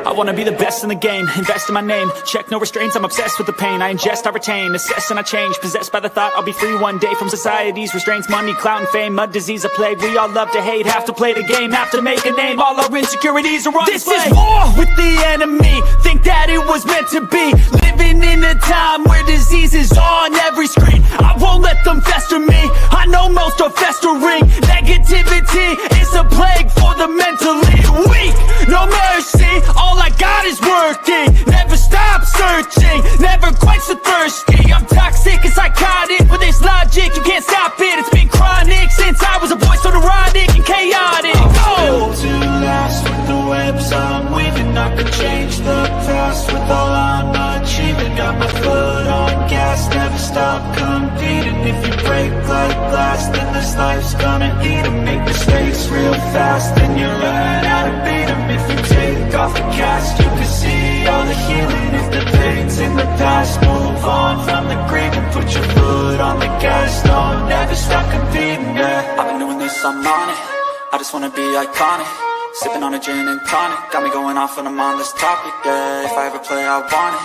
I wanna be the best in the game, invest in my name, check no restraints, I'm obsessed with the pain, I ingest, I retain, assess and I change, possessed by the thought I'll be free one day from society's restraints, money, clout and fame, mud, disease, a plague, we all love to hate, have to play the game, have to make a name, all our insecurities are on display. This is war with the enemy, think that it was meant to be, living in a time where disease is on every screen, I won't let them fester me, I know most are festering, negativity is a plague for the mentally weak, no mercy, all I got is working, never stop searching, never quite so thirsty, I'm toxic and psychotic, with this logic, you can't stop it, it's been chronic, since I was a boy so neurotic and chaotic, built to last with the webs I'm weaving, I could change the past with all I'm achieving, got my foot on gas, never stop competing, if you break like glass, then this life's gonna eat 'em, make mistakes real fast, then you learn how to beat 'em, if you take off the cast, you can see all the healing, if the pain's in the past, move on from the grieving, put your foot on the gas, don't never stop competing, yeah. I've been doing this, I'm on it, I just wanna be iconic, sipping on a gin and tonic, got me going off when I'm on this topic, yeah. If I ever play, I want it,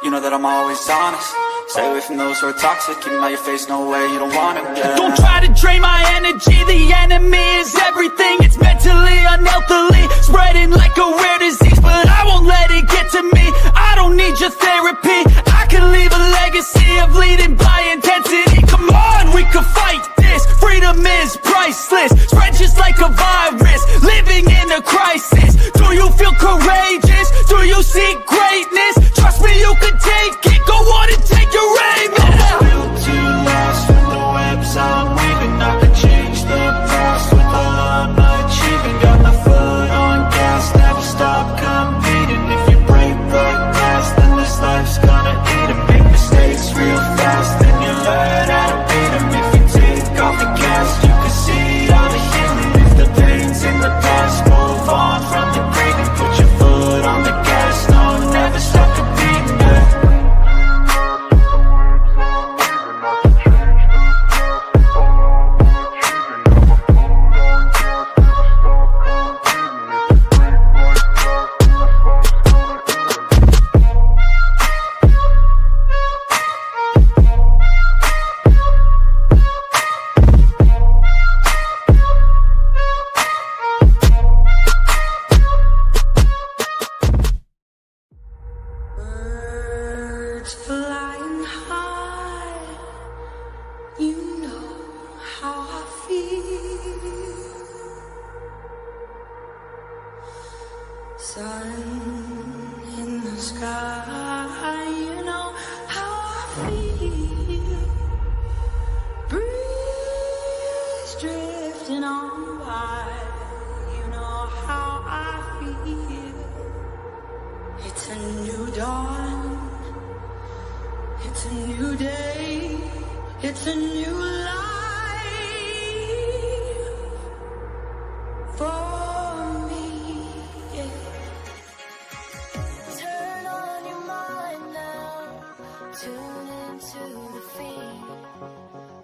you know that I'm always honest, stay away from those who are toxic, keep them out your face, no way, you don't want it, yeah. Don't try to drain my energy, the enemy is everything, it's mentally, unhealthily, spreading like a rare disease, but I won't let it get to me, I don't need your therapy, I can leave a legacy of leading by intensity, come on, we can fight this, freedom is priceless, spread just like a virus, living in a crisis, do you feel courageous, do you seek greatness, trust me you can take it, go on and take your aim, yeah. Built to last with the webs I'm weaving, I could change the past with all I'm achieving, got my foot on gas, never stop competing, if you break like glass, then this life's gonna eat 'em, make mistakes real fast, then you learn how to beat 'em, if you take off the cast, you can see all the healing, if the pain's in the past, move on from the grieving, put your foot on the gas, no, never stop competing, yeah. Birds flying high, you know how I feel. Sun in the sky, you know how I feel. Breeze drifting on by, you know how I feel. It's a new dawn, it's a new day, it's a new life for me, yeah. Turn on your mind now, tune into the feed.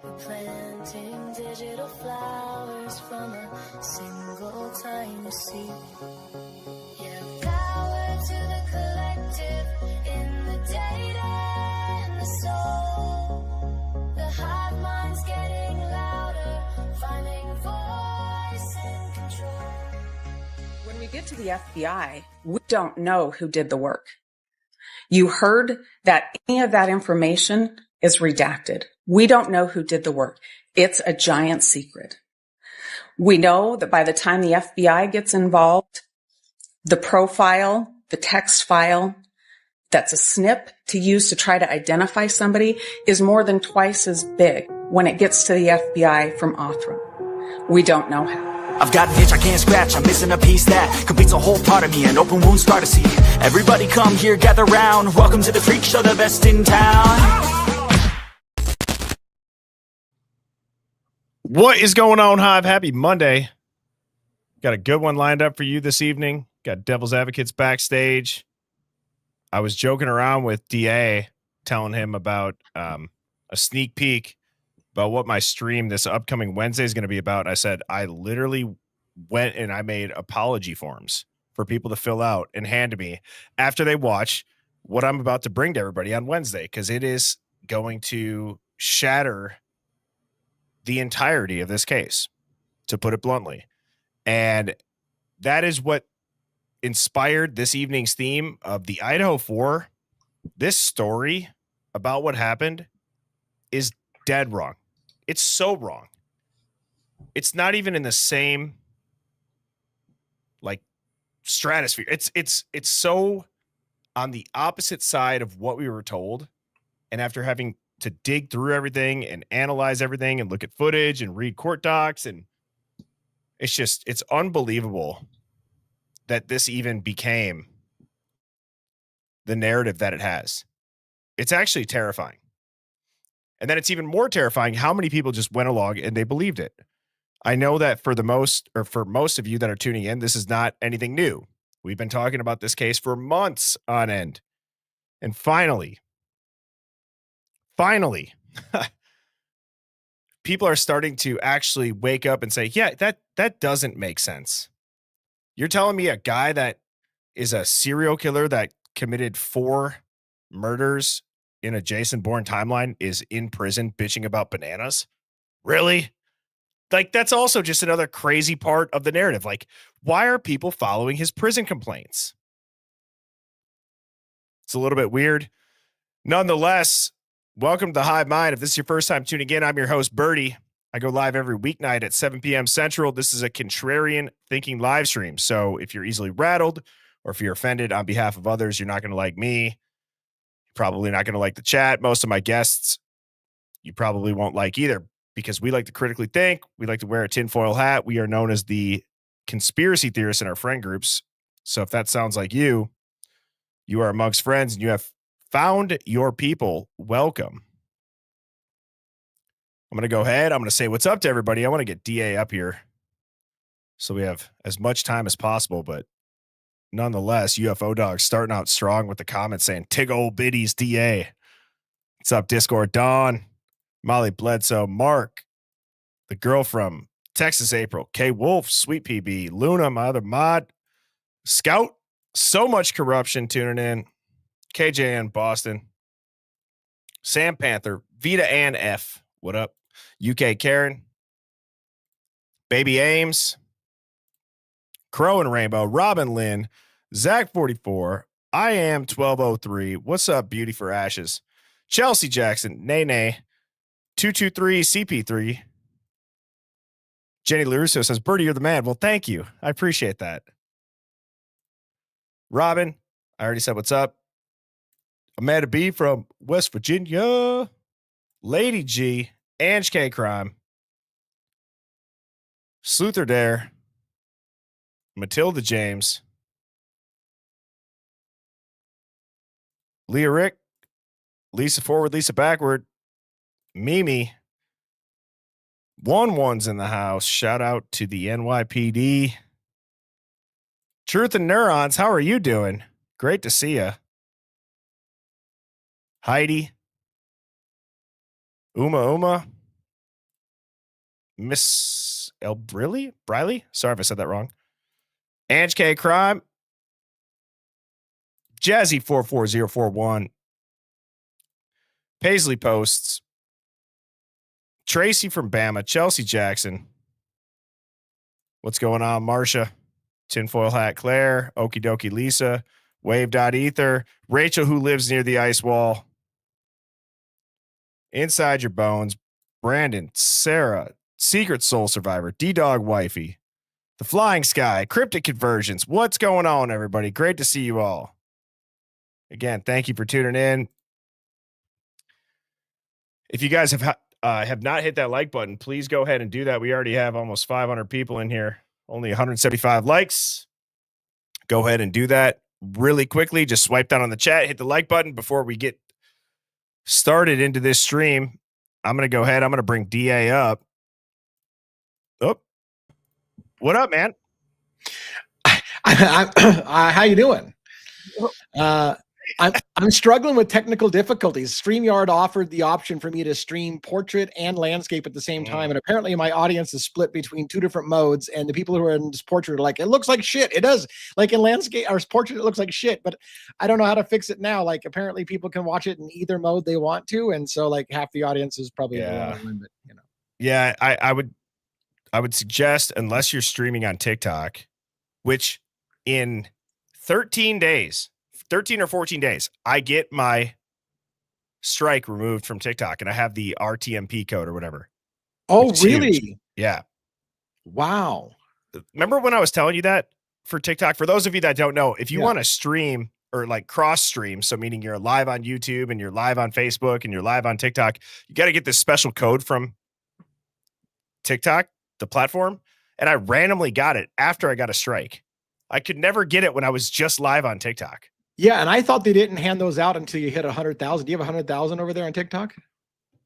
We're planting digital flowers from a single tiny seed. Yeah, power to the collective in the data and the soul. The hive mind's getting louder, finding voice and control. When we get to the FBI, we don't know who did the work. You heard that any of that information is redacted. We don't know who did the work. It's a giant secret. We know that by the time the FBI gets involved, the profile, the text file, that's a snip to use to try to identify somebody is more than twice as big when it gets to the FBI from Othram. We don't know how. I've got an itch I can't scratch, I'm missing a piece that completes a whole part of me, an open wound scar to see. Everybody come here, gather round, welcome to the freak show, the best in town. What is going on, Hive? Happy Monday. Got a good one lined up for you this evening. Got Devil's Advocates backstage. I was joking around with DA, telling him about a sneak peek about what my stream this upcoming Wednesday is going to be about. I said, I literally went and I made apology forms for people to fill out and hand to me after they watch what I'm about to bring to everybody on Wednesday, because it is going to shatter the entirety of this case, to put it bluntly. And that is what inspired this evening's theme of the Idaho 4. This story about what happened is dead wrong. It's so wrong. It's not even in the same like stratosphere. It's so on the opposite side of what we were told. And after having to dig through everything and analyze everything and look at footage and read court docs, and it's unbelievable that this even became the narrative that it has. It's actually terrifying. And then it's even more terrifying how many people just went along and they believed it. I know that for most of you that are tuning in, this is not anything new. We've been talking about this case for months on end. And finally, people are starting to actually wake up and say, yeah, that doesn't make sense. You're telling me a guy that is a serial killer that committed 4 murders in a Jason Bourne timeline is in prison bitching about bananas? Really? Like, that's also just another crazy part of the narrative. Like, why are people following his prison complaints? It's a little bit weird. Nonetheless, welcome to the Hive Mind. If this is your first time tuning in, I'm your host, Birdie. I go live every weeknight at 7 p.m. Central. This is a contrarian thinking live stream. So if you're easily rattled or if you're offended on behalf of others, you're not going to like me. You're probably not going to like the chat. Most of my guests, you probably won't like either, because we like to critically think. We like to wear a tinfoil hat. We are known as the conspiracy theorists in our friend groups. So if that sounds like you are amongst friends and you have found your people, welcome. I'm going to go ahead. I'm going to say what's up to everybody. I want to get DA up here so we have as much time as possible, but nonetheless, UFO Dog starting out strong with the comments saying, Tig old biddies, DA. What's up, Discord? Dawn, Molly Bledsoe, Mark, the girl from Texas, April, K Wolf, Sweet PB, Luna, my other mod, Scout, so much corruption tuning in, KJN, Boston, Sam Panther, Vita Ann F, what up? UK Karen, Baby Ames, Crow and Rainbow, Robin Lynn, Zach 44, I am 1203. What's up, Beauty for Ashes? Chelsea Jackson, Nene, 223 CP3. Jenny LaRusso says, Birdie, you're the man. Well, thank you. I appreciate that. Robin, I already said what's up. Amanda B from West Virginia. Lady G, Ange K Crime, Sleuther Dare, Matilda James, Leah Rick, Lisa Forward, Lisa Backward, Mimi, One's in the house. Shout out to the NYPD. Truth and Neurons, how are you doing? Great to see you. Heidi, Uma, Miss El Briley? Sorry if I said that wrong. Ange K Crime, Jazzy 44041, Paisley Posts, Tracy from Bama, Chelsea Jackson. What's going on, Marsha? Tinfoil Hat Claire, Okie Dokie Lisa, Wave.ether, Rachel, who lives near the ice wall, Inside Your Bones, Brandon, Sarah, Secret Soul Survivor, D-Dog Wifey, The Flying Sky, Cryptic Conversions. What's going on, everybody? Great to see you all. Again, thank you for tuning in. If you guys have not hit that like button, please go ahead and do that. We already have almost 500 people in here, only 175 likes. Go ahead and do that really quickly. Just swipe down on the chat, hit the like button before we get started into this stream. I'm going to go ahead. I'm going to bring DA up. Oh, what up, man? How you doing? I'm struggling with technical difficulties. StreamYard offered the option for me to stream portrait and landscape at the same time. And apparently my audience is split between two different modes. And the people who are in this portrait are like, it looks like shit. It does. Like in landscape or portrait, it looks like shit, but I don't know how to fix it now. Like apparently people can watch it in either mode they want to. And so like half the audience is probably in the wrong one, but you know. Yeah, I would suggest, unless you're streaming on TikTok, which in 13 or 14 days, I get my strike removed from TikTok and I have the RTMP code or whatever. Oh, really? Huge. Yeah. Wow. Remember when I was telling you that for TikTok? For those of you that don't know, if you want to stream or like cross stream, so meaning you're live on YouTube and you're live on Facebook and you're live on TikTok, you got to get this special code from TikTok, the platform. And I randomly got it after I got a strike. I could never get it when I was just live on TikTok. Yeah, and I thought they didn't hand those out until you hit 100,000. Do you have 100,000 over there on TikTok?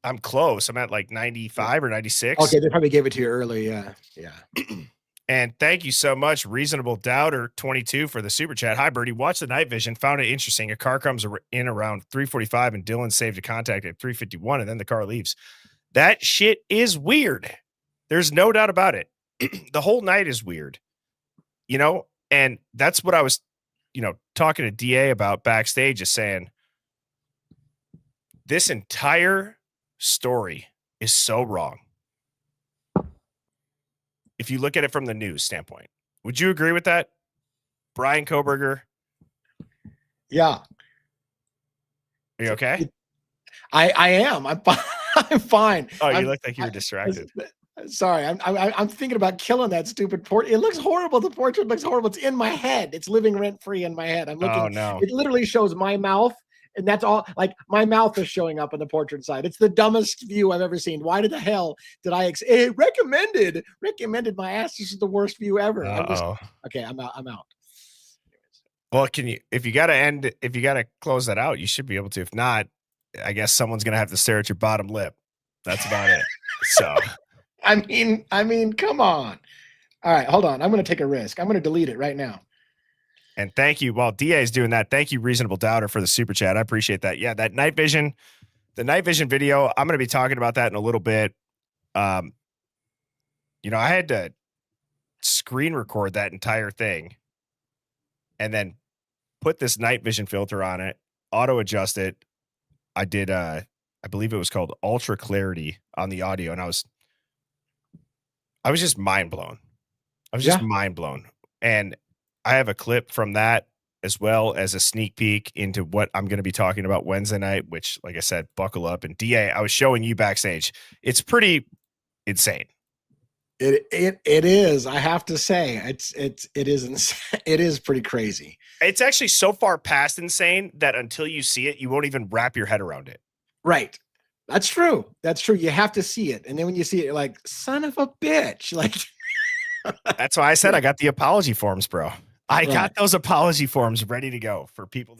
I'm close. I'm at like 95 or 96. Okay, they probably gave it to you early. Yeah. And thank you so much, Reasonable Doubter 22 for the super chat. Hi, Birdie. Watch the night vision. Found it interesting. A car comes in around 3:45 and Dylan saved a contact at 3:51 and then the car leaves. That shit is weird. There's no doubt about it. The whole night is weird, you know? And that's what I was, talking to DA about backstage, is saying this entire story is so wrong. If you look at it from the news standpoint, would you agree with that? Brian Koberger? Yeah. Are you okay? I am. I'm fine. I'm fine. Oh, you look like you were distracted. Sorry, I'm thinking about killing that stupid portrait. It looks horrible. The portrait looks horrible. It's in my head. It's living rent free in my head. I'm looking. Oh no! It literally shows my mouth, and that's all. Like my mouth is showing up on the portrait side. It's the dumbest view I've ever seen. Why the hell did I recommended my ass? This is the worst view ever. Okay, I'm out. Well, if you got to close that out, you should be able to. If not, I guess someone's gonna have to stare at your bottom lip. That's about it. So. I mean, come on. All right, hold on. I'm going to take a risk. I'm going to delete it right now. And thank you. While DA is doing that, thank you, Reasonable Doubter, for the super chat. I appreciate that. Yeah, that night vision, the night vision video, I'm going to be talking about that in a little bit. I had to screen record that entire thing and then put this night vision filter on it, auto adjust it. I did, I believe it was called Ultra Clarity on the audio, and I was just mind blown. Mind blown. And I have a clip from that as well as a sneak peek into what I'm going to be talking about Wednesday night, which, like I said, buckle up. And DA, I was showing you backstage. It's pretty insane. It is. I have to say, it is insane. It is pretty crazy. It's actually so far past insane that until you see it, you won't even wrap your head around it. Right. That's true. You have to see it. And then when you see it, you're like, son of a bitch. Like, that's why I said I got the apology forms, bro. I got those apology forms ready to go for people.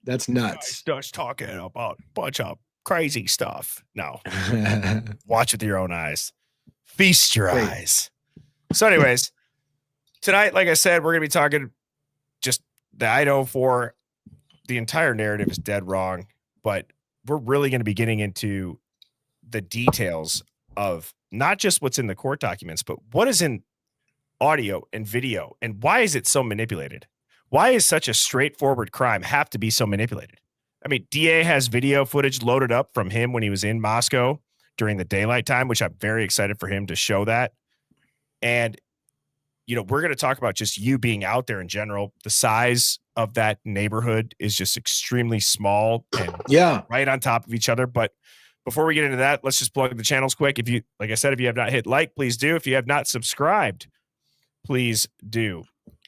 That's nuts. Starts talking about a bunch of crazy stuff. No, watch with your own eyes. Feast your eyes. So anyways, tonight, like I said, we're going to be talking just the Idaho 4. The entire narrative is dead wrong, but we're really going to be getting into the details of not just what's in the court documents, but what is in audio and video, and why is it so manipulated? Why is such a straightforward crime have to be so manipulated? I mean, DA has video footage loaded up from him when he was in Moscow during the daylight time, which I'm very excited for him to show that. And, we're going to talk about just you being out there in general. The size of that neighborhood is just extremely small and right on top of each other. But before we get into that, let's just plug the channels quick. If you have not hit like, please do. If you have not subscribed, please do.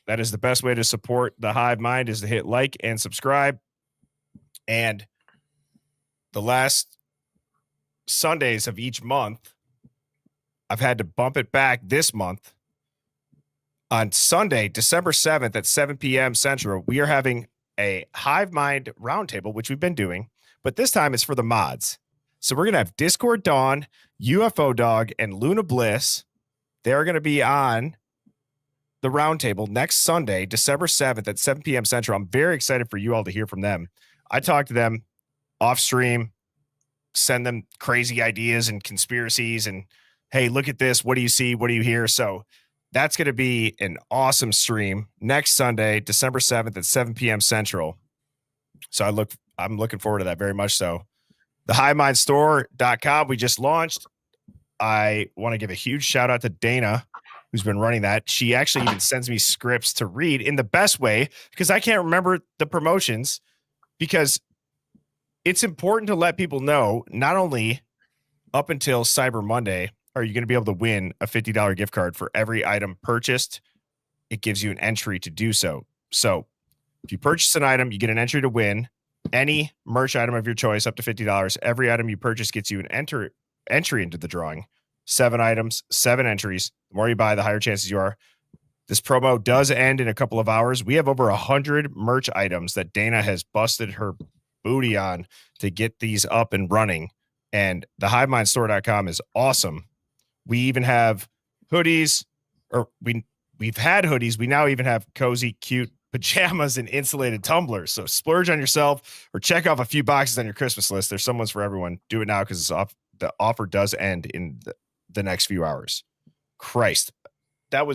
That is the best way to support the Hive Mind, is to hit like and subscribe. And the last Sundays of each month, I've had to bump it back this month. On Sunday, December 7th at 7 p.m. Central, we are having a Hive Mind roundtable, which we've been doing, but this time it's for the mods. So we're going to have Discord Dawn, UFO Dog, and Luna Bliss. They're going to be on the roundtable next Sunday, December 7th at 7 p.m. Central. I'm very excited for you all to hear from them. I talk to them off stream, send them crazy ideas and conspiracies and, hey, look at this. What do you see? What do you hear? So that's going to be an awesome stream next Sunday, December 7th at 7 p.m. Central. So I'm looking forward to that very much so. The HighMindStore.com we just launched. I want to give a huge shout out to Dana, who's been running that. She actually even sends me scripts to read in the best way because I can't remember the promotions, because it's important to let people know not only up until Cyber Monday are you going to be able to win a $50 gift card for every item purchased. It gives you an entry to do so. So if you purchase an item, you get an entry to win any merch item of your choice up to $50. Every item you purchase gets you an entry into the drawing. 7 items, 7 entries. The more you buy, the higher chances you are. This promo does end in a couple of hours. We have over 100 merch items that Dana has busted her booty on to get these up and running. And the HiveMindStore.com is awesome. We even have hoodies, or we've had hoodies. We now even have cozy, cute pajamas and insulated tumblers. So splurge on yourself or check off a few boxes on your Christmas list. There's someone's for everyone. Do it now because the offer does end in the next few hours. Christ, that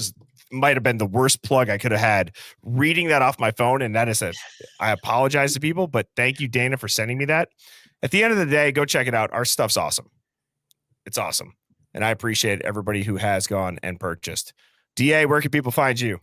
might have been the worst plug I could have had reading that off my phone. And that is I apologize to people, but thank you, Dana, for sending me that. At the end of the day, go check it out. Our stuff's awesome. It's awesome. And I appreciate everybody who has gone and purchased. DA, where can people find you?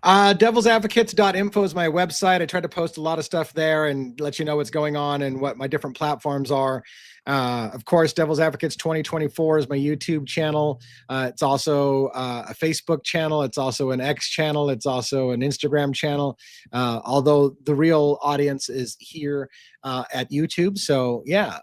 Devilsadvocates.info is my website. I try to post a lot of stuff there and let you know what's going on and what my different platforms are. Of course, Devil's Advocates 2024 is my YouTube channel. It's also a Facebook channel. It's also an X channel. It's also an Instagram channel. Although the real audience is here at YouTube. So yeah,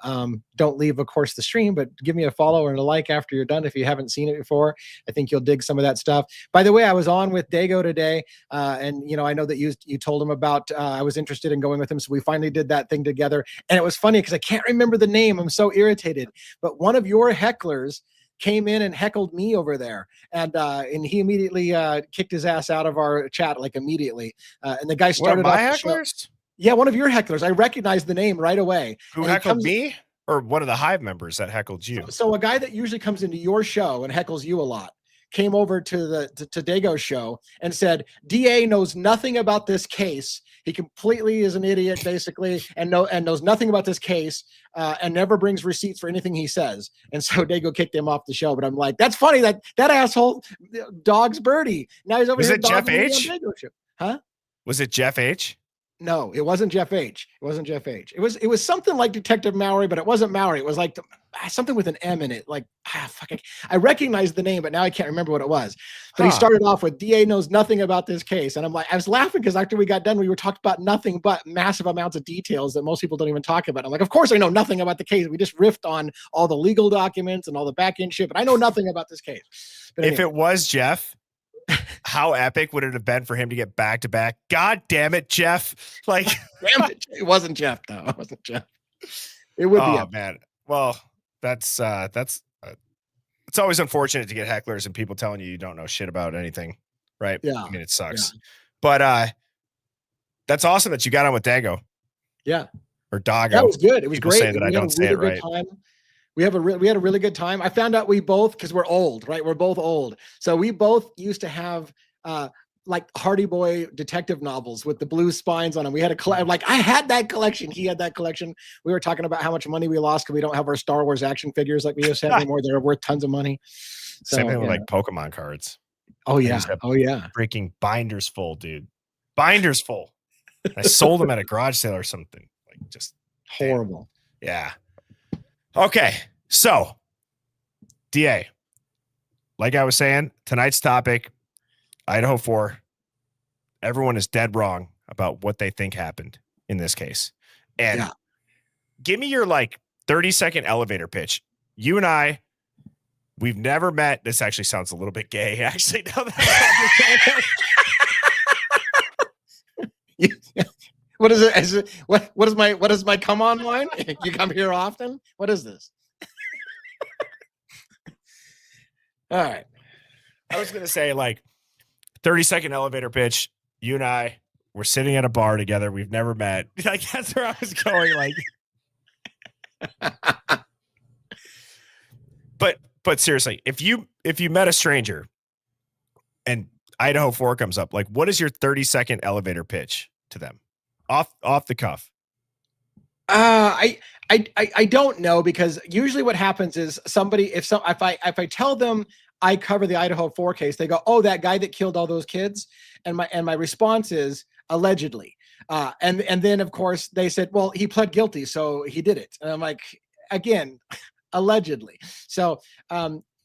don't leave, of course, the stream, but give me a follow and a like after you're done if you haven't seen it before. I think you'll dig some of that stuff. By the way, I was on with Dago today, and I know that you told him about I was interested in going with him, so we finally did that thing together. And it was funny because I can't remember the name. I'm so irritated. But one of your hecklers came in and heckled me over there, and he immediately kicked his ass out of our chat, like immediately. And the guy started my off hecklers. Yeah, one of your hecklers. I recognized the name right away. Who heckled me? Or one of the Hive members that heckled you? So a guy that usually comes into your show and heckles you a lot came over to Dago's show and said, DA knows nothing about this case. He completely is an idiot, basically, and knows nothing about this case, and never brings receipts for anything he says. And so Dago kicked him off the show. But I'm like, that's funny that asshole dogs Birdie. Now he's over here. Was it Jeff H? Huh? Was it Jeff H? No, it wasn't Jeff H. It was something like Detective Mowry, but it wasn't Mowry. It was like something with an M in it. Like, I recognized the name, but now I can't remember what it was. But he started off with DA knows nothing about this case. And I'm like, I was laughing because after we got done, we were talking about nothing but massive amounts of details that most people don't even talk about. I'm like, of course I know nothing about the case. We just riffed on all the legal documents and all the back end shit, but I know nothing about this case. But anyway. If it was Jeff, how epic would it have been for him to get back to back? God damn it, Jeff! Like, damn it wasn't Jeff though. It wasn't Jeff. It would be. Oh man. Well, that's it's always unfortunate to get hecklers and people telling you don't know shit about anything, right? Yeah. I mean, it sucks. Yeah. But that's awesome that you got on with Dago. Yeah. Or Dago. That was good. It was People great. say that I don't say it right. We had a really good time. I found out we both, because we're old, right? We're both old. So we both used to have like Hardy Boy detective novels with the blue spines on them. We had I had that collection. He had that collection. We were talking about how much money we lost because we don't have our Star Wars action figures like we used to have anymore. They're worth tons of money. So, same thing with like Pokemon cards. Oh yeah. Freaking binders full, dude. Binders full. I sold them at a garage sale or something. Like just horrible. Yeah. Okay, so DA, like I was saying, tonight's topic, Idaho 4. Everyone is dead wrong about what they think happened in this case. And give me your 30-second elevator pitch. You and I, we've never met. This actually sounds a little bit gay, actually. Now that What is it? What is my come on line? You come here often? What is this? All right. I was going to say 30-second elevator pitch. You and I, We're sitting at a bar together. We've never met. Like, that's where I was going. Like, but seriously, if you met a stranger and Idaho 4 comes up, like, what is your 30-second elevator pitch to them off the cuff? I don't know, because usually what happens is if I tell them I cover the Idaho 4 case, they go, "Oh, that guy that killed all those kids," and my response is allegedly, and then of course they said, "Well, he pled guilty, so he did it," and I'm like, again, allegedly. So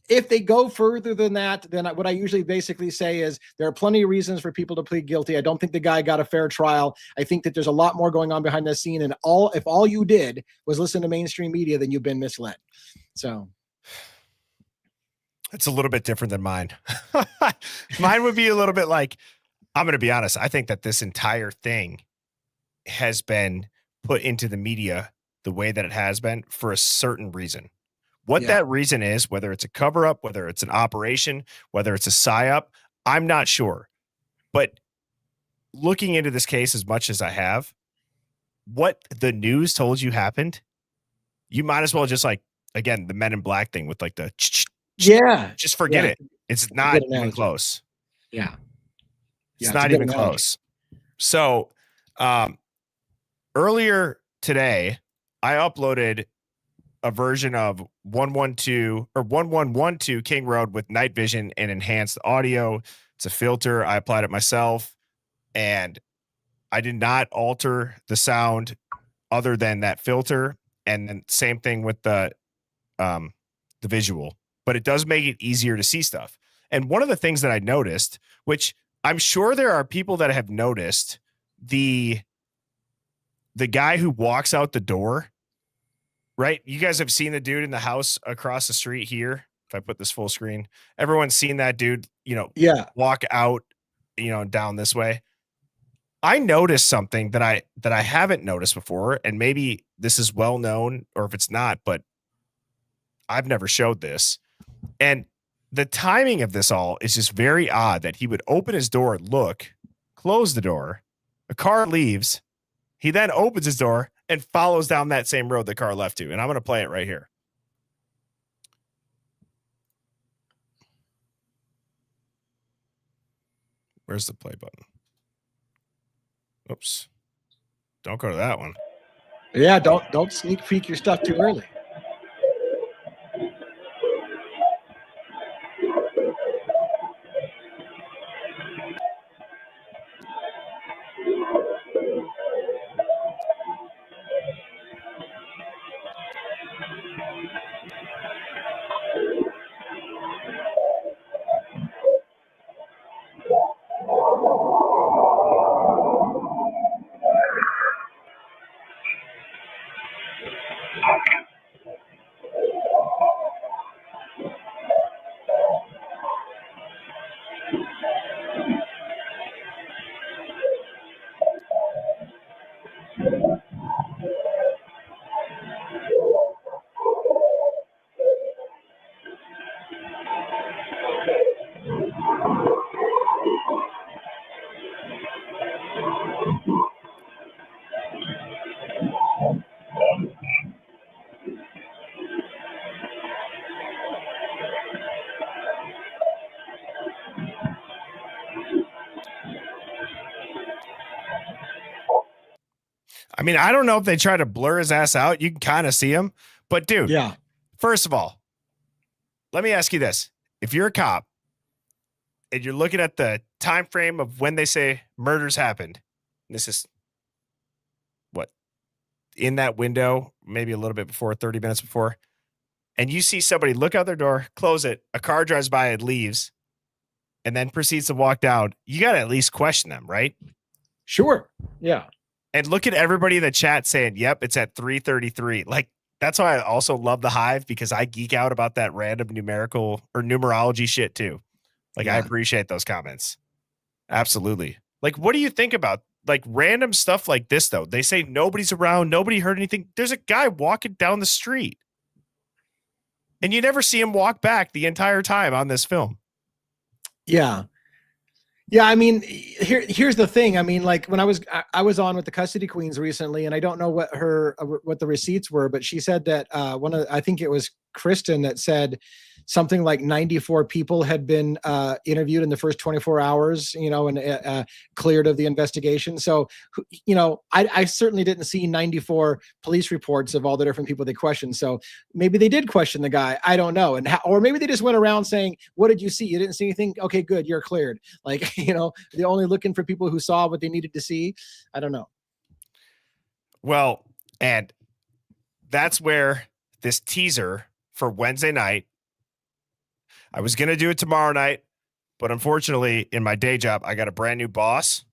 if they go further than that, then what I usually basically say is there are plenty of reasons for people to plead guilty. I don't think the guy got a fair trial. I think that there's a lot more going on behind the scene, and if all you did was listen to mainstream media, then you've been misled. So it's a little bit different than mine. Mine would be a little bit like, I'm going to be honest. I think that this entire thing has been put into the media the way that it has been for a certain reason. What that reason is, whether it's a cover up, whether it's an operation, whether it's a psyop, I'm not sure. But looking into this case as much as I have, what the news told you happened, you might as well just, like, again, the Men in Black thing with like the just forget it. It's not even close. Yeah. It's not even close. So earlier today, I uploaded a version of 1112 King Road with night vision and enhanced audio. It's a filter. I applied it myself, and I did not alter the sound other than that filter. And then same thing with the visual, but it does make it easier to see stuff. And one of the things that I noticed, which I'm sure there are people that have noticed, the guy who walks out the door, right? You guys have seen the dude in the house across the street here. If I put this full screen, everyone's seen that dude, walk out, down this way. I noticed something that I haven't noticed before, and maybe this is well known, or if it's not, but I've never showed this. And the timing of this all is just very odd, that he would open his door, look, close the door, a car leaves, he then opens his door and follows down that same road the car left to. And I'm going to play it right here. Where's the play button? Oops. Don't go to that one. Yeah, don't sneak peek your stuff too early. I mean, I don't know if they try to blur his ass out. You can kind of see him, but dude, first of all, let me ask you this. If you're a cop and you're looking at the time frame of when they say murders happened, this is what, in that window, maybe a little bit before, 30 minutes before, and you see somebody look out their door, close it, a car drives by and leaves, and then proceeds to walk down, you got to at least question them, right? Sure. Yeah. And look at everybody in the chat saying, yep, it's at 3:33. Like, that's why I also love the Hive, because I geek out about that random numerical or numerology shit too. Like, I appreciate those comments. Absolutely. Like, what do you think about like random stuff like this though? They say nobody's around, nobody heard anything. There's a guy walking down the street and you never see him walk back the entire time on this film. Yeah. Yeah, I mean, here's the thing. I mean, like when I was on with the custody queens recently, and I don't know what the receipts were, but she said that I think it was Kristen that said something like 94 people had been interviewed in the first 24 hours, and cleared of the investigation. So, I certainly didn't see 94 police reports of all the different people they questioned. So maybe they did question the guy. I don't know. Or maybe they just went around saying, "What did you see? You didn't see anything? Okay, good. You're cleared." Like, they're only looking for people who saw what they needed to see. I don't know. Well, and that's where this teaser for Wednesday night, I was going to do it tomorrow night, but unfortunately in my day job, I got a brand new boss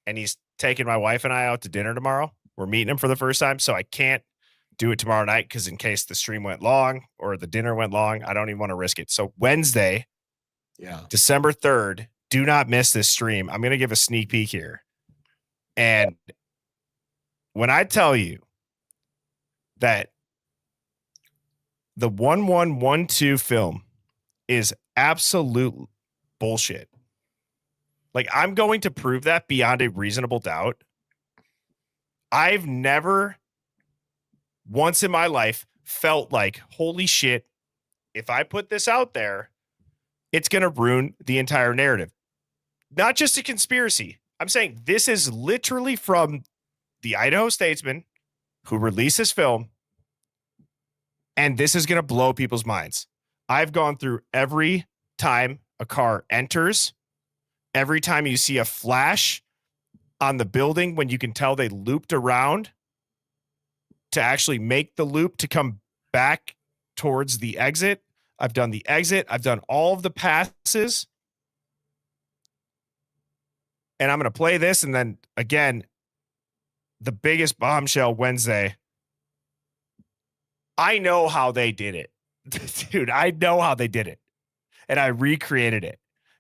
and he's taking my wife and I out to dinner tomorrow. We're meeting him for the first time. So I can't do it tomorrow night because in case the stream went long or the dinner went long, I don't even want to risk it. So Wednesday, December 3rd, do not miss this stream. I'm going to give a sneak peek here. And when I tell you that the 1112 film is absolute bullshit, like I'm going to prove that beyond a reasonable doubt. I've never once in my life felt like, holy shit, if I put this out there, it's going to ruin the entire narrative. Not just a conspiracy. I'm saying this is literally from the Idaho Statesman who released this film, and this is going to blow people's minds. I've gone through every time a car enters, every time you see a flash on the building when you can tell they looped around to actually make the loop to come back towards the exit. I've done the exit. I've done all of the passes. And I'm going to play this. And then again, the biggest bombshell Wednesday. I know how they did it. Dude, I know how they did it. And I recreated it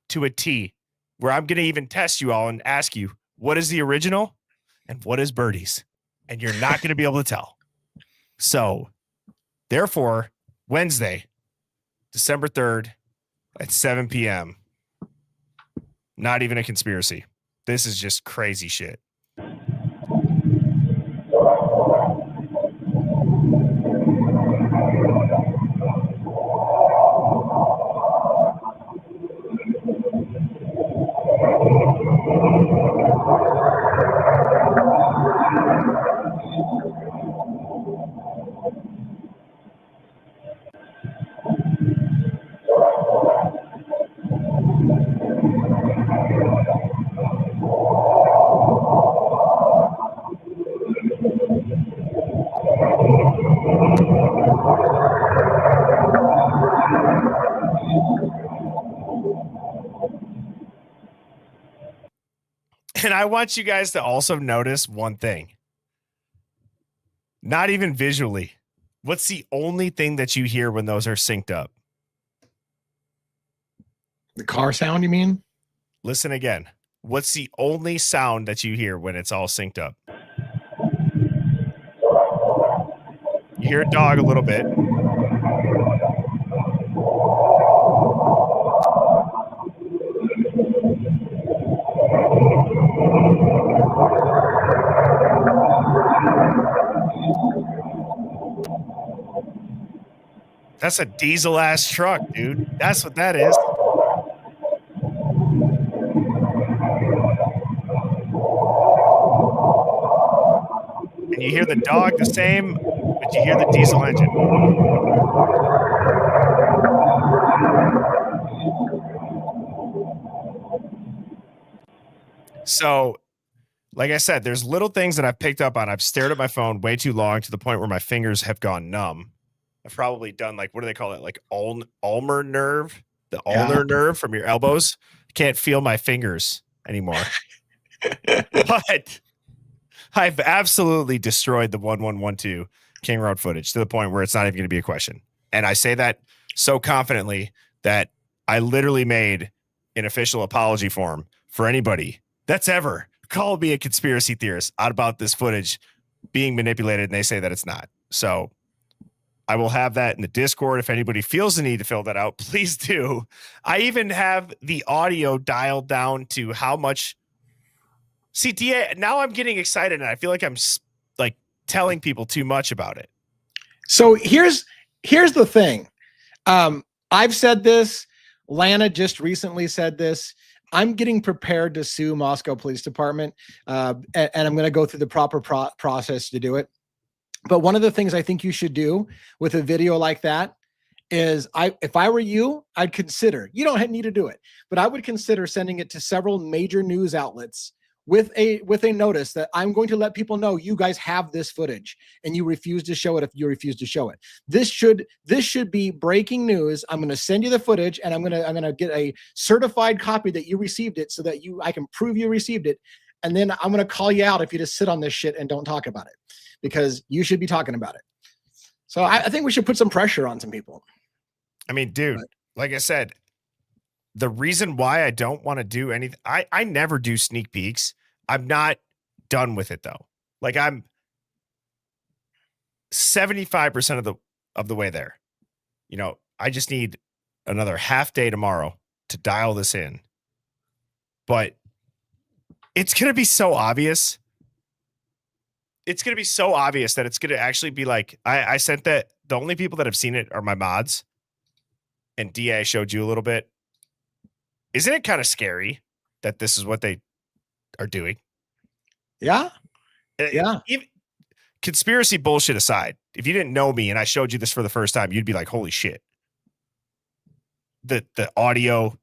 to a T where I'm going to even test you all and ask you, what is the original and what is Birdie's? And you're not going to be able to tell. So therefore, Wednesday, December 3rd at 7 p.m. Not even a conspiracy. This is just crazy shit. And I want you guys to also notice one thing. Not even visually. What's the only thing that you hear when those are synced up? The car sound, you mean? Listen again. What's the only sound that you hear when it's all synced up? You hear a dog a little bit. That's a diesel ass truck, dude. That's what that is. And you hear the dog the same, but you hear the diesel engine. So, like I said, there's little things that I've picked up on. I've stared at my phone way too long to the point where my fingers have gone numb. I've probably done like, what do they call it? Like ulnar nerve, the ulnar nerve from your elbows. Can't feel my fingers anymore. But I've absolutely destroyed the 1112 King Road footage to the point where it's not even going to be a question. And I say that so confidently that I literally made an official apology form for anybody that's ever called me a conspiracy theorist out about this footage being manipulated, and they say that it's not. So I will have that in the Discord. If anybody feels the need to fill that out, please do. I even have the audio dialed down to how much. See, DA, now I'm getting excited, and I feel like I'm like telling people too much about it. So here's the thing. I've said this. Lana just recently said this. I'm getting prepared to sue Moscow Police Department, and I'm going to go through the proper process to do it. But one of the things I think you should do with a video like that is, if I were you, I'd consider, you don't need to do it, but I would consider sending it to several major news outlets with a notice that I'm going to let people know you guys have this footage and you refuse to show it if you refuse to show it. This should be breaking news. I'm going to send you the footage, and I'm going to get a certified copy that you received it so that I can prove you received it. And then I'm going to call you out if you just sit on this shit and don't talk about it, because you should be talking about it. So I think we should put some pressure on some people. I mean, dude, like I said, the reason why I don't want to do anything, I never do sneak peeks. I'm not done with it though. Like, I'm 75% of the way there. You know, I just need another half day tomorrow to dial this in. But it's going to be so obvious. It's going to be so obvious that it's going to actually be like, I sent that. The only people that have seen it are my mods. And DA showed you a little bit. Isn't it kind of scary that this is what they are doing? Yeah. Yeah. Even, conspiracy bullshit aside, if you didn't know me and I showed you this for the first time, you'd be like, holy shit. The audio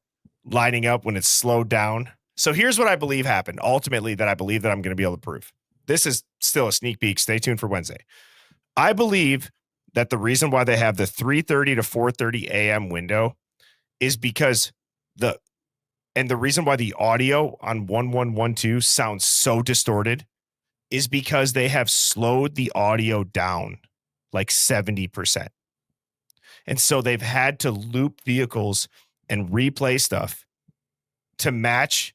lining up when it's slowed down. So here's what I believe happened. Ultimately, that I believe that I'm going to be able to prove. This is still a sneak peek. Stay tuned for Wednesday. I believe that the reason why they have the 3:30 to 4:30 a.m. window is because the reason why the audio on 1112 sounds so distorted is because they have slowed the audio down like 70%. And so they've had to loop vehicles and replay stuff to match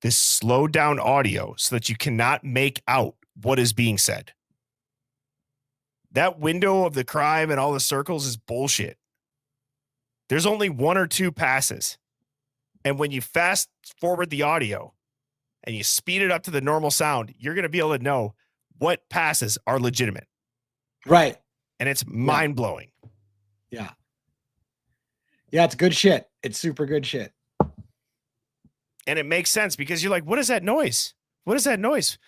this slowed down audio so that you cannot make out what is being said. That window of the crime and all the circles is bullshit. There's only one or two passes. And when you fast forward the audio and you speed it up to the normal sound, you're going to be able to know what passes are legitimate. Right. And it's mind blowing. Yeah. Yeah. It's good shit. It's super good shit. And it makes sense because you're like, what is that noise? What is that noise?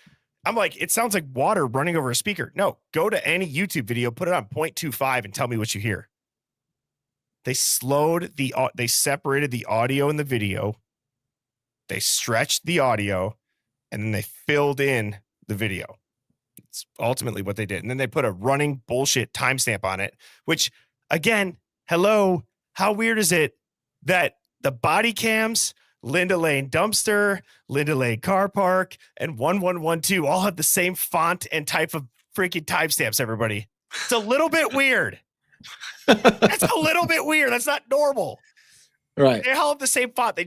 I'm like, it sounds like water running over a speaker. No, go to any YouTube video, put it on 0.25 and tell me what you hear. They separated the audio and the video. They stretched the audio and then they filled in the video. It's ultimately what they did. And then they put a running bullshit timestamp on it, which again, hello, how weird is it that the body cams, Linda Lane dumpster, Linda Lane car park, and 1112 all have the same font and type of freaking timestamps, everybody. It's a little bit weird. That's a little bit weird. That's not normal. Right. They all have the same font. They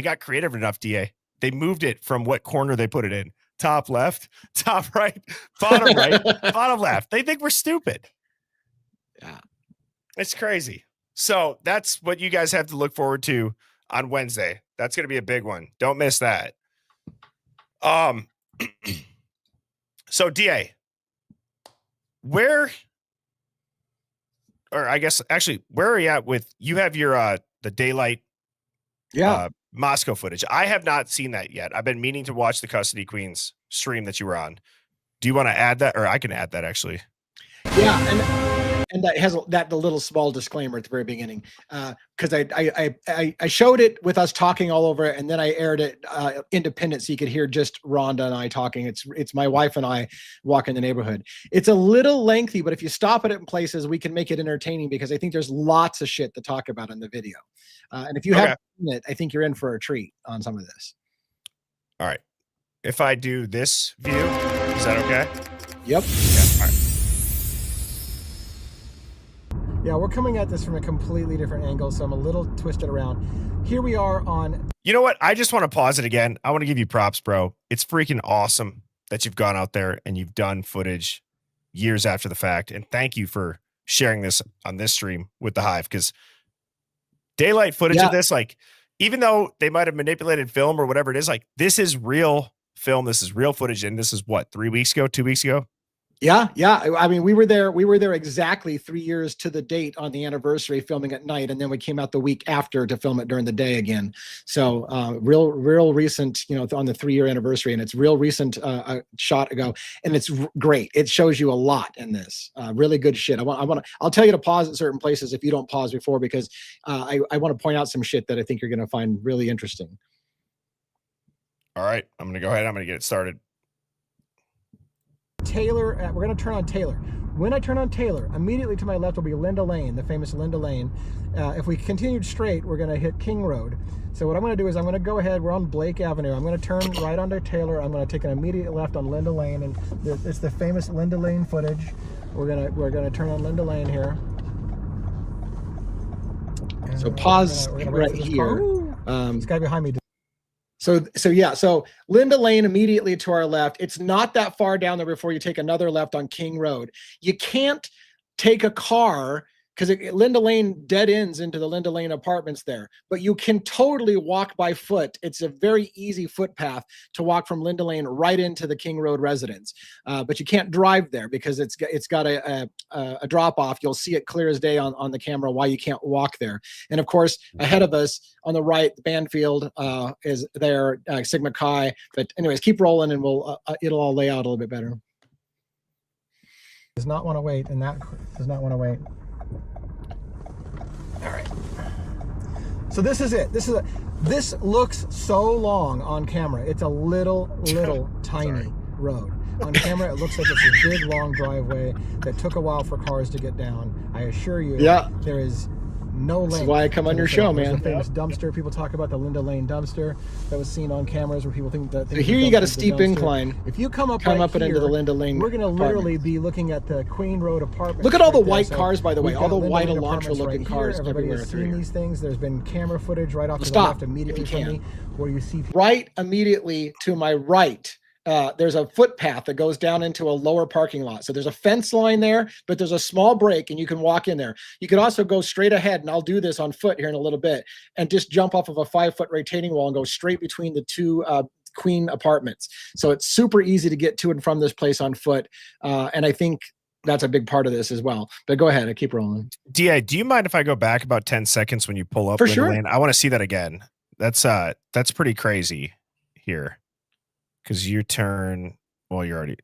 got creative enough, DA. They moved it from what corner they put it in. Top left, top right, bottom left. They think we're stupid. Yeah. It's crazy. So that's what you guys have to look forward to on Wednesday. That's going to be a big one. Don't miss that. So DA, where are you at with, you have your, the daylight, Moscow footage. I have not seen that yet. I've been meaning to watch the Custody Queens stream that you were on. Do you want to add that, or I can add that actually? Yeah. And that has the little small disclaimer at the very beginning, because I showed it with us talking all over it, and then I aired it independent so you could hear just Rhonda and I talking. It's my wife and I walking the neighborhood. It's a little lengthy, but if you stop at it in places, we can make it entertaining because I think there's lots of shit to talk about in the video. And if you haven't seen it, I think you're in for a treat on some of this. All right. If I do this view, is that okay? Yep. Yeah. All right. Yeah, we're coming at this from a completely different angle, so I'm a little twisted around. Here we are on... You know what? I just want to pause it again. I want to give you props, bro. It's freaking awesome that you've gone out there and you've done footage years after the fact. And thank you for sharing this on this stream with the Hive, because daylight footage of this, like, even though they might have manipulated film or whatever it is, like, this is real film. This is real footage. And this is what, 2 weeks ago? Yeah. I mean, we were there exactly 3 years to the date on the anniversary, filming at night, and then we came out the week after to film it during the day again. So real recent, on the 3-year anniversary, and it's real recent shot ago, and it's great. It shows you a lot in this. Really good shit. I'll tell you to pause at certain places if you don't pause before, because I want to point out some shit that I think you're going to find really interesting. All right, I'm going to go ahead. I'm going to get it started. Taylor, we're going to turn on Taylor. When I turn on Taylor, immediately to my left will be Linda Lane, the famous Linda Lane. If we continued straight, we're going to hit King Road. So what I'm going to do is I'm going to go ahead. We're on Blake Avenue. I'm going to turn right onto Taylor. I'm going to take an immediate left on Linda Lane, and it's the famous Linda Lane footage. We're going to turn on Linda Lane here. And so pause right here. This guy behind me. So Linda Lane immediately to our left. It's not that far down there before you take another left on King Road. You can't take a car because Linda Lane dead ends into the Linda Lane apartments there, but you can totally walk by foot. It's a very easy footpath to walk from Linda Lane right into the King Road residence. But you can't drive there because it's got a drop off. You'll see it clear as day on the camera why you can't walk there. And of course, ahead of us on the right, the Banfield is there, Sigma Chi. But anyways, keep rolling and it'll all lay out a little bit better. Does not want to wait, and that does not want to wait. All right. So this is it. This looks so long on camera. It's a little tiny road. On camera, it looks like it's a big long driveway that took a while for cars to get down. I assure you, there is no length. That's why I come on your show, man. The famous dumpster. People talk about the Linda Lane dumpster that was seen on cameras where people think that. So here you got a steep incline. If you come up and into the Linda Lane, we're going to literally be looking at the Queen Road apartment. Look at all the white cars, by the way. All the white Elantra-looking cars. Everybody has seen these things. There's been camera footage right off to the left immediately from me, where you see right immediately to my right. There's a footpath that goes down into a lower parking lot. So there's a fence line there, but there's a small break and you can walk in there. You could also go straight ahead, and I'll do this on foot here in a little bit, and just jump off of a 5-foot retaining wall and go straight between the two Queen apartments. So it's super easy to get to and from this place on foot. And I think that's a big part of this as well. But go ahead, I keep rolling. DA, do you mind if I go back about 10 seconds when you pull up? For sure. Lane? I want to see that again. That's pretty crazy here. Because you turn, well, you're already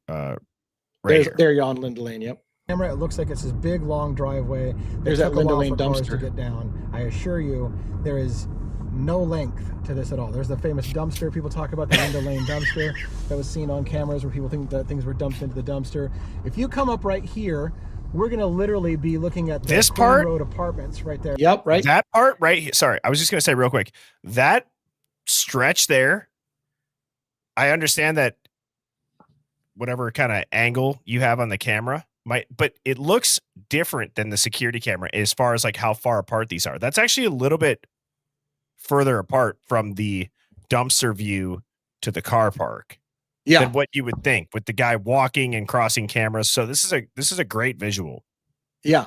there you're on Linda Lane. Yep. Camera, it looks like it's this big long driveway. There's that Linda Lane dumpster to get down. I assure you, there is no length to this at all. There's the famous dumpster. People talk about the Linda Lane dumpster that was seen on cameras where people think that things were dumped into the dumpster. If you come up right here, we're going to literally be looking at the Queen Road apartments right there. Yep, right. That part right here. Sorry, I was just going to say real quick. That stretch there, I understand that whatever kind of angle you have on the camera but it looks different than the security camera as far as like how far apart these are. That's actually a little bit further apart from the dumpster view to the car park than what you would think with the guy walking and crossing cameras. So this is a great visual. Yeah,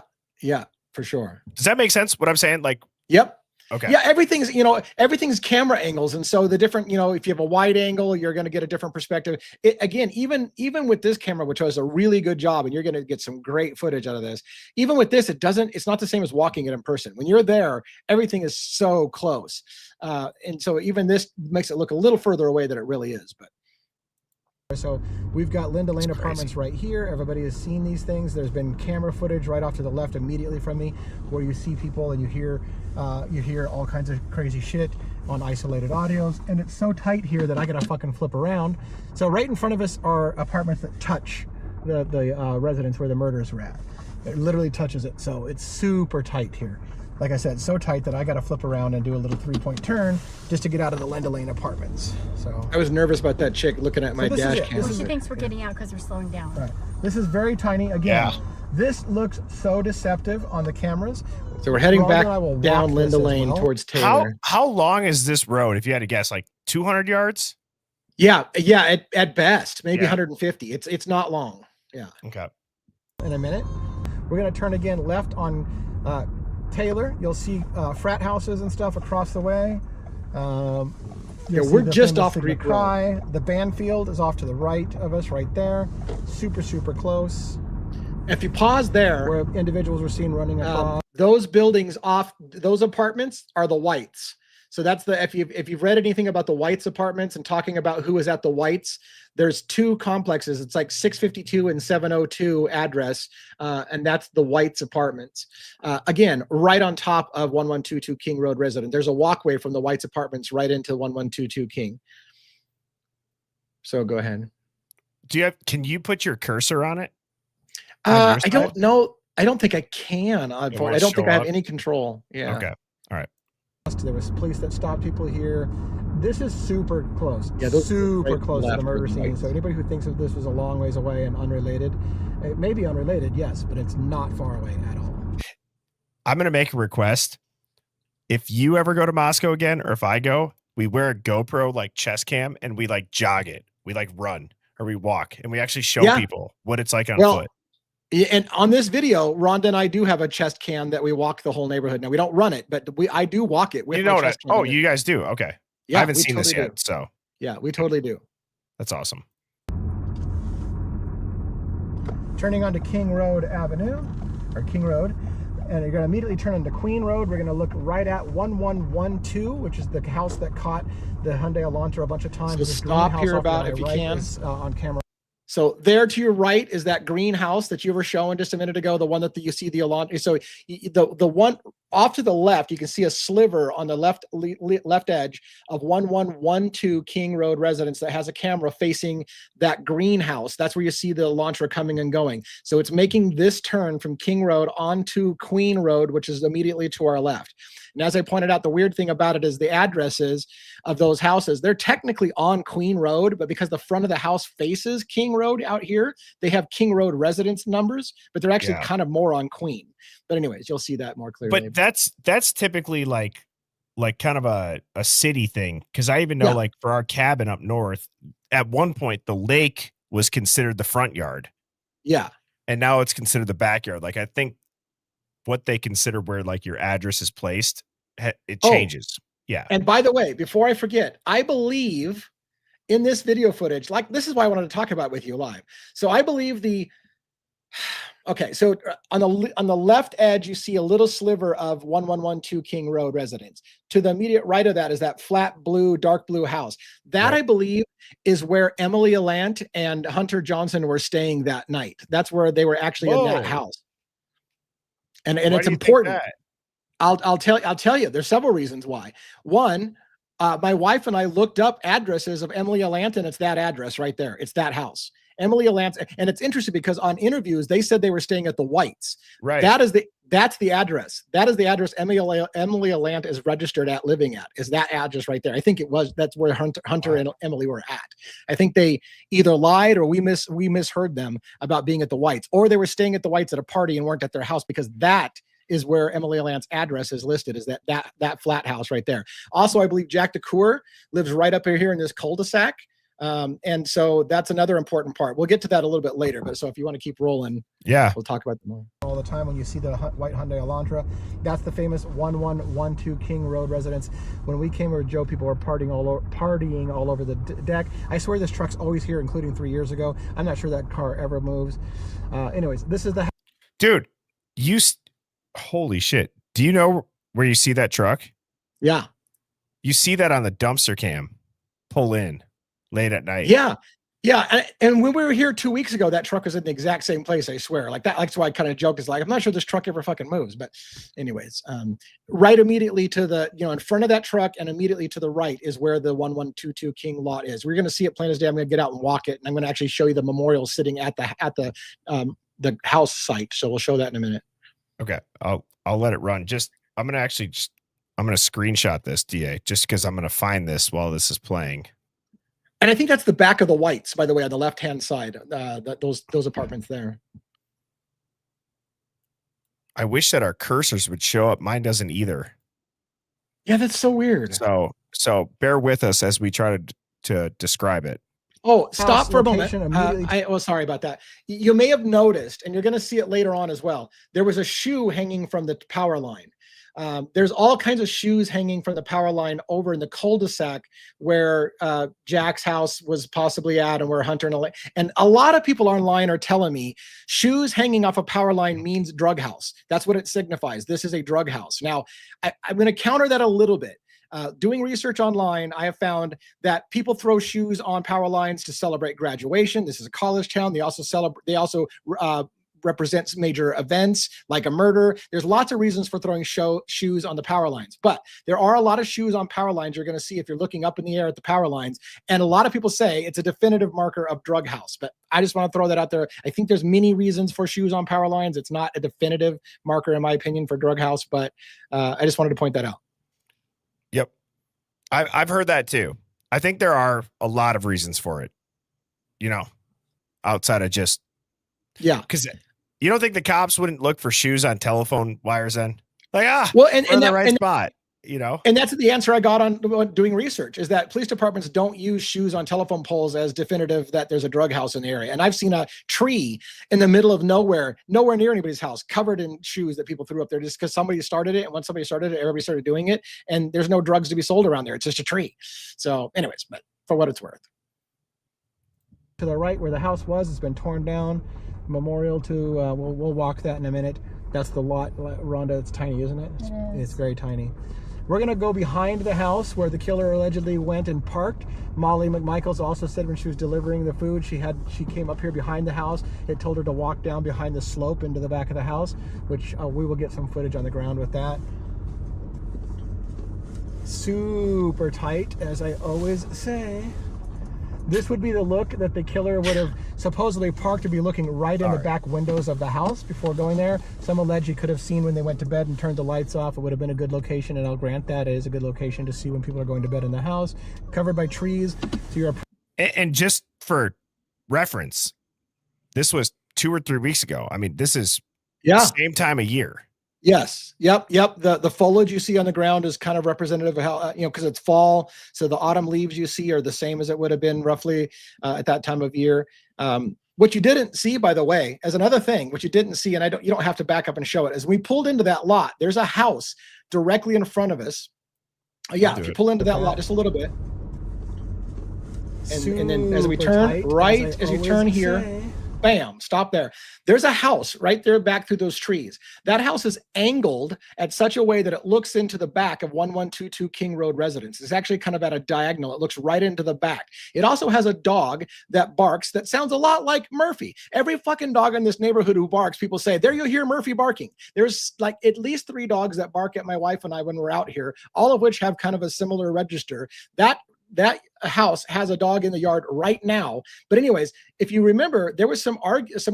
for sure. Does that make sense? What I'm saying? Like, yep. Okay. Yeah, everything's camera angles, and so the different, if you have a wide angle, you're going to get a different perspective. Again, even with this camera, which does a really good job, and you're going to get some great footage out of this. Even with this, it's not the same as walking it in person. When you're there, everything is so close, and so even this makes it look a little further away than it really is. But so we've got Linda Lane apartments right here. Everybody has seen these things. There's been camera footage right off to the left immediately from me, where you see people and you hear all kinds of crazy shit on isolated audios. And it's so tight here that I gotta fucking flip around. So right in front of us are apartments that touch the residence where the murders were at. It literally touches it. So it's super tight here. Like I said, so tight that I got to flip around and do a little 3-point turn just to get out of the Linda Lane apartments. So I was nervous about that chick looking at my dash cam. She thinks we're getting out because we're slowing down. Right. This is very tiny. Again, this looks so deceptive on the cameras. So we're heading back down Linda Lane towards Taylor. How long is this road? If you had to guess, like 200 yards? Yeah. At best, maybe 150. It's not long. Yeah. Okay. In a minute. We're going to turn again left on Taylor. You'll see frat houses and stuff across the way. We're just off Greek Road. The band field is off to the right of us, right there. Super, super close. If you pause there, where individuals were seen running across, those buildings off those apartments are the Whites. So that's the if you've read anything about the Whites apartments and talking about who is at the Whites, there's two complexes. It's like 652 and 702 address, and that's the Whites apartments. Again, right on top of 1122 King Road resident. There's a walkway from the Whites apartments right into 1122 King. So go ahead. Can you put your cursor on it? I don't know. I don't think I can. I don't think I have any control. Yeah. Okay. All right. There was police that stopped people here. This is super close. Yeah, super close to the murder scene. So anybody who thinks that this was a long ways away and unrelated, it may be unrelated, yes, but it's not far away at all. I'm going to make a request. If you ever go to Moscow again, or if I go, we wear a GoPro like chest cam and we like jog it. We like run or we walk and we actually show people what it's like on foot. And on this video, Rhonda and I do have a chest cam that we walk the whole neighborhood. Now we don't run it, but I do walk it. With you guys do? Okay. Yeah, I haven't seen this yet. So yeah, we totally do. That's awesome. Turning onto King Road Avenue or King Road, and you're going to immediately turn into Queen Road. We're going to look right at 1112, which is the house that caught the Hyundai Elantra a bunch of times. So stop here about if you can on camera. So there to your right is that green house that you were showing just a minute ago, the one that you see the Elantra. So the one off to the left, you can see a sliver on the left edge of 1112 King Road residence that has a camera facing that greenhouse. That's where you see the Elantra coming and going. So it's making this turn from King Road onto Queen Road, which is immediately to our left. And as I pointed out, the weird thing about it is the addresses of those houses, they're technically on Queen Road, but because the front of the house faces King Road out here, they have King Road residence numbers, but they're actually kind of more on Queen. But anyways, you'll see that more clearly. But that's typically like kind of a city thing. Cause I even know like for our cabin up north, at one point the lake was considered the front yard. Yeah. And now it's considered the backyard. Like I think what they consider where like your address is placed, it changes. Yeah. And by the way, before I forget, I believe in this video footage, like this is why I wanted to talk about it with you live. So I believe okay, so on the left edge, you see a little sliver of 1112 King Road residence. To the immediate right of that is that flat blue, dark blue house. That I believe is where Emily Alant and Hunter Johnson were staying that night. That's where they were actually in that house. And it's important. I'll tell you, there's several reasons why. One, my wife and I looked up addresses of Emily Alant, and it's that address right there. It's that house. Emily Alant, and it's interesting because on interviews they said they were staying at the Whites. Right. That's the address. That is the address Emily Alant is registered at, living at. Is that address right there? I think that's where Hunter and Emily were at. I think they either lied or we misheard them about being at the Whites, or they were staying at the Whites at a party and weren't at their house, because that is where Emily Alant's address is listed, is that flat house right there. Also, I believe Jack DeCoeur lives right up here in this cul-de-sac. And so that's another important part. We'll get to that a little bit later, but so if you want to keep rolling, we'll talk about them more. All the time when you see the white Hyundai Elantra, that's the famous 1112 King Road residence. When we came over, Joe, people were partying all over the deck. I swear this truck's always here, including 3 years ago. I'm not sure that car ever moves. Anyways, this is the dude. Holy shit! Do you know where you see that truck? Yeah, you see that on the dumpster cam. Pull in late at night. Yeah. And when we were here 2 weeks ago, that truck was in the exact same place, I swear. Like that's why I kind of joked, is like, I'm not sure this truck ever fucking moves. But anyways, right immediately to the, in front of that truck and immediately to the right is where the 1122 King lot is. We're going to see it plain as day. I'm going to get out and walk it, and I'm going to actually show you the memorial sitting at the house site. So we'll show that in a minute. Okay. I'll let it run. I'm going to screenshot this, DA, just because I'm going to find this while this is playing. And I think that's the back of the Whites, by the way, on the left-hand side, those apartments there. I wish that our cursors would show up. Mine doesn't either. Yeah, that's so weird. So bear with us as we try to describe it. Oh, stop House for a moment. location immediately- Sorry about that. You may have noticed, and you're going to see it later on as well. There was a shoe hanging from the power line. There's all kinds of shoes hanging from the power line over in the cul-de-sac where Jack's house was possibly at, and where Hunter and a lot of people online are telling me shoes hanging off a power line means drug house. That's what it signifies. This is a drug house. Now, I'm going to counter that a little bit. Doing research online, I have found that people throw shoes on power lines to celebrate graduation. This is a college town. They also represents major events like a murder. There's lots of reasons for throwing shoes on the power lines, but there are a lot of shoes on power lines you're going to see if you're looking up in the air at the power lines. And a lot of people say it's a definitive marker of drug house, but I just want to throw that out there. I think there's many reasons for shoes on power lines. It's not a definitive marker, in my opinion, for drug house, but I just wanted to point that out. Yep. I've heard that too. I think there are a lot of reasons for it, outside of just, because you don't think the cops wouldn't look for shoes on telephone wires then? Like, well, and the right spot, And that's the answer I got on doing research, is that police departments don't use shoes on telephone poles as definitive that there's a drug house in the area. And I've seen a tree in the middle of nowhere near anybody's house, covered in shoes that people threw up there just because somebody started it. And once somebody started it, everybody started doing it. And there's no drugs to be sold around there. It's just a tree. So anyways, but for what it's worth. To the right where the house was, it's been torn down. Memorial to, we'll walk that in a minute. That's the lot, Rhonda. It's tiny, isn't it? It's very tiny. We're going to go behind the house where the killer allegedly went and parked. Molly McMichaels also said when she was delivering the food, she came up here behind the house. It told her to walk down behind the slope into the back of the house, which we will get some footage on the ground with that. Super tight, as I always say. This would be the look that the killer would have supposedly parked to be looking right in the back windows of the house before going there. Some allege he could have seen when they went to bed and turned the lights off. It would have been a good location, and I'll grant that it is a good location to see when people are going to bed in the house. Covered by trees. So you're and just for reference, this was 2 or 3 weeks ago. I mean, this is same time of year. Yes. Yep. The foliage you see on the ground is kind of representative of how, because it's fall. So the autumn leaves you see are the same as it would have been roughly at that time of year. What you didn't see, by the way, as another thing, what you didn't see, and you don't have to back up and show it, is we pulled into that lot. There's a house directly in front of us. If you pull into that lot just a little bit. And then as we turn as you turn here, bam, stop there. There's a house right there back through those trees. That house is angled at such a way that it looks into the back of 1122 King Road residence. It's actually kind of at a diagonal. It looks right into the back. It also has a dog that barks that sounds a lot like Murphy. Every fucking dog in this neighborhood who barks, people say, there you'll hear Murphy barking. There's like at least 3 dogs that bark at my wife and I when we're out here, all of which have kind of a similar register. That house has a dog in the yard right now. But anyways, if you remember, there was some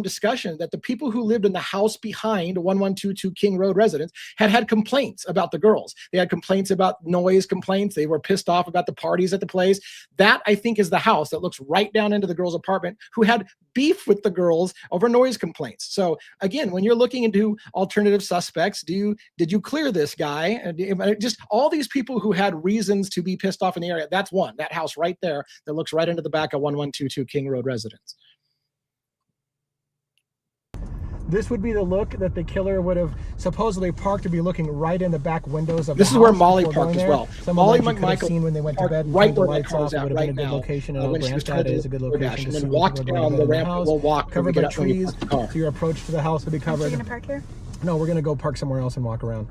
discussion that the people who lived in the house behind 1122 King Road residence had complaints about the girls. They had complaints about noise complaints. They were pissed off about the parties at the place. That, I think, is the house that looks right down into the girls' apartment who had beef with the girls over noise complaints. So again, when you're looking into alternative suspects, did you clear this guy? And just all these people who had reasons to be pissed off in the area. That's one, that house right there that looks right into the back of 1122 King Road residence. This would be the look that the killer would have supposedly parked to be looking right in the back windows of this the is house. Where Molly parked as well. Molly McMichael seen when they went to bed and right turned the where lights off. It would have been a good location, and I'll grant that it is a good location. And then walked down the ramp. We'll walk covered by trees. So your approach to the house will be covered. Are you gonna park here? No, we're gonna go park somewhere else and walk around.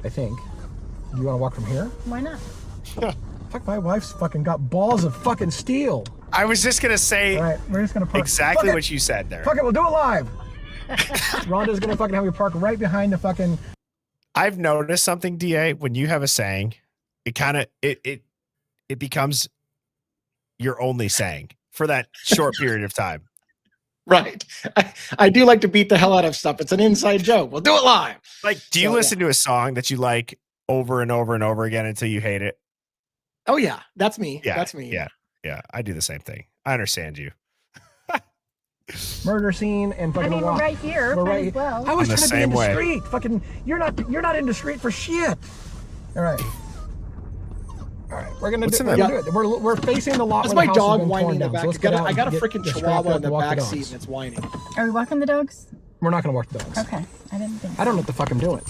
I think. You want to walk from here? Why not? Fuck, my wife's fucking got balls of fucking steel. I was just gonna say. All right, we're just gonna park. Exactly what you said there. Fuck it, we'll do it live. Rhonda's gonna fucking have me park right behind the fucking. I've noticed something, DA. When you have a saying, it kind of it becomes your only saying for that short period of time. Right. I do like to beat the hell out of stuff. It's an inside joke. We'll do it live. Like, do you listen to a song that you like over and over and over again until you hate it? Oh yeah, that's me. Yeah, that's me. Yeah. I do the same thing. I understand you. Murder scene and fucking. I mean, we're right here. We're Might right. as well. I was I'm the trying to be in same the way. street. Fucking, you're not in the street for shit. All right. All right, we're gonna What's do, in we're, that? gonna do it. We're facing the lot. That's where my the house has dog been whining torn in the down. back. So let's I got a get- freaking get strapped chihuahua up in the and walk back dogs. seat and it's whining. Are we walking the dogs? We're not gonna walk the dogs. Okay, I didn't think. I don't know what the fuck I'm doing.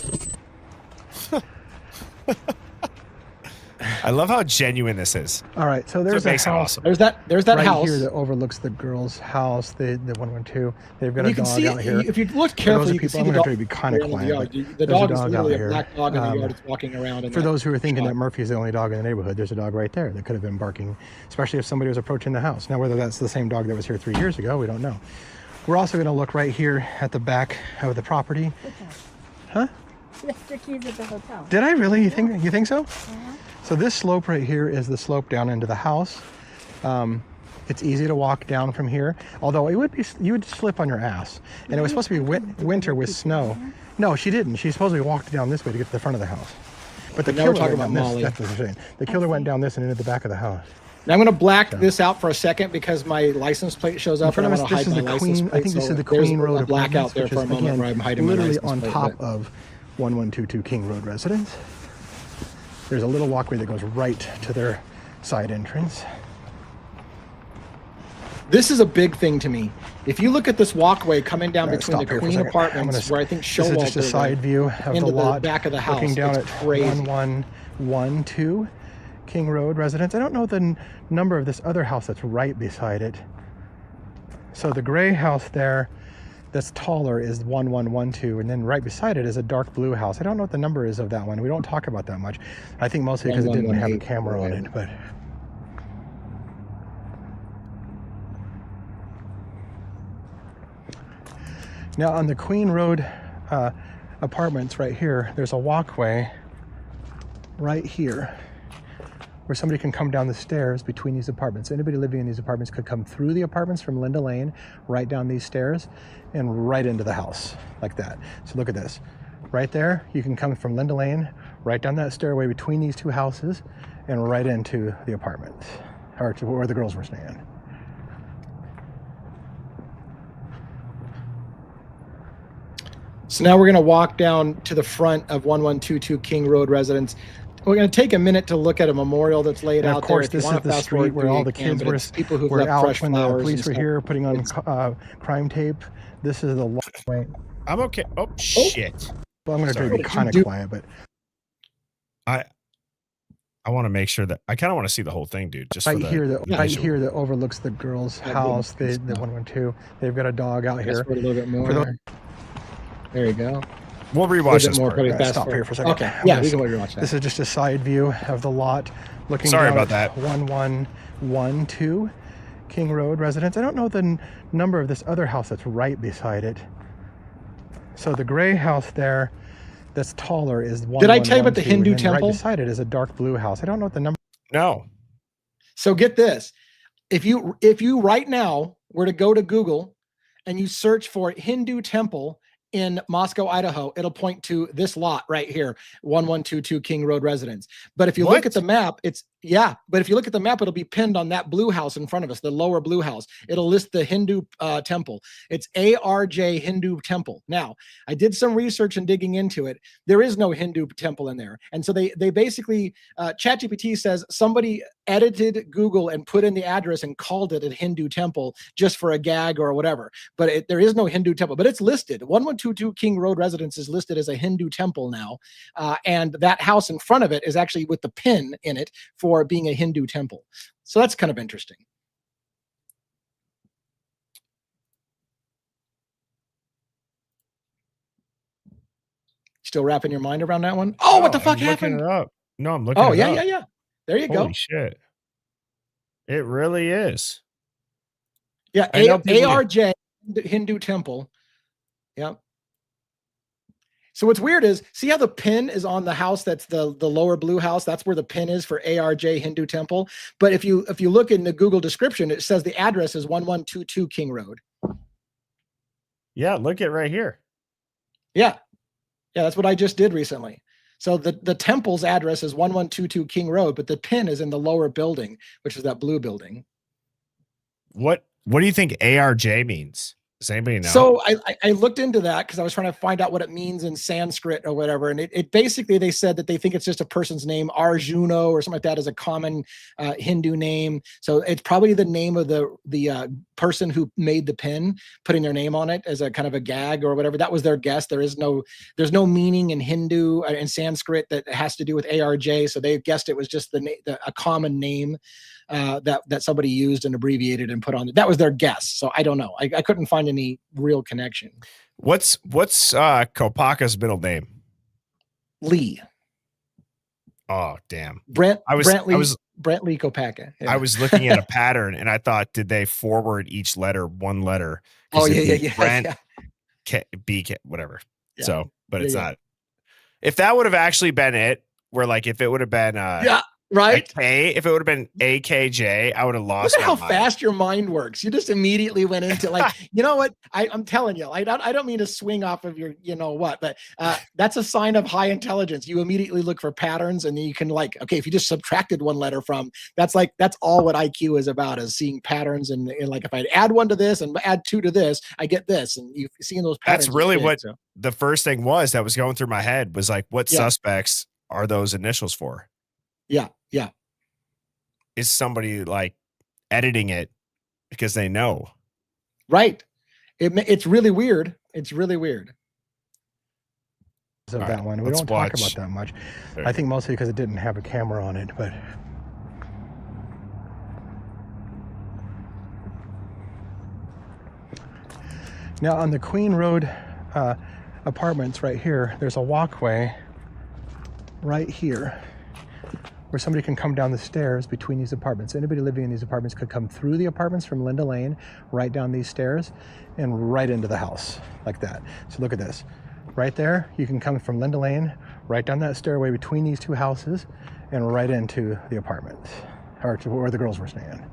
I love how genuine this is. All right, so That's there's what a makes it house awesome. There's that right house. here that overlooks the girl's house. The 112. They've got You a can dog see out here. if you look For those carefully, of you can people, see I'm the going dog to be kind of around the quiet. yard. but The there's dog a is dog literally out a here. black dog in the yard. It's walking around. In For that those who are thinking shot. that Murphy's the only dog in the neighborhood, there's a dog right there that could have been barking, especially if somebody was approaching the house. Now, whether that's the same dog that was here 3 years ago, we don't know. We're also going to look right here at the back of the property. Huh? Left your keys at the hotel. Did I really? You think so? So this slope right here is the slope down into the house. It's easy to walk down from here, although you would slip on your ass. And it was supposed to be winter with snow. No, she didn't. She supposedly walked down this way to get to the front of the house. But the But now we're killer talking went about down Molly. this. That's what I'm saying. The killer went down this and into the back of the house. Now I'm going to black this out for a second because my license plate shows up. In front and of I us, want to this hide is my the license Queen. plate. I think this so is the there's Queen Road a blackout Apartments, there which for a is, moment again, where I'm hiding my literally license on plate. top but- of 1122 King Road residence. There's a little walkway that goes right to their side entrance. This is a big thing to me. If you look at this walkway coming down All right, between stop the here for a Queen second. Apartments, I'm gonna- where I think This is just a Showalter side view of into the the lot. back of the house. Looking down It's at crazy. 1112 King Road residence. I don't know the number of this other house that's right beside it. So the gray house there that's taller is 1112, and then right beside it is a dark blue house. I don't know what the number is of that one. We don't talk about that much. I think mostly because it didn't have a 1118, camera on right. it, but now on the Queen Road apartments right here, there's a walkway right here where somebody can come down the stairs between these apartments. Anybody living in these apartments could come through the apartments from Linda Lane, right down these stairs, and right into the house like that. So look at this. Right there, you can come from Linda Lane, right down that stairway between these two houses, and right into the apartments, or to where the girls were staying. So now we're going to walk down to the front of 1122 King Road residence. We're going to take a minute to look at a memorial that's laid And out of course, there. If you this is wanna the fast street forward where through, all you the can, kids but it's people who've were left out fresh when the flowers police and were stuff. here putting on It's- crime tape. This is the wait. I'm okay. Oh shit! Well, I'm going to try to Sorry. be What did kind you of do? quiet, but I want to make sure that I kind of want to see the whole thing, dude. Just right for the here, that right visual. here that overlooks the girl's Yeah, house, the it's not- 112. They've got a dog out Fast here. forward a little bit more. For the- There you go. We'll A rewatch little this bit more. part. Probably Right, fast stop forward. here for a second. Okay. I'm Yeah, gonna we can rewatch that. This is just a side view of the lot, looking Sorry down about at that. 1112 King Road residence. I don't know the number of this other house that's right beside it. So the gray house there that's taller is Did I tell you about the 1112, Hindu and then temple? Right beside it is a dark blue house. I don't know what the number. No. So get this. If you right now were to go to Google and you search for Hindu temple in Moscow, Idaho, it'll point to this lot right here, 1122 King Road residence. But if you look What? at the map, but if you look at the map, it'll be pinned on that blue house in front of us, the lower blue house. It'll list the Hindu temple. It's ARJ Hindu temple. Now, I did some research and digging into it. There is no Hindu temple in there. And so they basically, ChatGPT says somebody edited Google and put in the address and called it a Hindu temple just for a gag or whatever. But there is no Hindu temple, but it's listed. 1122 King Road residence is listed as a Hindu temple now. And that house in front of it is actually with the pin in it for being a Hindu temple. So that's kind of interesting. Still wrapping your mind around that one? Oh, what the fuck I'm looking happened? it up. No, I'm looking Oh, it yeah, up. yeah, yeah. There you Holy go. shit. It really is. Yeah, I know people- ARJ Hindu temple. Yeah. So what's weird is, see how the pin is on the house that's the lower blue house? That's where the pin is for ARJ Hindu temple. But if you look in the Google description, it says the address is 1122 King Road. Yeah, look at right here. Yeah. Yeah, that's what I just did recently. So the temple's address is 1122 King Road, but the pin is in the lower building, which is that blue building. What do you think ARJ means? Does anybody know? So I looked into that because I was trying to find out what it means in Sanskrit or whatever. And it basically, they said that they think it's just a person's name. Arjuno or something like that is a common Hindu name. So it's probably the name of the person who made the pin, putting their name on it as a kind of a gag or whatever. That was their guess. There's no meaning in Hindu and Sanskrit that has to do with ARJ. So they guessed it was just a common name that somebody used and abbreviated and put on. That was their guess. So I don't know. I couldn't find any real connection. What's Kopaka's middle name? Lee. Oh, damn. Brent Lee Kopaka. Yeah. I was looking at a pattern and I thought, did they forward each letter one letter? Oh, yeah. Brent, yeah. whatever. Yeah. So, but it's not. If that would have actually been it, where like if it would have been right. If it would have been AKJ, I would have lost. Look at how fast your mind works. You just immediately went into like, you know what? I'm telling you, I don't mean to swing off of your, you know what, but that's a sign of high intelligence. You immediately look for patterns, and then you can like, okay, if you just subtracted one letter from, that's all what IQ is about, is seeing patterns. And like, if I add one to this and add two to this, I get this. And you seeing those patterns. That's really what the first thing was that was going through my head was like, what suspects are those initials for? Yeah. Is somebody like editing it because they know? Right. It's really weird. It's really weird. Of that one. We don't talk about that much. I think mostly because it didn't have a camera on it, but now on the Queen Road apartments right here, there's a walkway right here where somebody can come down the stairs between these apartments. Anybody living in these apartments could come through the apartments from Linda Lane, right down these stairs, and right into the house like that. So look at this. Right there, you can come from Linda Lane, right down that stairway between these two houses, and right into the apartments, or to where the girls were staying.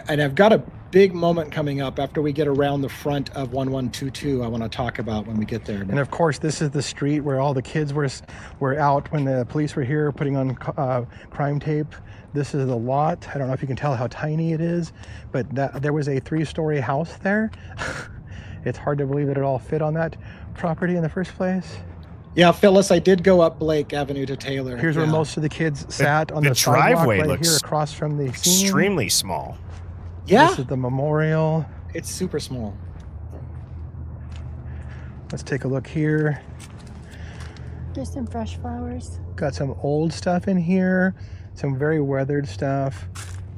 And I've got a big moment coming up after we get around the front of 1122 I want to talk about when we get there. And of course, this is the street where all the kids were out when the police were here putting on crime tape. This is the lot. I don't know if you can tell how tiny it is, but there was a 3-story house there. It's hard to believe that it all fit on that property in the first place. Yeah, Phyllis, I did go up Blake Avenue to Taylor. Here's where most of the kids sat on the driveway right looks here across from the scene. Extremely small. Yeah. This is the memorial. It's super small. Let's take a look here. There's some fresh flowers. Got some old stuff in here. Some very weathered stuff.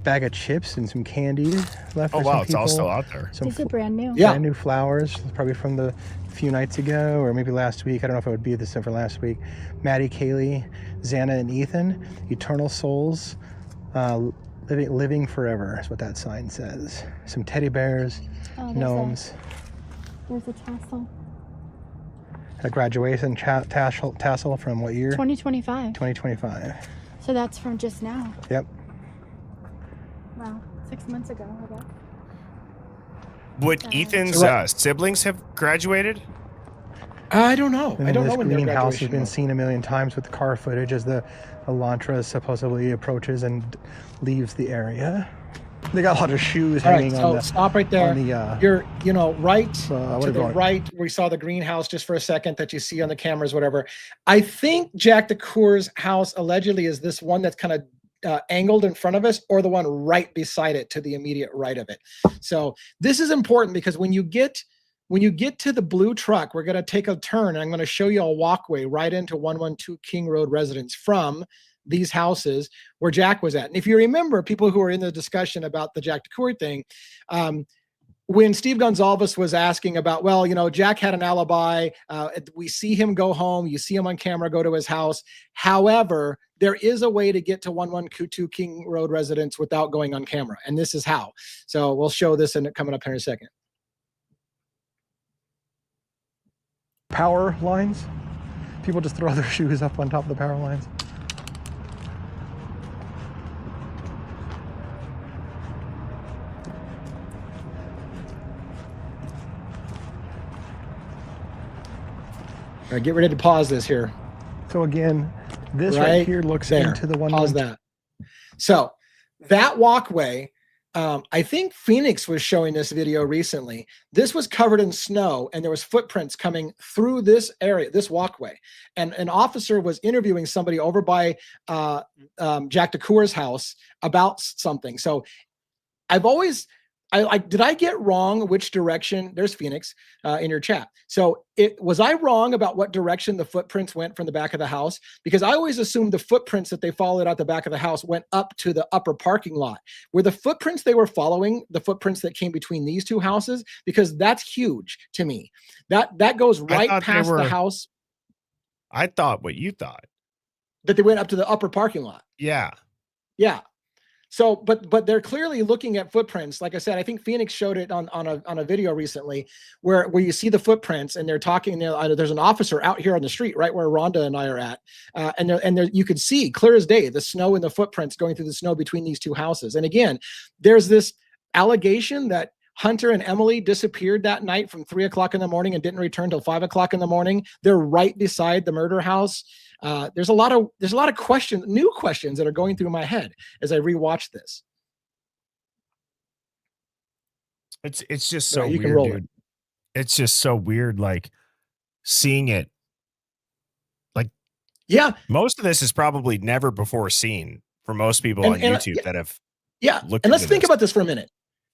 Bag of chips and some candy left for some people. It's all still out there. These are brand new. Brand new flowers, probably from the few nights ago or maybe last week. I don't know if it would be the same for last week. Maddie, Kaylee, Xana, and Ethan. Eternal souls. Living forever is what that sign says. Some teddy bears, gnomes. There's a tassel. A graduation tassel from what year? 2025. 2025. So that's from just now. Yep. Wow. 6 months ago, I bet. Would Ethan's siblings have graduated? I don't know. And I don't know when their greenhouse has graduation been was. seen a million times with the car footage as the Elantra supposedly approaches and leaves the area. They got a lot of shoes hanging on the. Stop right there. On the, You're, right to the right. We saw the greenhouse just for a second that you see on the cameras, whatever. I think Jack DeCour's house allegedly is this one that's kind of angled in front of us, or the one right beside it to the immediate right of it. So this is important because when you get to the blue truck, we're going to take a turn and I'm going to show you a walkway right into 112 King Road residence from these houses where Jack was at. And if you remember, people who were in the discussion about the Jack DeCour thing, when Steve Gonzalez was asking about, well, Jack had an alibi. We see him go home. You see him on camera go to his house. However, there is a way to get to 1122 King Road residence without going on camera. And this is how. So we'll show this coming up here in a second. Power lines. People just throw their shoes up on top of the power lines. All right, get ready to pause this here. So again, this right here looks into the one. Pause that. So that walkway, I think Phoenix was showing this video recently. This was covered in snow and there was footprints coming through this area, this walkway. And an officer was interviewing somebody over by Jack DeCour's house about something. So I've always, did I get wrong which direction? There's Phoenix in your chat. So was I wrong about what direction the footprints went from the back of the house? Because I always assumed the footprints that they followed out the back of the house went up to the upper parking lot. Were the footprints they were following the footprints that came between these two houses? Because that's huge to me. That goes right past the house. I thought what you thought. That they went up to the upper parking lot. Yeah. Yeah. So, but they're clearly looking at footprints. Like I said, I think Phoenix showed it on a video recently where you see the footprints and they're talking. There's an officer out here on the street, right where Rhonda and I are at, and you could see clear as day the snow and the footprints going through the snow between these two houses. And again, there's this allegation that Hunter and Emily disappeared that night from 3 o'clock in the morning and didn't return till 5 o'clock in the morning. They're right beside the murder house. There's a lot of questions, new questions that are going through my head as I rewatch this. It's just so you weird, can roll dude. It's just so weird, like seeing it. Like, yeah, most of this is probably never before seen for most people on YouTube that have. Yeah, and let's think about this for a minute.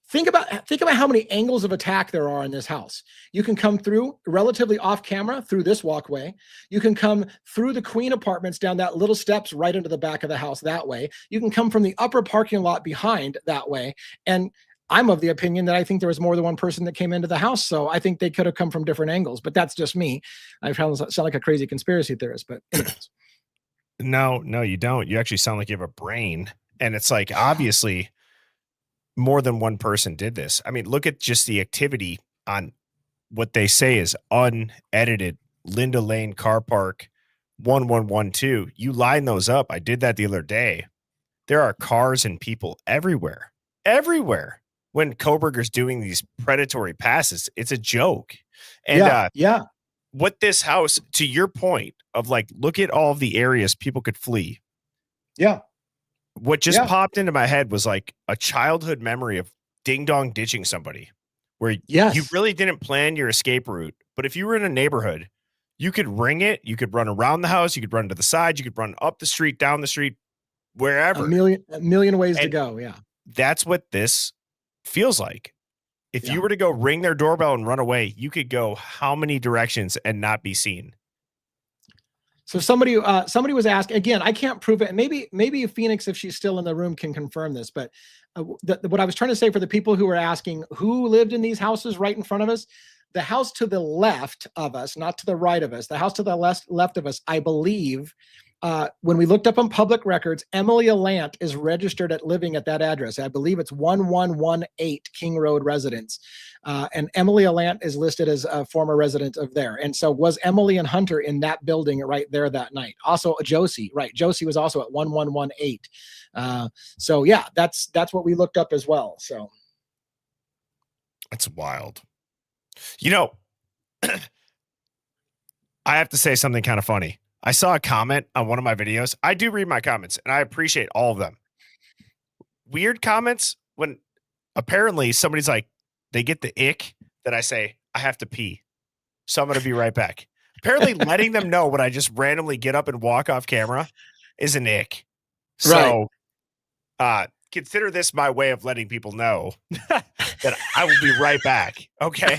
Think about how many angles of attack there are in this house. You can come through relatively off camera through this walkway. You can come through the Queen apartments down that little steps right into the back of the house that way. You can come from the upper parking lot behind that way. And I'm of the opinion that I think there was more than one person that came into the house. So I think they could have come from different angles, but that's just me. I sound like a crazy conspiracy theorist, but anyways. No, you don't. You actually sound like you have a brain. And it's like, obviously, more than one person did this. I mean, look at just the activity on what they say is unedited Linda Lane car park 1112. You line those up. I did that the other day. There are cars and people everywhere. When Koberger's doing these predatory passes, it's a joke. And yeah. What this house, to your point of like, look at all of the areas people could flee. Yeah. What just popped into my head was like a childhood memory of ding dong ditching somebody where you really didn't plan your escape route. But if you were in a neighborhood, you could ring it. You could run around the house. You could run to the side. You could run up the street, down the street, wherever. A million ways to go. Yeah. That's what this feels like. If you were to go ring their doorbell and run away, you could go how many directions and not be seen. So somebody was asking again. I can't prove it. And maybe Phoenix, if she's still in the room, can confirm this. But what I was trying to say for the people who were asking who lived in these houses right in front of us, the house to the left of us, not to the right of us, the house to the left of us, I believe. When we looked up on public records, Emily Alant is registered at living at that address. I believe it's 1118 King Road Residence. And Emily Alant is listed as a former resident of there. And so was Emily and Hunter in that building right there that night? Also Josie, right? Josie was also at 1118. So yeah, that's what we looked up as well. So it's wild. You know, I have to say something kind of funny. I saw a comment on one of my videos. I do read my comments and I appreciate all of them. Weird comments when apparently somebody's like, they get the ick that I say, I have to pee. So I'm going to be right back. Apparently letting them know when I just randomly get up and walk off camera is an ick. So consider this my way of letting people know that I will be right back. Okay.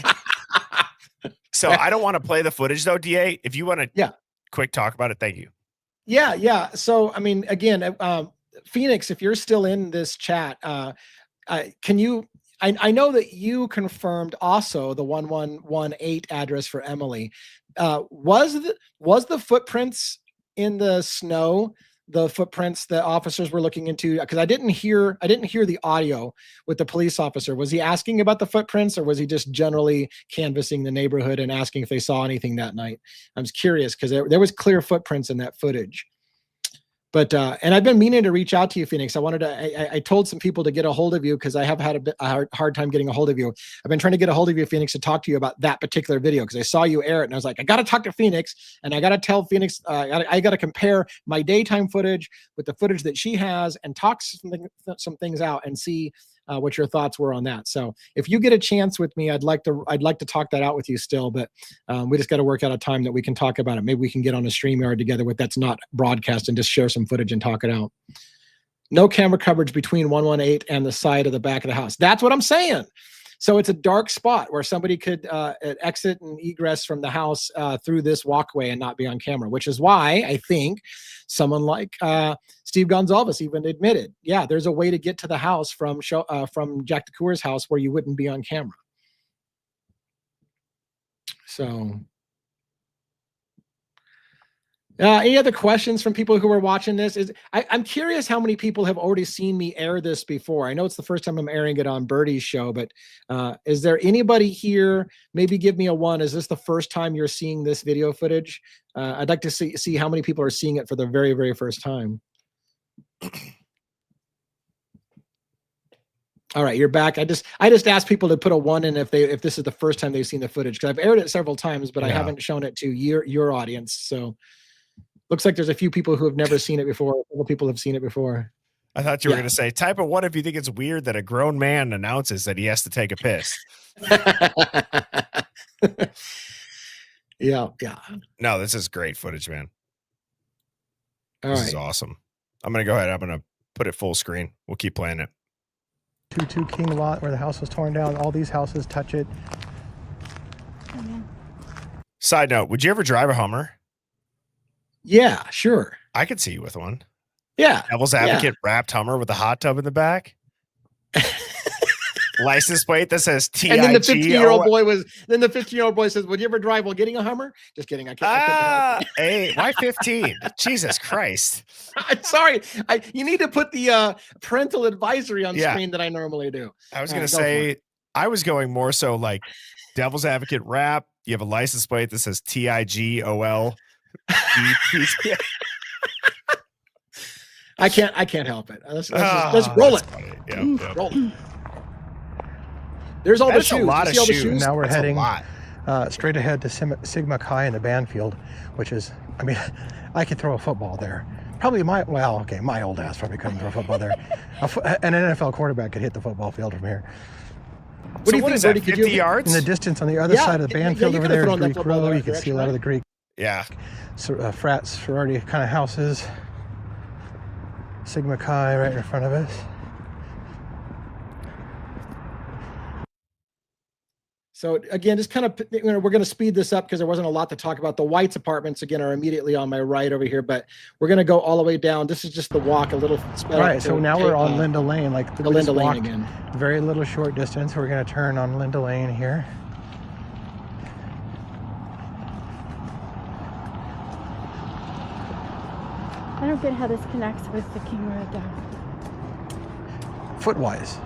So I don't want to play the footage though, DA. If you want to quick talk about it, thank you. Yeah. So, I mean, again, Phoenix, if you're still in this chat, can you, I know that you confirmed also the 1118 address for Emily. Was the footprints in the snow, the footprints that officers were looking into? Because I didn't hear the audio with the police officer. Was he asking about the footprints or was he just generally canvassing the neighborhood and asking if they saw anything that night? I was curious because there was clear footprints in that footage. But and I've been meaning to reach out to you, Phoenix. I told some people to get a hold of you because I have had a hard time getting a hold of you. I've been trying to get a hold of you, Phoenix, to talk to you about that particular video because I saw you air it and I was like, I got to talk to Phoenix and I got to tell Phoenix, I got to compare my daytime footage with the footage that she has and talk some things out and see what your thoughts were on that. So if you get a chance with me, I'd like to talk that out with you still, but we just got to work out a time that we can talk about it. Maybe we can get on a StreamYard together with that's not broadcast and just share some footage and talk it out. No camera coverage between 118 and the side of the back of the house. That's what I'm saying. So it's a dark spot where somebody could exit and egress from the house through this walkway and not be on camera, which is why I think someone like Steve Gonzalez even admitted, yeah, there's a way to get to the house from Jack DeCour's house where you wouldn't be on camera. So any other questions from people who are watching this? I'm curious how many people have already seen me air this before. I know it's the first time I'm airing it on Birdie's show, but is there anybody here? Maybe give me a 1. Is this the first time you're seeing this video footage? I'd like to see how many people are seeing it for the very, very first time. All right, you're back. I just asked people to put a 1 in if this is the first time they've seen the footage, because I've aired it several times, but I haven't shown it to your audience. So looks like there's a few people who have never seen it before. Several people have seen it before. I thought you were going to say, type of 1 if you think it's weird that a grown man announces that he has to take a piss. Yeah. No, this is great footage, man. This is awesome. I'm going to go ahead. I'm going to put it full screen. We'll keep playing it. 2 King lot where the house was torn down. All these houses touch it. Side note, would you ever drive a Hummer? Yeah, sure. I could see you with one. Yeah. Devil's Advocate wrapped Hummer with a hot tub in the back. License plate that says TIG. And then the 15-year-old boy says, would you ever drive while getting a Hummer? Just kidding. I can't. Hey, why 15? Jesus Christ. I'm sorry. You need to put the parental advisory on screen that I normally do. I was going to say, I was going more so like Devil's Advocate wrap. You have a license plate that says TIGOL. I can't help it. Let's roll it. Yeah. Roll it. There's all the shoes. A lot of shoes. Now we're heading straight ahead to Sigma Chi in the Banfield, which is, I mean, I could throw a football there. Probably my old ass probably couldn't throw a football there. An NFL quarterback could hit the football field from here. What do you think, is that, Birdie? 50 yards? In the distance on the other side of the Banfield over there is Greek Road. You can see a lot of the Greek. Yeah. So, frat sorority kind of houses. Sigma Chi right in front of us. So again, just kind of, we're going to speed this up because there wasn't a lot to talk about. The White's apartments, again, are immediately on my right over here, but we're going to go all the way down. This is just the walk, a little sped up. Right, so now we're on Linda Lane, like the Linda Lane again. Very little short distance. We're going to turn on Linda Lane here. I don't get how this connects with the King Road though. Footwise.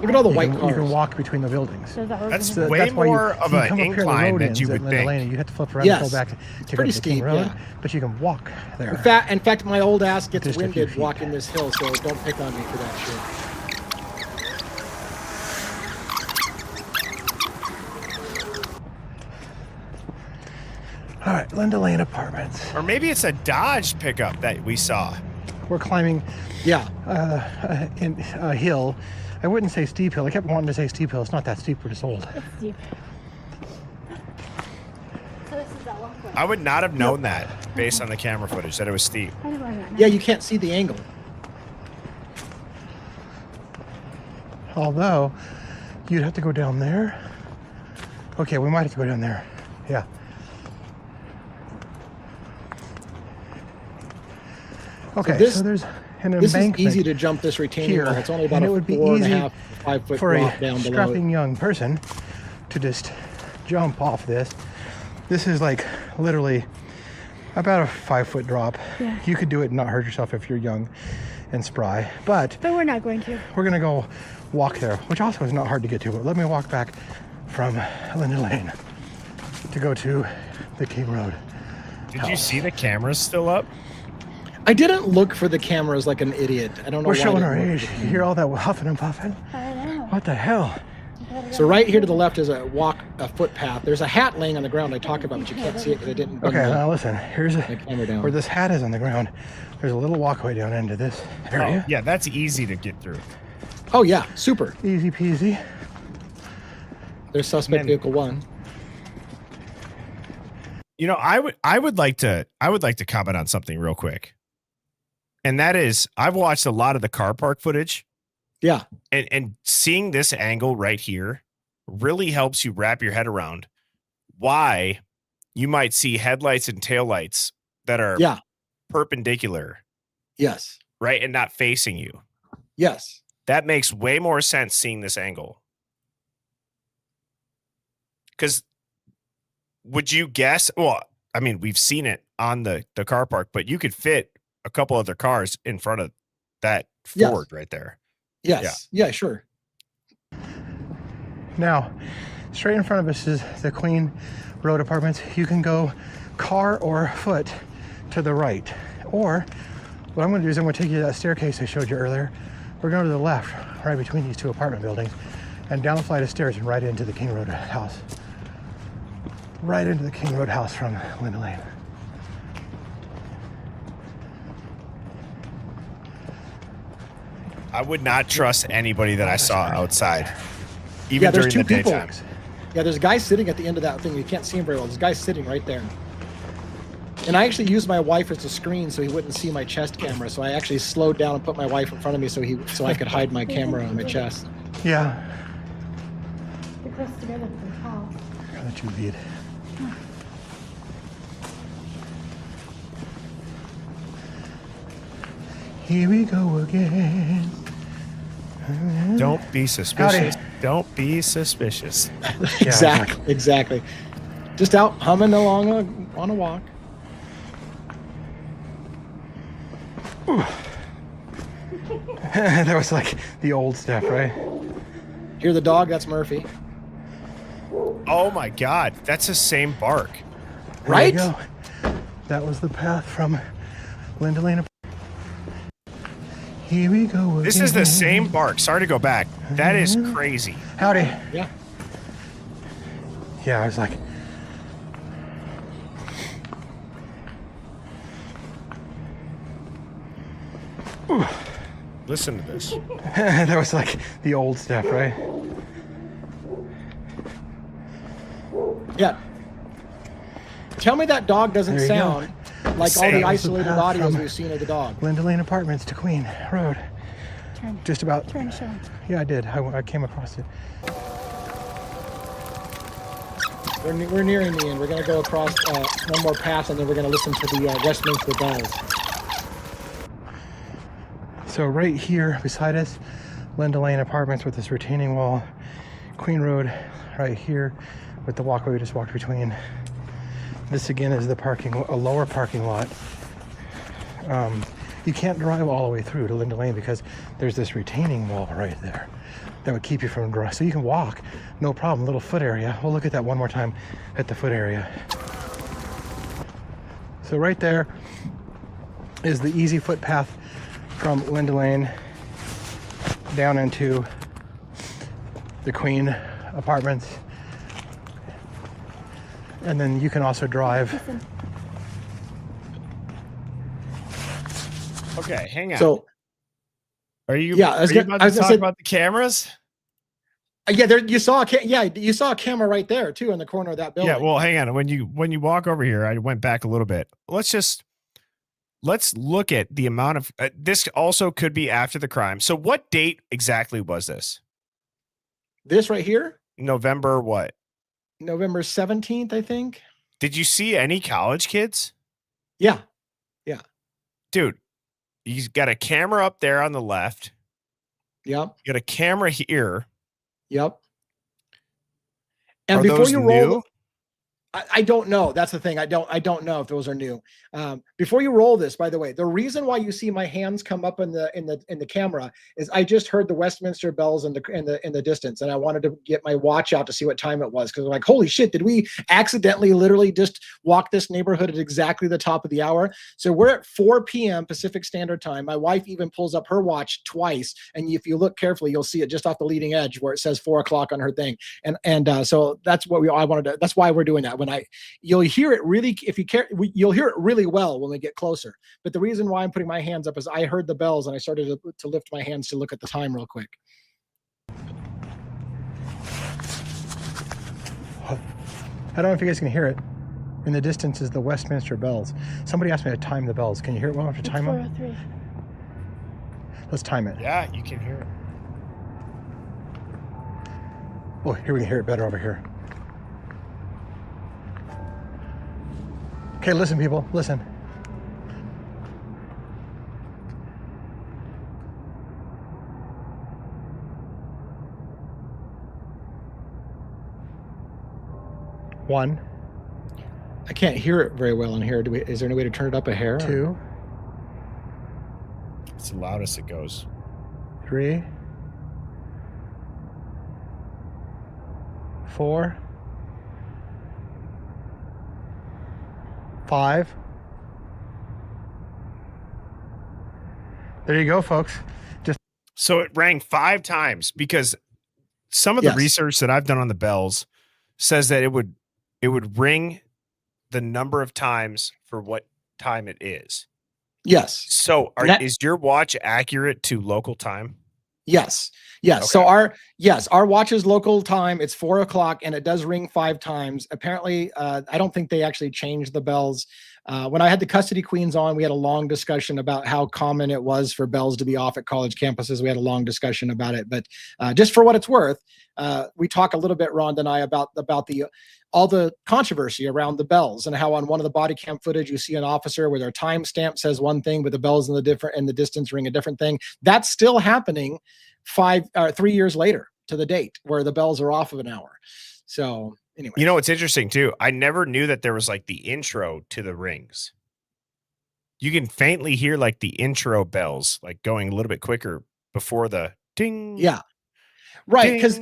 Look at all the white cars. You can walk between the buildings. That's way more of an incline than you would think. Lane, you have to flip around and go back to go to the King Road, but you can walk there. In fact, my old ass gets winded walking this hill, so don't pick on me for that shit. All right, Linda Lane Apartments. Or maybe it's a Dodge pickup that we saw. We're climbing in a hill. I wouldn't say steep hill. I kept wanting to say steep hill. It's not that steep. We're just old. It's steep. So this is that walkway. I would not have known that based on the camera footage, that it was steep. I don't know. Yeah, you can't see the angle. Although, you'd have to go down there. Okay, we might have to go down there. Yeah. Okay, so there's an embankment. This is easy to jump this retaining wall. It's only about a 4.5, 5 foot drop down below. For a strapping young person to just jump off this. This is like literally about a 5 foot drop. Yeah. You could do it and not hurt yourself if you're young and spry. But we're not going to. We're going to go walk there, which also is not hard to get to. But let me walk back from Linda Lane to go to the King Road. Did you see the cameras still up? I didn't look for the cameras like an idiot. I don't know. We're why I showing didn't our look age. for the You hear all that huffing and puffing? I know. What the hell? So right here to the left is a footpath. There's a hat laying on the ground I talked about, but you can't see it because I didn't bring Okay, the now listen. Here's camera down. where this hat is on the ground. There's a little walkway down into this area. Oh, yeah, that's easy to get through. Oh yeah, super. Easy peasy. There's suspect vehicle 1. You know, I would like to comment on something real quick. And that is, I've watched a lot of the car park footage. Yeah. And seeing this angle right here really helps you wrap your head around why you might see headlights and taillights that are perpendicular. Yes. Right? And not facing you. Yes. That makes way more sense seeing this angle. Because would you guess? Well, I mean, we've seen it on the car park, but you could fit a couple other cars in front of that Ford right there. Yes. Yeah, sure. Now, straight in front of us is the Queen Road Apartments. You can go car or foot to the right. Or what I'm going to do is I'm going to take you to that staircase I showed you earlier. We're going to the left, right between these two apartment buildings, and down a flight of stairs and right into the King Road house. Right into the King Road house from Linda Lane. I would not trust anybody that I saw outside, even there's during the 2 people. daytime. Yeah, there's a guy sitting at the end of that thing. You can't see him very well. There's a guy sitting right there. And I actually used my wife as a screen so he wouldn't see my chest camera. So I actually slowed down and put my wife in front of me so I could hide my camera on my chest. Yeah. They're close together for the house. That you lead. Here we go again. Don't be suspicious. Howdy. Don't be suspicious. Exactly. Just out humming along on a walk. That was like the old stuff, right? Hear the dog? That's Murphy. Oh my God, that's the same bark. Right? There you go. That was the path from Linda Lane. Here we go again. This is the same bark. Sorry to go back. That is crazy. Howdy. Yeah. Yeah, I was like, Listen to this. that was like the old stuff, right? Yeah. Tell me that dog doesn't There you sound like all Same. the isolated Path audios from we've seen of the dog. Linda Lane Apartments to Queen Road. Turn. Just about. Turn, show. Yeah, I did. I came across it. We're nearing the end. We're going to go across one more path, and then we're going to listen to the Westminster bells. So right here beside us, Linda Lane Apartments with this retaining wall. Queen Road right here with the walkway we just walked between. This again is the a lower parking lot. You can't drive all the way through to Linda Lane because there's this retaining wall right there that would keep you from driving. So you can walk, no problem, little foot area. We'll look at that one more time at the foot area. So right there is the easy footpath from Linda Lane down into the Queen Apartments. And then you can also drive. Okay, hang on. So, are you, yeah, I was are you gonna- about I to was gonna talk say- about the cameras? yeah, there you saw you saw a camera right there too in the corner of that building. Yeah, well, hang on. When you walk over here, I went back a little bit. Let's look at the amount of this also could be after the crime. So what date exactly was this? This right here, November what? November 17th, I think. Did you see any college kids? Yeah. Dude, he's got a camera up there on the left. Yep. You got a camera here. Yep. And Are before those you roll, new? I don't know. That's the thing. I don't know if those are new. Before you roll this, by the way, the reason why you see my hands come up in the camera is I just heard the Westminster bells in the distance, and I wanted to get my watch out to see what time it was, because I'm like, holy shit, did we accidentally literally just walk this neighborhood at exactly the top of the hour? So we're at 4 p.m. Pacific Standard Time. My wife even pulls up her watch twice, and if you look carefully, you'll see it just off the leading edge where it says 4 o'clock on her thing. And so that's what I wanted to. That's why we're doing that. You'll hear it really, if you care, you'll hear it really well when we get closer. But the reason why I'm putting my hands up is I heard the bells and I started to lift my hands to look at the time real quick. I don't know if you guys can hear it. In the distance is the Westminster bells. Somebody asked me to time the bells. Can you hear it? We'll have to time them. 4:03. Let's time it. Yeah, you can hear it. Oh, here we can hear it better over here. Okay, listen, people, listen. One. I can't hear it very well in here. Is there any way to turn it up a hair? 2. It's the loudest it goes. 3. 4. 5. There you go, folks. So it rang 5 times, because some of the research that I've done on the bells says that it would ring the number of times for what time it is. Yes. So is your watch accurate to local time? Yes. Yes. Okay. So our watch is local time. It's 4 o'clock and it does ring 5 times. Apparently, I don't think they actually changed the bells. When I had the custody queens on, we had a long discussion about how common it was for bells to be off at college campuses. We had a long discussion about it, but just for what it's worth, we talk a little bit, Rhonda and I, about all the controversy around the bells, and how on one of the body cam footage you see an officer where their timestamp says one thing, but the bells in the distance ring a different thing. That's still happening 3 years later to the date where the bells are off of an hour. So anyway, you know, it's interesting too. I never knew that there was like the intro to the rings. You can faintly hear like the intro bells, like going a little bit quicker before the ding. Yeah. Right, because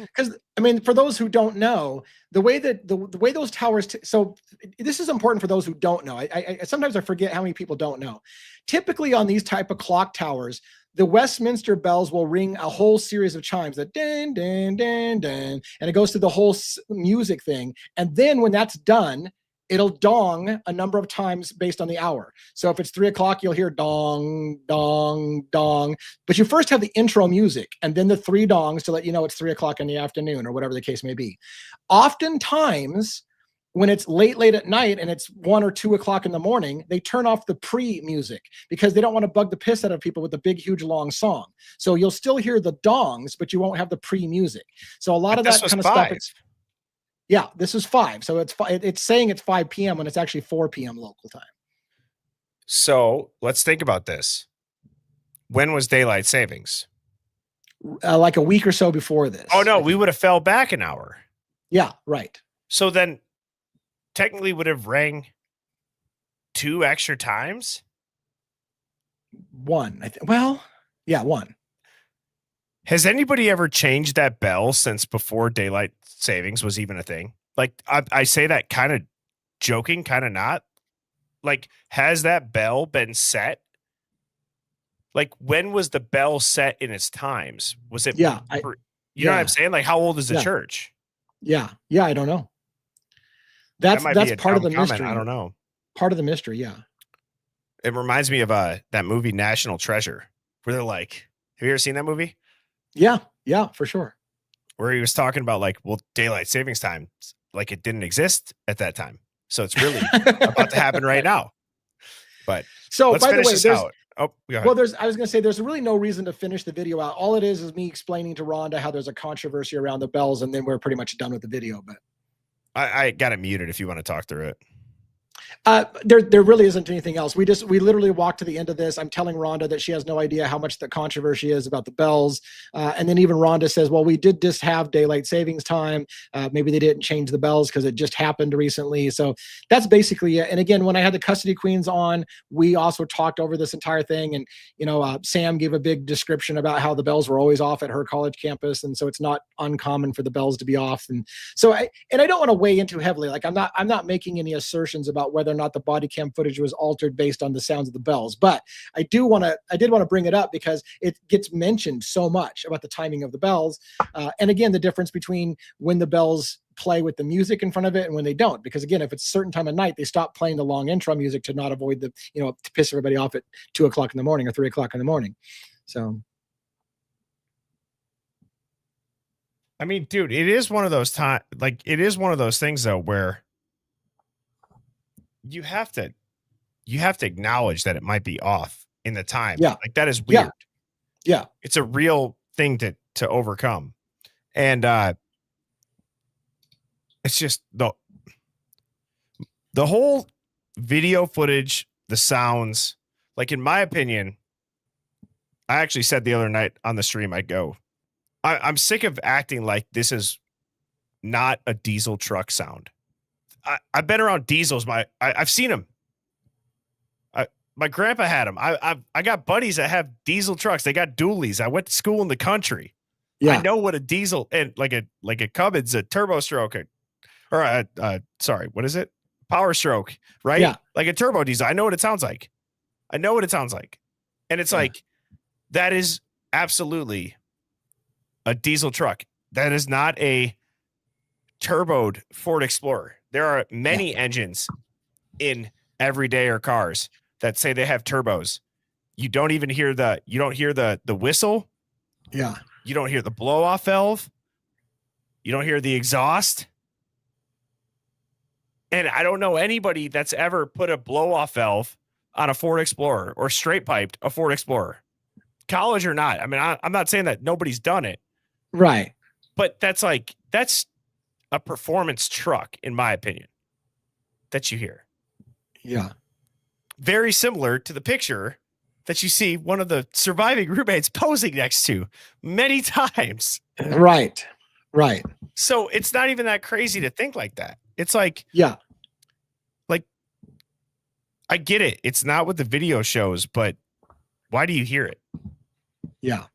I mean, for those who don't know, the way that the way those towers, so this is important for those who don't know. I sometimes I forget how many people don't know. Typically on these type of clock towers, the Westminster bells will ring a whole series of chimes, that ding, ding, ding, ding, and it goes through the whole music thing. And then when that's done, it'll dong a number of times based on the hour. So if it's 3 o'clock, you'll hear dong, dong, dong. But you first have the intro music and then the 3 dongs to let you know it's 3 o'clock in the afternoon or whatever the case may be. Oftentimes, when it's late at night and it's 1 or 2 o'clock in the morning, they turn off the pre-music because they don't want to bug the piss out of people with the big, huge, long song. So you'll still hear the dongs, but you won't have the pre-music. So a lot of that kind of stuff. Yeah, this is 5. So it's saying it's 5 p.m. when it's actually 4 p.m. local time. So let's think about this. When was daylight savings? Like a week or so before this. Oh, no, we would have fell back an hour. Yeah, right. So then technically would have rang 2 extra times? 1. Well, yeah, 1. Has anybody ever changed that bell since before daylight savings was even a thing? Like, I say that kind of joking, kind of not. Like, has that bell been set? Like, when was the bell set in its times? Was it? Yeah. You know what I'm saying? Like, how old is the church? Yeah. Yeah, I don't know. That's part of the mystery. I don't know. Part of the mystery, yeah. It reminds me of that movie National Treasure, where they're like, have you ever seen that movie? Yeah, for sure. Where he was talking about like, well, daylight savings time, like it didn't exist at that time. So it's really about to happen right now. But so let's by the finish way, this out. Oh, go ahead. Well, I was going to say, there's really no reason to finish the video out. All it is me explaining to Rhonda how there's a controversy around the bells, and then we're pretty much done with the video. But I got it muted if you want to talk through it. There really isn't anything else. We literally walked to the end of this. I'm telling Rhonda that she has no idea how much the controversy is about the bells. And then even Rhonda says, well, we did just have daylight savings time. Maybe they didn't change the bells because it just happened recently. So that's basically it. And again, when I had the custody queens on, we also talked over this entire thing. And, Sam gave a big description about how the bells were always off at her college campus. And so it's not uncommon for the bells to be off. And so I don't want to weigh in too heavily. Like I'm not making any assertions about whether or not the body cam footage was altered based on the sounds of the bells. But I did want to bring it up because it gets mentioned so much about the timing of the bells. And again, the difference between when the bells play with the music in front of it and when they don't. Because again, if it's a certain time of night, they stop playing the long intro music to not avoid the, to piss everybody off at 2:00 in the morning or 3:00 in the morning. So. I mean, dude, it is one of those things though, where you have to acknowledge that it might be off in the time. Yeah. Like that is weird. Yeah. It's a real thing to overcome. And it's just the whole video footage, the sounds, like in my opinion, I actually said the other night on the stream, I'm sick of acting like this is not a diesel truck sound. I've been around diesels. I've seen them. My grandpa had them. I got buddies that have diesel trucks. They got dualies. I went to school in the country. Yeah. I know what a diesel and like a Cummins, a turbo stroke, sorry, what is it? Power stroke, right? Yeah. Like a turbo diesel. I know what it sounds like. And it's like, that is absolutely a diesel truck. That is not a turboed Ford Explorer. There are many engines in everyday cars that say they have turbos. You don't hear the whistle. Yeah. You don't hear the blow off valve. You don't hear the exhaust. And I don't know anybody that's ever put a blow off valve on a Ford Explorer or straight piped a Ford Explorer, college or not. I mean, I'm not saying that nobody's done it. Right. But that's a performance truck, in my opinion, that you hear. Yeah. Very similar to the picture that you see one of the surviving roommates posing next to many times. Right. Right. So it's not even that crazy to think like that. It's like, yeah, like, I get it. It's not what the video shows, but why do you hear it? Yeah.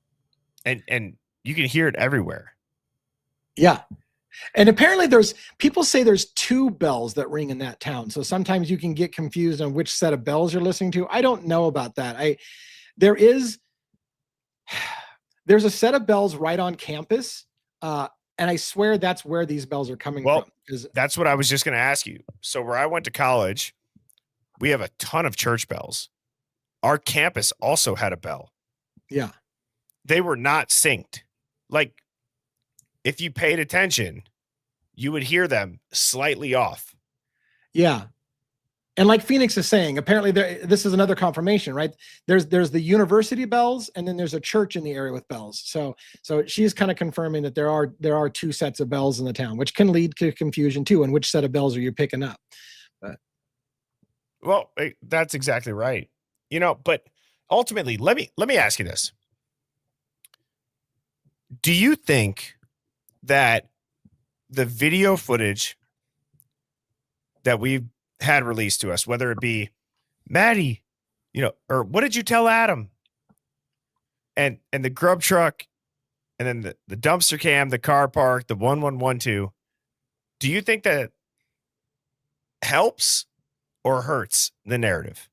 And you can hear it everywhere. Yeah. And apparently people say there's 2 bells that ring in that town. So sometimes you can get confused on which set of bells you're listening to. I don't know about that. There's a set of bells right on campus. And I swear that's where these bells are coming from. That's what I was just going to ask you. So where I went to college, we have a ton of church bells. Our campus also had a bell. Yeah. They were not synced. Like, if you paid attention, you would hear them slightly off. Yeah. And like Phoenix is saying, apparently this is another confirmation, right? There's the university bells, and then there's a church in the area with bells. So she's kind of confirming that there are 2 sets of bells in the town, which can lead to confusion too. And which set of bells are you picking up? Well, that's exactly right. But ultimately, let me ask you this. Do you think that the video footage that we've had released to us, whether it be Maddie, or what did you tell Adam? And the grub truck, and then the dumpster cam, the car park, the 1112. Do you think that helps or hurts the narrative?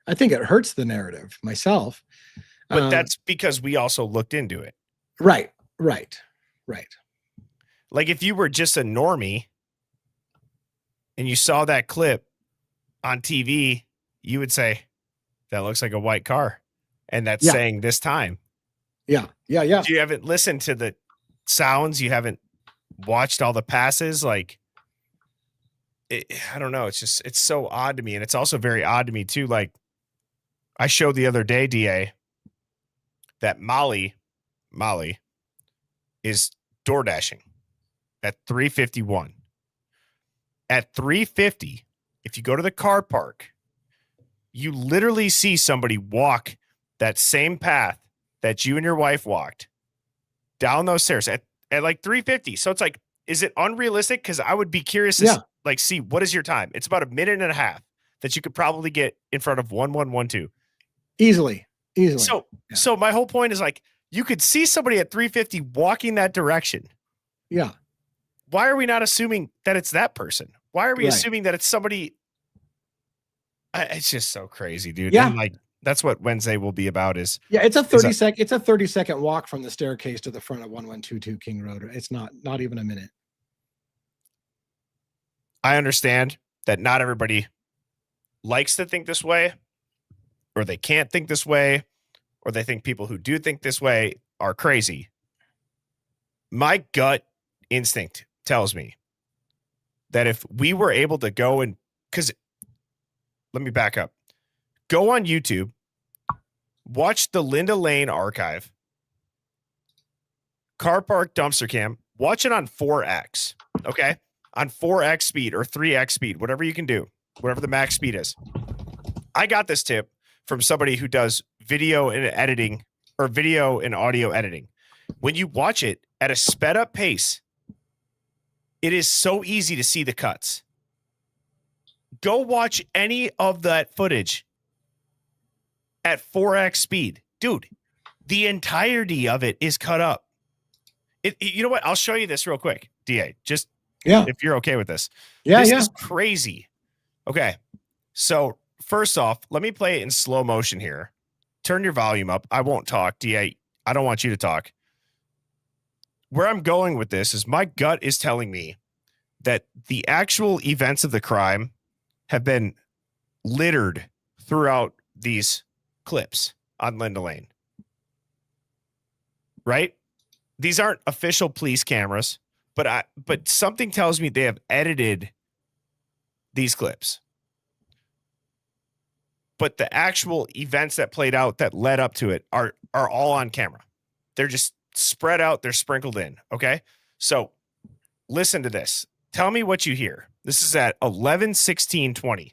I think it hurts the narrative myself. But that's because we also looked into it. Right. Like if you were just a normie and you saw that clip on TV, you would say, that looks like a white car. And that's saying this time. Yeah. You haven't listened to the sounds. You haven't watched all the passes. Like, I don't know. It's so odd to me. And it's also very odd to me too. Like I showed the other day, DA, that Molly is door dashing at 3:51. At 3:50, if you go to the car park, you literally see somebody walk that same path that you and your wife walked down those stairs at like 3:50. So it's like, is it unrealistic? Because I would be curious to see what is your time. It's about a minute and a half that you could probably get in front of 1112 easily. So my whole point is like, you could see somebody at 3:50 walking that direction. Yeah. Why are we not assuming that it's that person? Why are we assuming that it's somebody? It's just so crazy, dude. Yeah. And like, that's what Wednesday will be about is. Yeah. It's a 30-second walk from the staircase to the front of 1122 King Road. It's not even a minute. I understand that not everybody likes to think this way, or they can't think this way, or they think people who do think this way are crazy. My gut instinct tells me that if we were able to go and, because let me back up, go on YouTube, watch the Linda Lane archive, car park dumpster cam, watch it on 4X, okay? On 4X speed or 3X speed, whatever you can do, whatever the max speed is. I got this tip from somebody who does video and editing or video and audio editing. When you watch it at a sped up pace, it is so easy to see the cuts. Go watch any of that footage at 4X speed. Dude, the entirety of it is cut up. You know what? I'll show you this real quick, DA. Just if you're okay with this. This is crazy. Okay. So first off, let me play it in slow motion here. Turn your volume up. I won't talk, DA. I don't want you to talk. Where I'm going with this is my gut is telling me that the actual events of the crime have been littered throughout these clips on Linda Lane. Right? These aren't official police cameras, but something tells me they have edited these clips. But the actual events that played out that led up to it are all on camera. They're just spread out. They're sprinkled in. Okay. So listen to this. Tell me what you hear. This is at 11:16:20.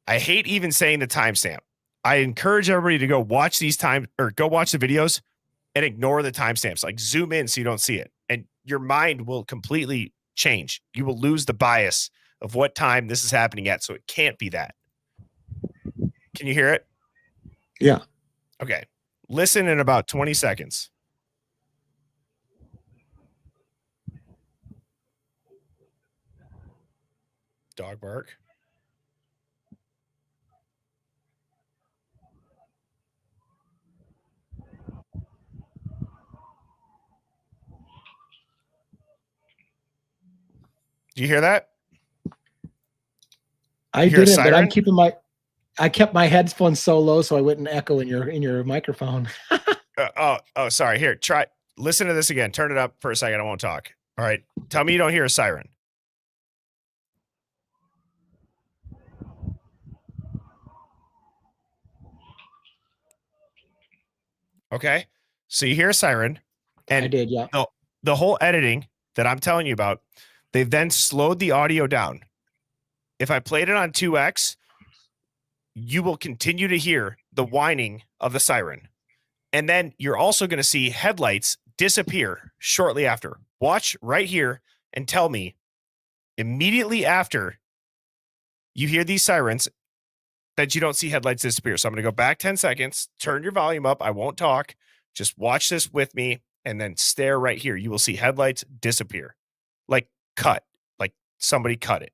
I hate even saying the timestamp. I encourage everybody to go watch go watch the videos and ignore the timestamps. Like zoom in so you don't see it. And your mind will completely change. You will lose the bias of what time this is happening at. So it can't be that. Can you hear it? Yeah. Okay. Listen in about 20 seconds. Dog bark. Do you hear that? I didn't, but I kept my headphones so low so I wouldn't echo in your microphone. Sorry. Here, listen to this again. Turn it up for a second. I won't talk. All right. Tell me you don't hear a siren. Okay. So you hear a siren. And I did, yeah. The whole editing that I'm telling you about, they've then slowed the audio down. If I played it on 2X, you will continue to hear the whining of the siren. And then you're also going to see headlights disappear shortly after. Watch right here and tell me immediately after you hear these sirens that you don't see headlights disappear. So I'm going to go back 10 seconds, turn your volume up. I won't talk. Just watch this with me and then stare right here. You will see headlights disappear. Like cut. Like somebody cut it.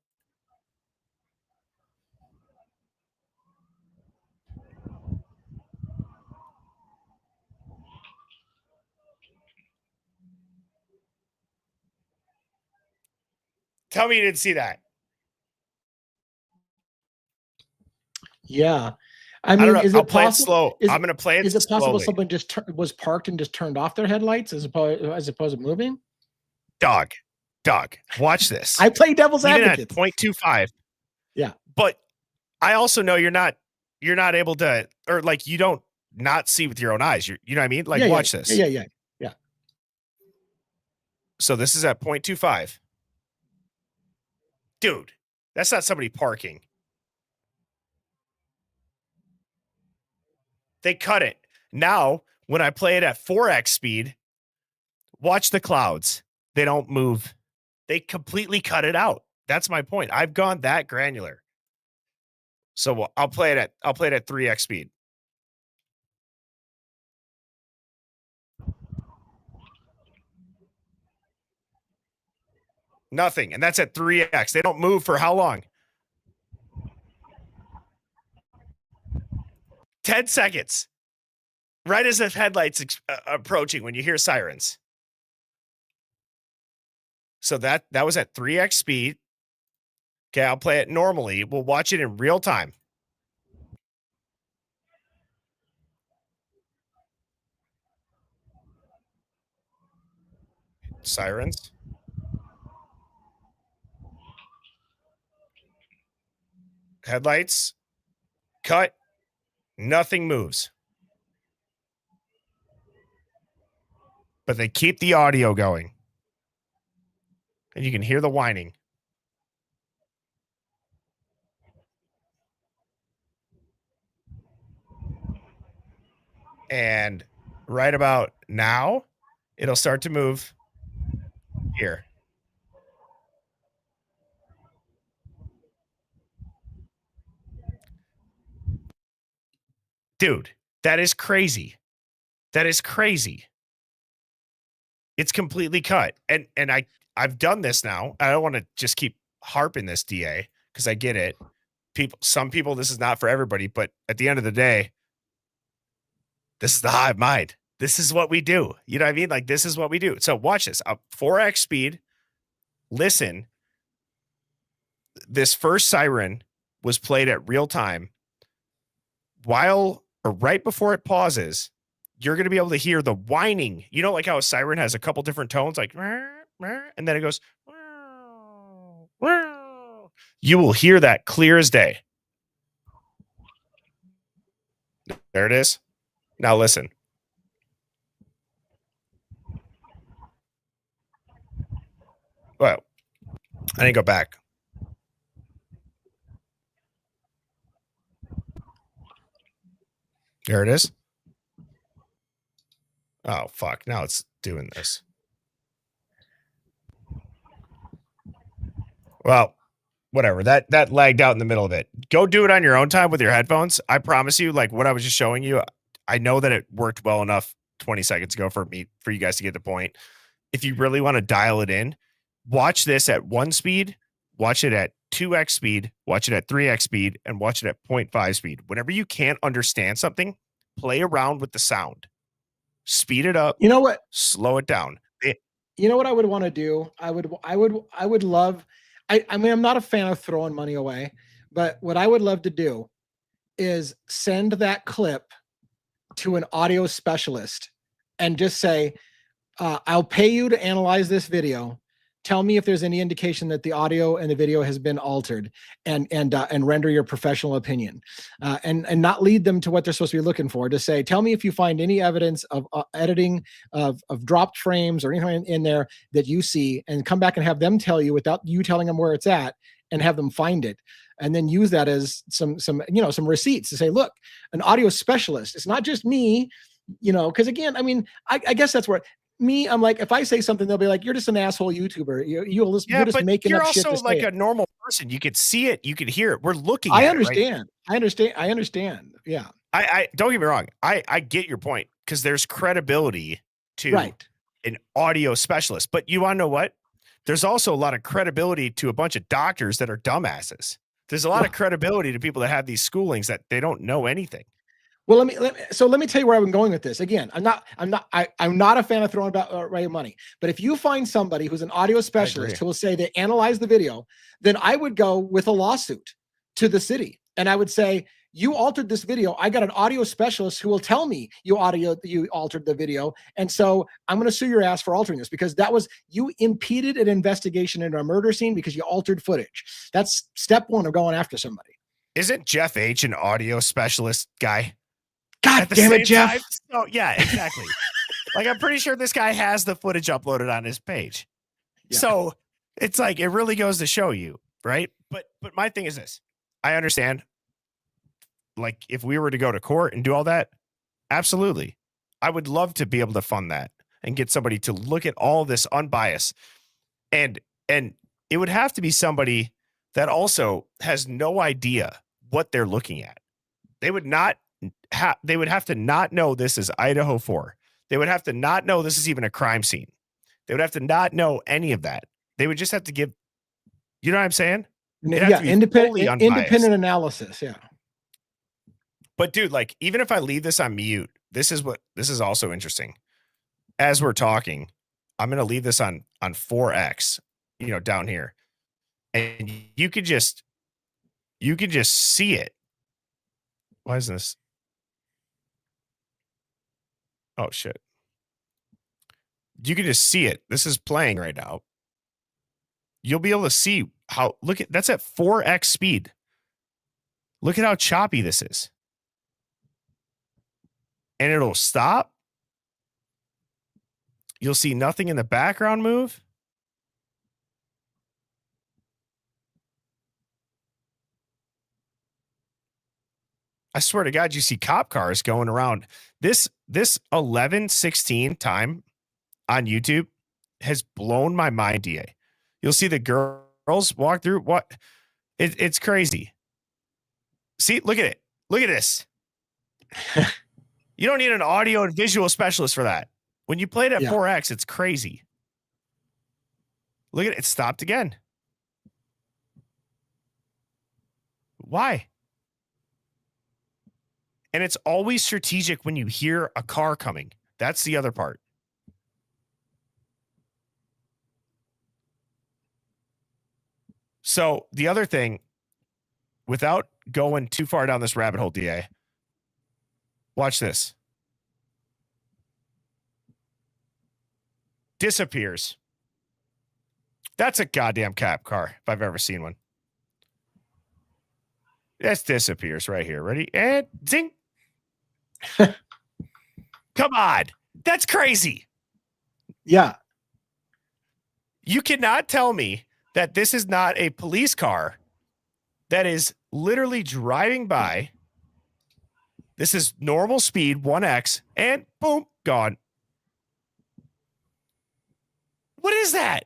Tell me you didn't see that. Yeah. I mean, is it play it slow. I'm going to play it. Is it possible slowly. someone just was parked and just turned off their headlights as opposed to moving? Dog, watch this. I play devil's even advocate. At 0.25. Yeah. But I also know you're not able to, or like you don't not see with your own eyes. You know what I mean? Like watch this. Yeah. So this is at 0.25. Dude, that's not somebody parking. They cut it. Now, when I play it at 4x speed, watch the clouds. They don't move. They completely cut it out. That's my point. I've gone that granular. So I'll play it at 3x speed. Nothing. And that's at 3x. They don't move for how long? 10 seconds. Right as the headlights approaching when you hear sirens. So that was at 3x speed. Okay, I'll play it normally. We'll watch it in real time. Sirens. Headlights. Cut. Nothing moves. But they keep the audio going. And you can hear the whining. And right about now, it'll start to move here. Dude, that is crazy. That is crazy. It's completely cut. And I've done this now. I don't want to just keep harping this, DA, because I get it. Some people, this is not for everybody, but at the end of the day, this is the hive mind. This is what we do. You know what I mean? Like, this is what we do. So watch this. 4x speed. Listen. This first siren was played at real time. While or right before it pauses, you're going to be able to hear the whining. You know, like how a siren has a couple different tones, like, and then it goes, you will hear that clear as day. There it is. Now listen. Well, I didn't go back. There it is. Oh, fuck. Now it's doing this. Well, whatever. That lagged out in the middle of it. Go do it on your own time with your headphones. I promise you, like what I was just showing you, I know that it worked well enough 20 seconds ago for you guys to get the point. If you really want to dial it in, watch this at 1 speed, watch it at 2x speed, watch it at 3x speed, and watch it at 0.5 speed. Whenever you can't understand something, play around with the sound. Speed it up. You know what? Slow it down. You know what I would want to do? I would love. I mean, I'm not a fan of throwing money away, but what I would love to do is send that clip to an audio specialist and just say, I'll pay you to analyze this video. Tell me if there's any indication that the audio and the video has been altered, and render your professional opinion, and not lead them to what they're supposed to be looking for. To say, tell me if you find any evidence of editing of dropped frames or anything in there that you see, and come back and have them tell you without you telling them where it's at, and have them find it, and then use that as some receipts to say, look, an audio specialist. It's not just me, because again, I mean, I guess that's where. I'm like, if I say something, they'll be like, you're just an asshole YouTuber. You're just making up shit. You're also like a normal person. You could see it. You could hear it. We're looking at it. I understand. Yeah. I don't get me wrong. I get your point, because there's credibility to an audio specialist. But you want to know what? There's also a lot of credibility to a bunch of doctors that are dumbasses. There's a lot of credibility to people that have these schoolings that they don't know anything. Well, let me tell you where I'm going with this. Again, I'm not a fan of throwing away money. But if you find somebody who's an audio specialist who will say they analyze the video, then I would go with a lawsuit to the city, and I would say, you altered this video. I got an audio specialist who will tell me you altered the video, and so I'm going to sue your ass for altering this, because you impeded an investigation into a murder scene because you altered footage. That's step one of going after somebody. Isn't Jeff H. an audio specialist guy? God damn it, Jeff. Oh, yeah, exactly. Like, I'm pretty sure this guy has the footage uploaded on his page. Yeah. So it's like, it really goes to show you, right? But my thing is this. I understand, like, if we were to go to court and do all that, Absolutely. I would love to be able to fund that and get somebody to look at all this unbiased. And it would have to be somebody that also has no idea what they're looking at. They would have to not know this is Idaho 4. They would have to not know this is even a crime scene. They would have to not know any of that. They would just have to give, you know what I'm saying? Yeah, independent analysis. Yeah. But dude, like, even if I leave this on mute, this is also interesting. As we're talking, I'm going to leave this on 4X, down here. And you could just see it. Why is this? Oh shit. You can just see it. This is playing right now. You'll be able to see that's at 4X speed. Look at how choppy this is. And it'll stop. You'll see nothing in the background move. I swear to God, you see cop cars going around. This 11:16 time on YouTube has blown my mind, DA. You'll see the girls walk through. What? It's crazy. See, look at it. Look at this. You don't need an audio and visual specialist for that. When you play it at 4X, it's crazy. Look at it. It stopped again. Why? And it's always strategic when you hear a car coming. That's the other part. So the other thing, without going too far down this rabbit hole, DA, watch this. Disappears. That's a goddamn cop car, if I've ever seen one. This disappears right here. Ready? And zing. Come on. That's crazy. Yeah. You cannot tell me that this is not a police car that is literally driving by. This is normal speed, 1X, and boom, gone. What is that?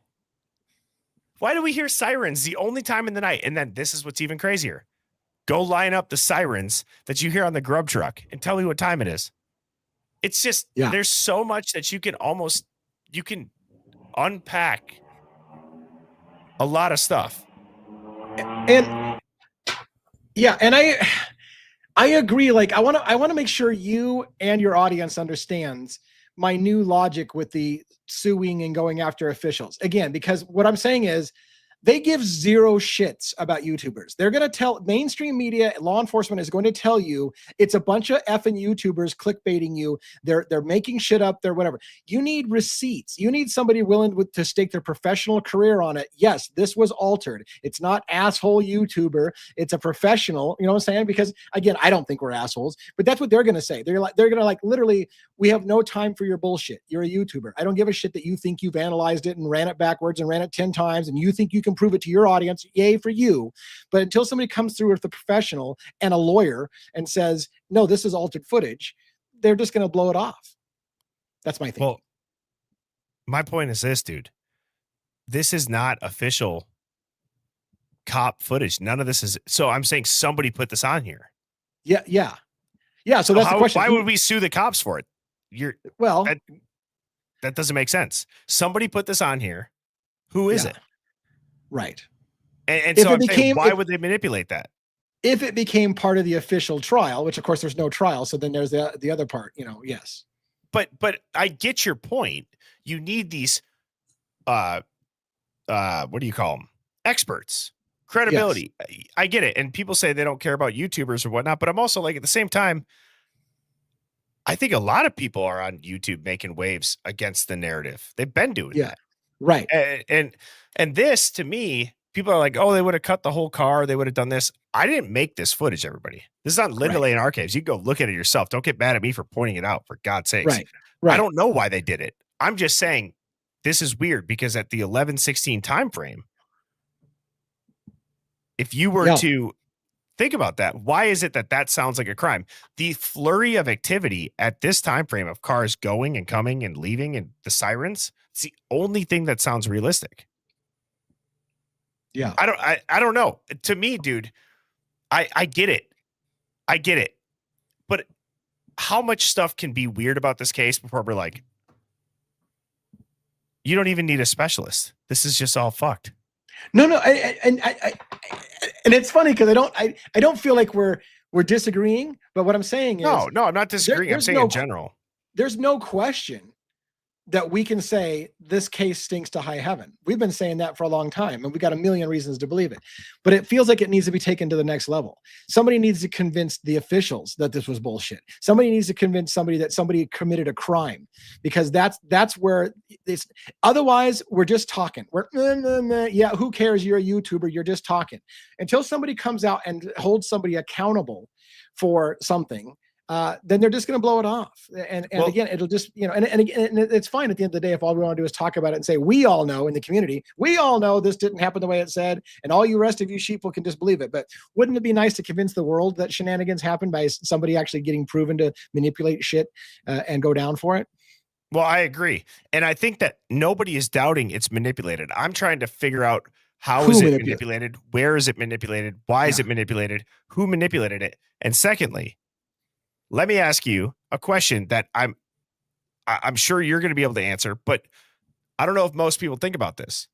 Why do we hear sirens the only time in the night? And then this is what's even crazier. Go line up the sirens that you hear on the grub truck and tell me what time it is. It's just, there's so much that you can unpack a lot of stuff. And I agree. Like, I want to make sure you and your audience understands my new logic with the suing and going after officials. Again, because what I'm saying is they give zero shits about YouTubers. They're going to tell mainstream media, law enforcement is going to tell you it's a bunch of effing YouTubers clickbaiting you. They're making shit up. They're whatever. You need receipts. You need somebody willing to stake their professional career on it. Yes, this was altered. It's not asshole YouTuber. It's a professional. You know what I'm saying? Because again, I don't think we're assholes, but that's what they're going to say. They're going to literally, we have no time for your bullshit. You're a YouTuber. I don't give a shit that you think you've analyzed it and ran it backwards and ran it 10 times and you think you can prove it to your audience. Yay for you. But until somebody comes through with a professional and a lawyer and says, no, this is altered footage, they're just going to blow it off. That's my thing. Well, my point is this, dude. This is not official cop footage. None of this is. So I'm saying somebody put this on here. Yeah. So that's the question. Why would we sue the cops for it? That doesn't make sense. Somebody put this on here. Who is it? Right. And so I'm saying, why would they manipulate that? If it became part of the official trial, which of course there's no trial, so then there's the other part, yes. But I get your point. You need these what do you call them? Experts. Credibility. Yes. I get it. And people say they don't care about YouTubers or whatnot, but I'm also like, at the same time, I think a lot of people are on YouTube making waves against the narrative. They've been doing that. Right. And this, to me, people are like, oh, they would have cut the whole car. They would have done this. I didn't make this footage, everybody. This is on Linda Lane Archives. You can go look at it yourself. Don't get mad at me for pointing it out, for God's sakes. Right. I don't know why they did it. I'm just saying this is weird because at the 11:16 time frame, if you were to Think about that. Why is it that sounds like a crime? The flurry of activity at this time frame of cars going and coming and leaving and the sirens, it's the only thing that sounds realistic. Yeah. I don't know. To me, dude, I get it. I get it. But how much stuff can be weird about this case before we're like, you don't even need a specialist. This is just all fucked. No, and it's funny because I don't feel like we're disagreeing, but what I'm saying is no, I'm not disagreeing. I'm saying in general. There's no question that we can say this case stinks to high heaven. We've been saying that for a long time, and we got a million reasons to believe it. But it feels like it needs to be taken to the next level. Somebody needs to convince the officials that this was bullshit. Somebody needs to convince somebody that somebody committed a crime, because that's where it's. Otherwise, we're just talking. We're yeah, who cares? You're a YouTuber. You're just talking. Until somebody comes out and holds somebody accountable for something, then they're just going to blow it off. And again, it'll just, and it's fine at the end of the day if all we want to do is talk about it and say, we all know in the community, we all know this didn't happen the way it said, and all you rest of you sheeple can just believe it. But wouldn't it be nice to convince the world that shenanigans happened by somebody actually getting proven to manipulate shit and go down for it? Well, I agree. And I think that nobody is doubting it's manipulated. I'm trying to figure out how is it manipulated? Where is it manipulated? Why is it manipulated? Who manipulated it? And secondly, let me ask you a question that I'm sure you're going to be able to answer, but I don't know if most people think about this.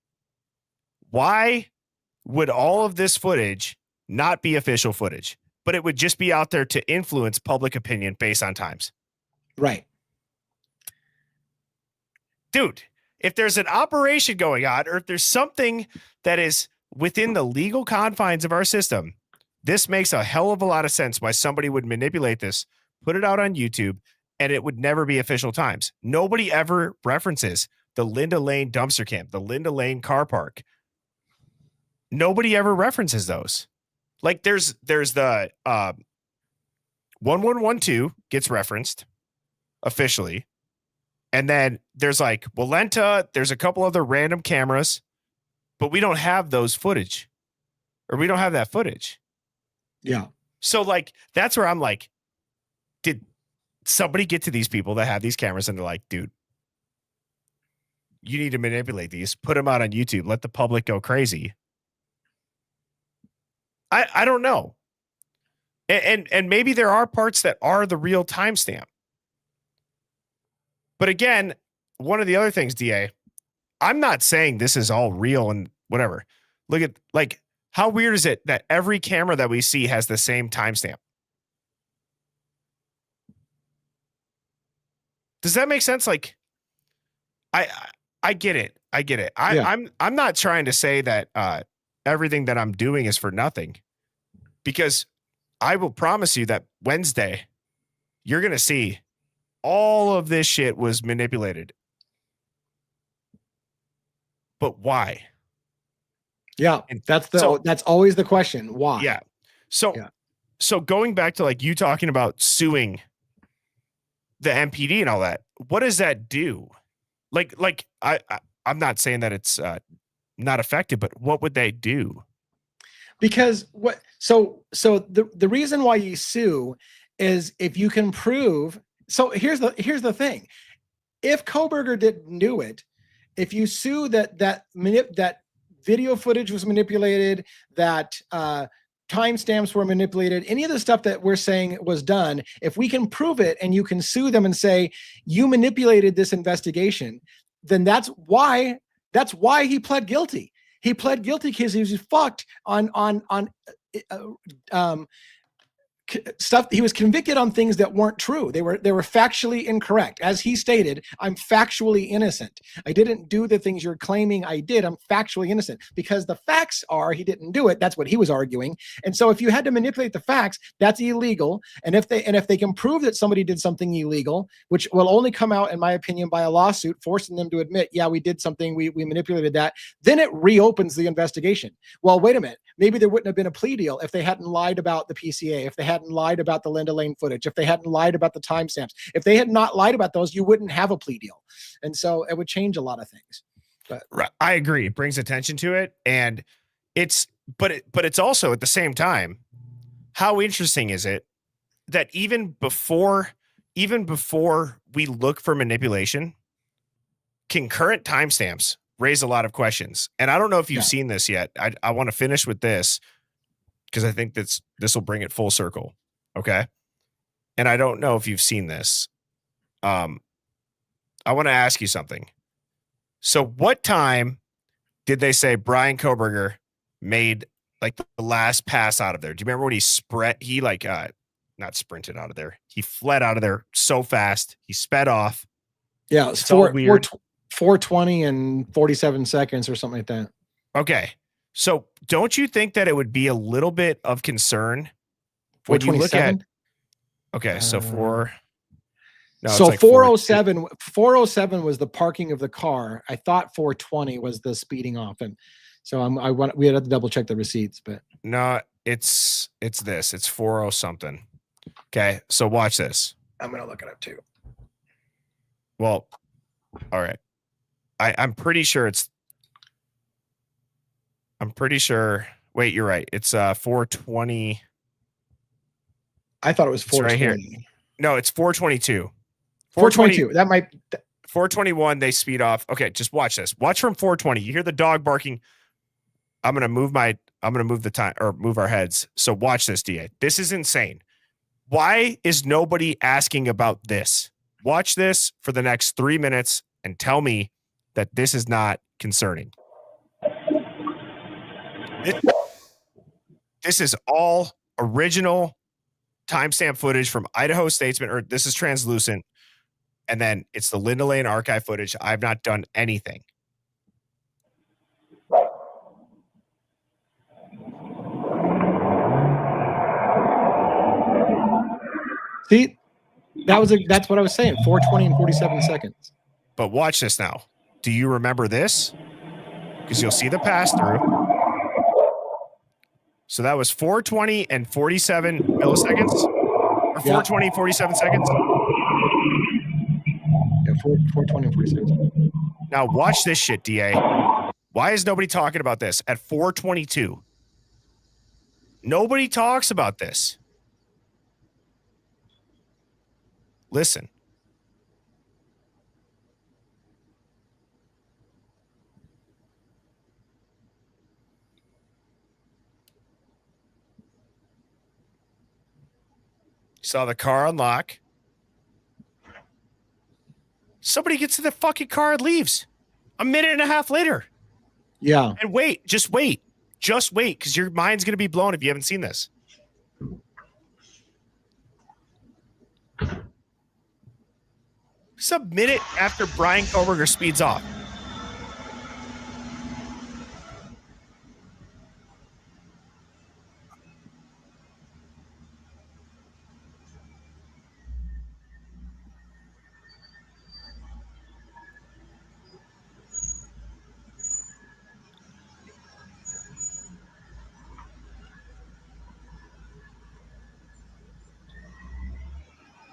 Why would all of this footage not be official footage, but it would just be out there to influence public opinion based on times? Right. Dude, if there's an operation going on, or if there's something that is within the legal confines of our system, this makes a hell of a lot of sense why somebody would manipulate this, put it out on YouTube, and it would never be official times. Nobody ever references the Linda Lane dumpster camp, the Linda Lane car park. Nobody ever references those. Like there's the 1112 gets referenced officially. And then there's like Walenta, there's a couple other random cameras, but we don't have those footage, or we don't have that footage. Yeah. So like, that's where I'm like, did somebody get to these people that have these cameras and they're like, dude, you need to manipulate these, put them out on YouTube, let the public go crazy. I don't know. And maybe there are parts that are the real timestamp. But again, one of the other things, DA, I'm not saying this is all real and whatever. Look at, like, how weird is it that every camera that we see has the same timestamp? Does that make sense? Like, I get it. I get it. I'm not trying to say that everything that I'm doing is for nothing, because I will promise you that Wednesday, you're going to see all of this shit was manipulated. But why? Yeah. And that's always the question. Why? Yeah. So going back to like you talking about suing the MPD and all that, what does that do? Like I'm not saying that it's not effective, but what would they do? Because the reason why you sue is if you can prove. So here's the thing. If Kohberger didn't do it, if you sue that video footage was manipulated, that timestamps were manipulated, any of the stuff that we're saying was done, if we can prove it and you can sue them and say you manipulated this investigation, then that's why he pled guilty. He pled guilty because he was fucked on stuff. He was convicted on things that weren't true. They were factually incorrect. As he stated, I'm factually innocent. I didn't do the things you're claiming I did. I'm factually innocent, because the facts are he didn't do it. That's what he was arguing. And so if you had to manipulate the facts, that's illegal. And if they can prove that somebody did something illegal, which will only come out, in my opinion, by a lawsuit forcing them to admit, yeah, we did something, we manipulated that, then it reopens the investigation. Well, wait a minute. Maybe there wouldn't have been a plea deal if they hadn't lied about the PCA, if they hadn't lied about the Linda Lane footage, if they hadn't lied about the timestamps. If they had not lied about those, you wouldn't have a plea deal. And so it would change a lot of things. But I agree. It brings attention to it. And it's, but it's also at the same time, how interesting is it that even before we look for manipulation, concurrent timestamps raise a lot of questions. And I don't know if you've seen this yet. I want to finish with this because I think this will bring it full circle. Okay. And I don't know if you've seen this. I want to ask you something. So what time did they say Brian Koberger made like the last pass out of there? Do you remember when he not sprinted out of there. He fled out of there so fast. He sped off. Yeah. It's 4:20 and 47 seconds or something like that. Okay. So don't you think that it would be a little bit of concern when you look at, okay. So 407 was the parking of the car. I thought 420 was the speeding off. And so we had to double check the receipts, but no, it's this, it's 40 something. Okay. So watch this. I'm going to look it up too. Well, all right. I'm pretty sure wait, you're right. It's 420. I thought it was 420. Right here. No, it's 422. 422. That might 421. They speed off. Okay, just watch this. Watch from 420. You hear the dog barking. I'm gonna move the time or move our heads. So watch this, DA. This is insane. Why is nobody asking about this? Watch this for the next 3 minutes and tell me that this is not concerning. This is all original timestamp footage from Idaho Statesman, or this is translucent. And then it's the Linda Lane archive footage. I've not done anything. See, that's what I was saying. 4:20 and 47 seconds. But watch this now. Do you remember this? Because you'll see the pass through. So that was 4:20 and 47 milliseconds, or 4:20 and 47 seconds. Yeah, 4:20 and 47. Now watch this shit, DA. Why is nobody talking about this at 4:22? Nobody talks about this. Listen. Saw the car unlock. Somebody gets to the fucking car and leaves. A minute and a half later. Yeah. And wait, just wait, because your mind's going to be blown if you haven't seen this. It's a minute after Brian Koberger speeds off.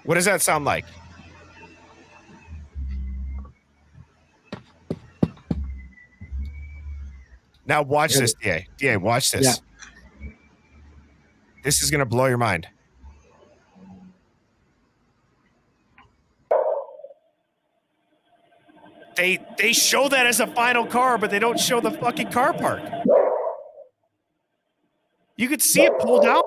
What does that sound like? Now watch this, DA. DA, watch this. Yeah. This is going to blow your mind. They show that as a final car, but they don't show the fucking car park. You could see it pulled out.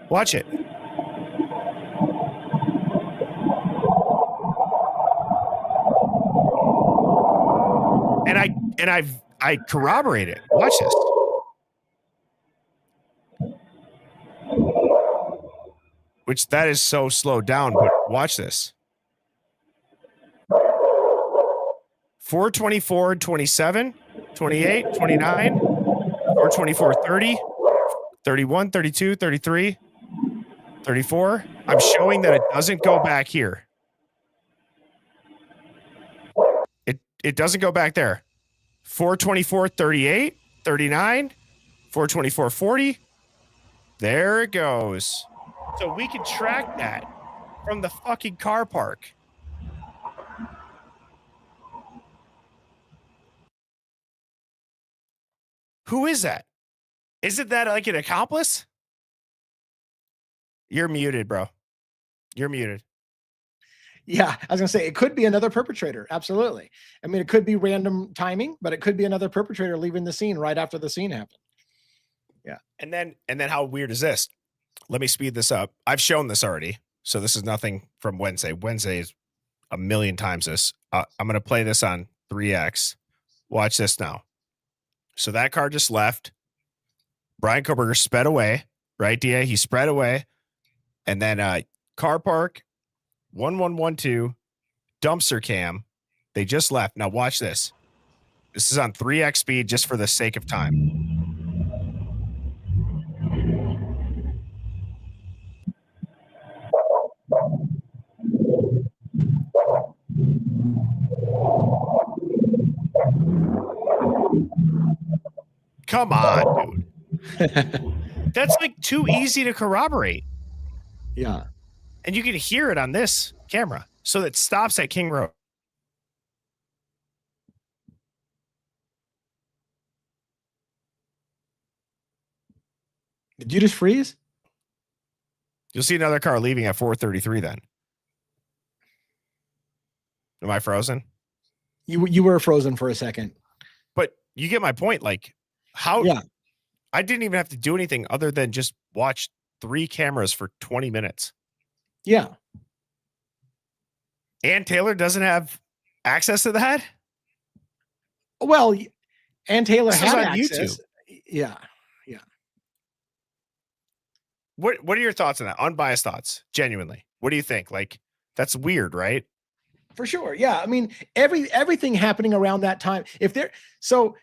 Watch it. And I corroborate it. Watch this. Which that is so slowed down, but watch this. 424, 27, 28, 29, 424, 30, 31, 32, 33, 34. I'm showing that it doesn't go back here. It doesn't go back there. 424, 38, 39, 424, 40. There it goes. So we can track that from the fucking car park. Who is that? Isn't that like an accomplice? You're muted, bro. You're muted. Yeah, I was gonna say it could be another perpetrator. Absolutely. I mean, it could be random timing, but it could be another perpetrator leaving the scene right after the scene happened. Yeah. And then how weird is this? Let me speed this up. I've shown this already. So this is nothing from Wednesday. Wednesday is a million times this. I'm going to play this on 3X. Watch this now. So that car just left. Brian Koberger sped away, right, DA? He sped away. And then car park, 1112, dumpster cam. They just left. Now watch this. This is on 3X speed just for the sake of time. Come on, dude. That's like too easy to corroborate. Yeah. And you can hear it on this camera. So it stops at King Road. Did you just freeze? You'll see another car leaving at 4:33 then. Am I frozen? You were frozen for a second. But you get my point. Like, how? Yeah. I didn't even have to do anything other than just watch 3 cameras for 20 minutes. Yeah. And Taylor doesn't have access to that? Well, and Taylor This is had on access. YouTube. Yeah. What are your thoughts on that? Unbiased thoughts, genuinely. What do you think? Like, that's weird, right? For sure. Yeah. I mean, everything happening around that time. So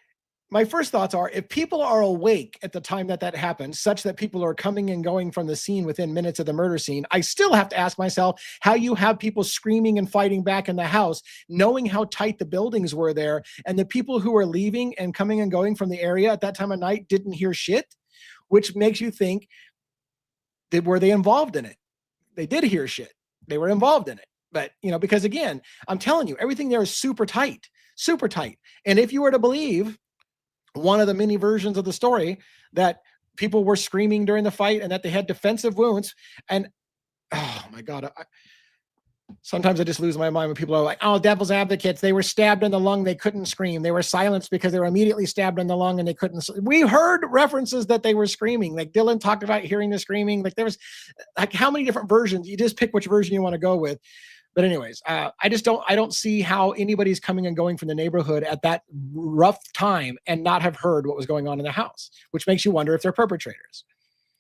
my first thoughts are, if people are awake at the time that happened, such that people are coming and going from the scene within minutes of the murder scene, I still have to ask myself how you have people screaming and fighting back in the house, knowing how tight the buildings were there, and the people who were leaving and coming and going from the area at that time of night didn't hear shit, which makes you think, were they involved in it? They did hear shit. They were involved in it. But, because again, I'm telling you, everything there is super tight, super tight. And if you were to believe one of the many versions of the story that people were screaming during the fight and that they had defensive wounds, and oh my God, sometimes I just lose my mind when people are like, oh, devil's advocates, they were stabbed in the lung, they couldn't scream. They were silenced because they were immediately stabbed in the lung and they couldn't. We heard references that they were screaming. Like Dylan talked about hearing the screaming. Like there was like how many different versions? You just pick which version you want to go with. But anyways, I don't see how anybody's coming and going from the neighborhood at that rough time and not have heard what was going on in the house, which makes you wonder if they're perpetrators.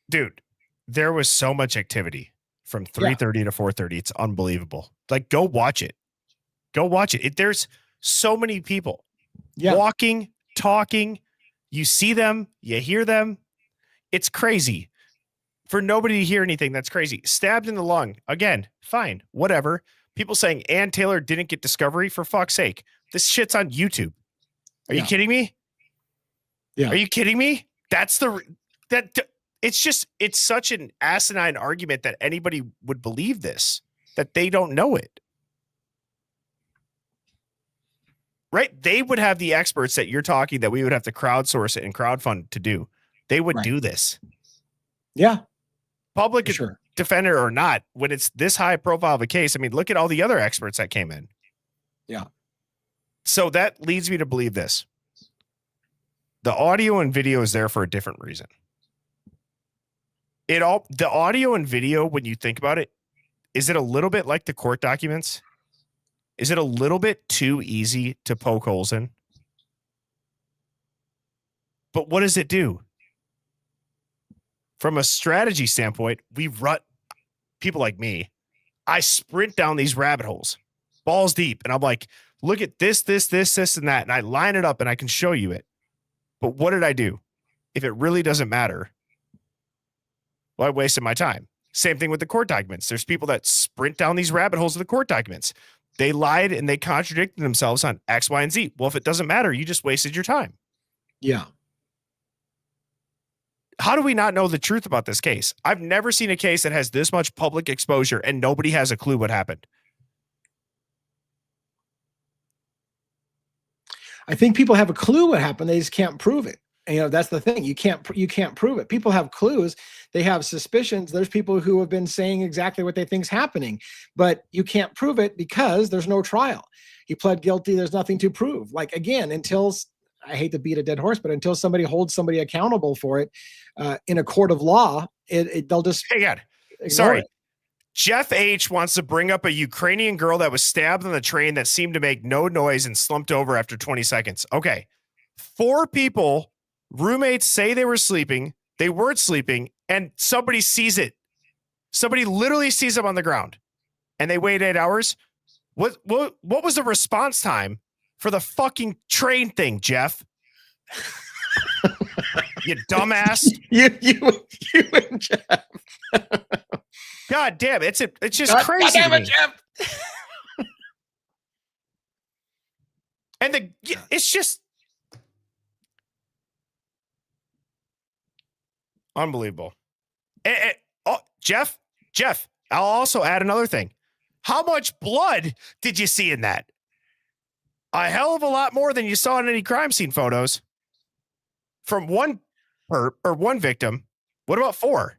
Dude, there was so much activity from 3:30 to 4:30. It's unbelievable. Like, go watch it. Go watch it. There's so many people walking, talking. You see them, you hear them. It's crazy. For nobody to hear anything, that's crazy. Stabbed in the lung. Again, fine, whatever. People saying Ann Taylor didn't get discovery, for fuck's sake. This shit's on YouTube. Are you kidding me? Yeah. Are you kidding me? It's such an asinine argument that anybody would believe this, that they don't know it. Right? They would have the experts that you're talking that we would have to crowdsource it and crowdfund to do. They would do this. Yeah. Public defender or not, when it's this high profile of a case, I mean, look at all the other experts that came in. Yeah. So that leads me to believe this. The audio and video is there for a different reason. The audio and video, when you think about it, is it a little bit like the court documents? Is it a little bit too easy to poke holes in? But what does it do? From a strategy standpoint, people like me, I sprint down these rabbit holes, balls deep. And I'm like, look at this, and that. And I line it up and I can show you it. But what did I do? If it really doesn't matter, well, I wasted my time. Same thing with the court documents. There's people that sprint down these rabbit holes of the court documents. They lied and they contradicted themselves on X, Y, and Z. Well, if it doesn't matter, you just wasted your time. Yeah. How do we not know the truth about this case? I've never seen a case that has this much public exposure and nobody has a clue what happened. I think people have a clue what happened. They just can't prove it. That's the thing. You can't prove it. People have clues. They have suspicions. There's people who have been saying exactly what they think's happening, but you can't prove it because there's no trial. He pled guilty. There's nothing to prove. Like, again, until, I hate to beat a dead horse, but until somebody holds somebody accountable for it in a court of law, they'll just hang on. Sorry. Jeff H wants to bring up a Ukrainian girl that was stabbed on the train that seemed to make no noise and slumped over after 20 seconds. Okay. 4 people, roommates, say they were sleeping. They weren't sleeping, and somebody sees it. Somebody literally sees them on the ground, and they wait 8 hours. What was the response time for the fucking train thing, Jeff? You dumbass. you and Jeff. God damn, it's just crazy. God damn it, Jeff. And it's just unbelievable. Jeff, I'll also add another thing. How much blood did you see in that? A hell of a lot more than you saw in any crime scene photos from one victim. What about 4?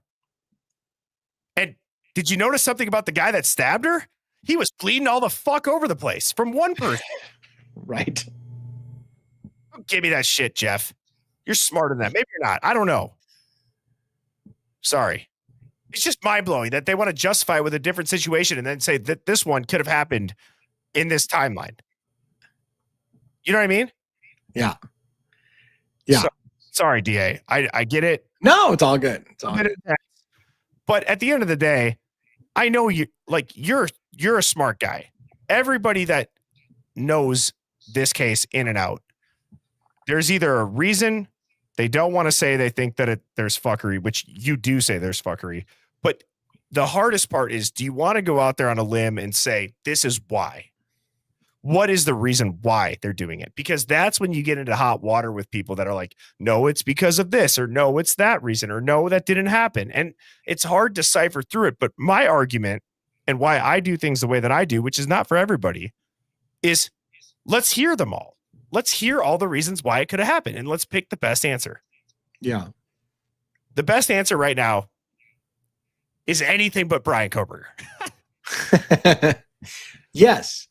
And did you notice something about the guy that stabbed her? He was bleeding all the fuck over the place from one person. Right. Don't give me that shit, Jeff. You're smarter than that. Maybe you're not. I don't know. Sorry. It's just mind-blowing that they want to justify it with a different situation and then say that this one could have happened in this timeline. You know what I mean? Yeah. Sorry, DA. I get it. No, it's all good. It's all good. But at the end of the day, I know you're a smart guy. Everybody that knows this case in and out, there's either a reason they don't want to say they think that there's fuckery, which you do say there's fuckery. But the hardest part is, do you want to go out there on a limb and say, this is why? What is the reason why they're doing it? Because that's when you get into hot water with people that are like, no, it's because of this, or no, it's that reason, or no, that didn't happen. And it's hard to cipher through it. But my argument and why I do things the way that I do, which is not for everybody, is let's hear them all. Let's hear all the reasons why it could have happened, and let's pick the best answer. Yeah. The best answer right now is anything but Brian Koberger. Yes.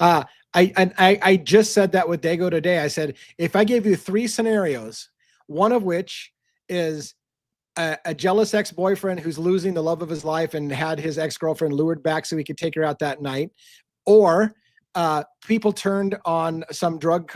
I just said that with Dago today. I said, if I gave you 3 scenarios, one of which is a jealous ex-boyfriend who's losing the love of his life and had his ex-girlfriend lured back so he could take her out that night, or people turned on some drug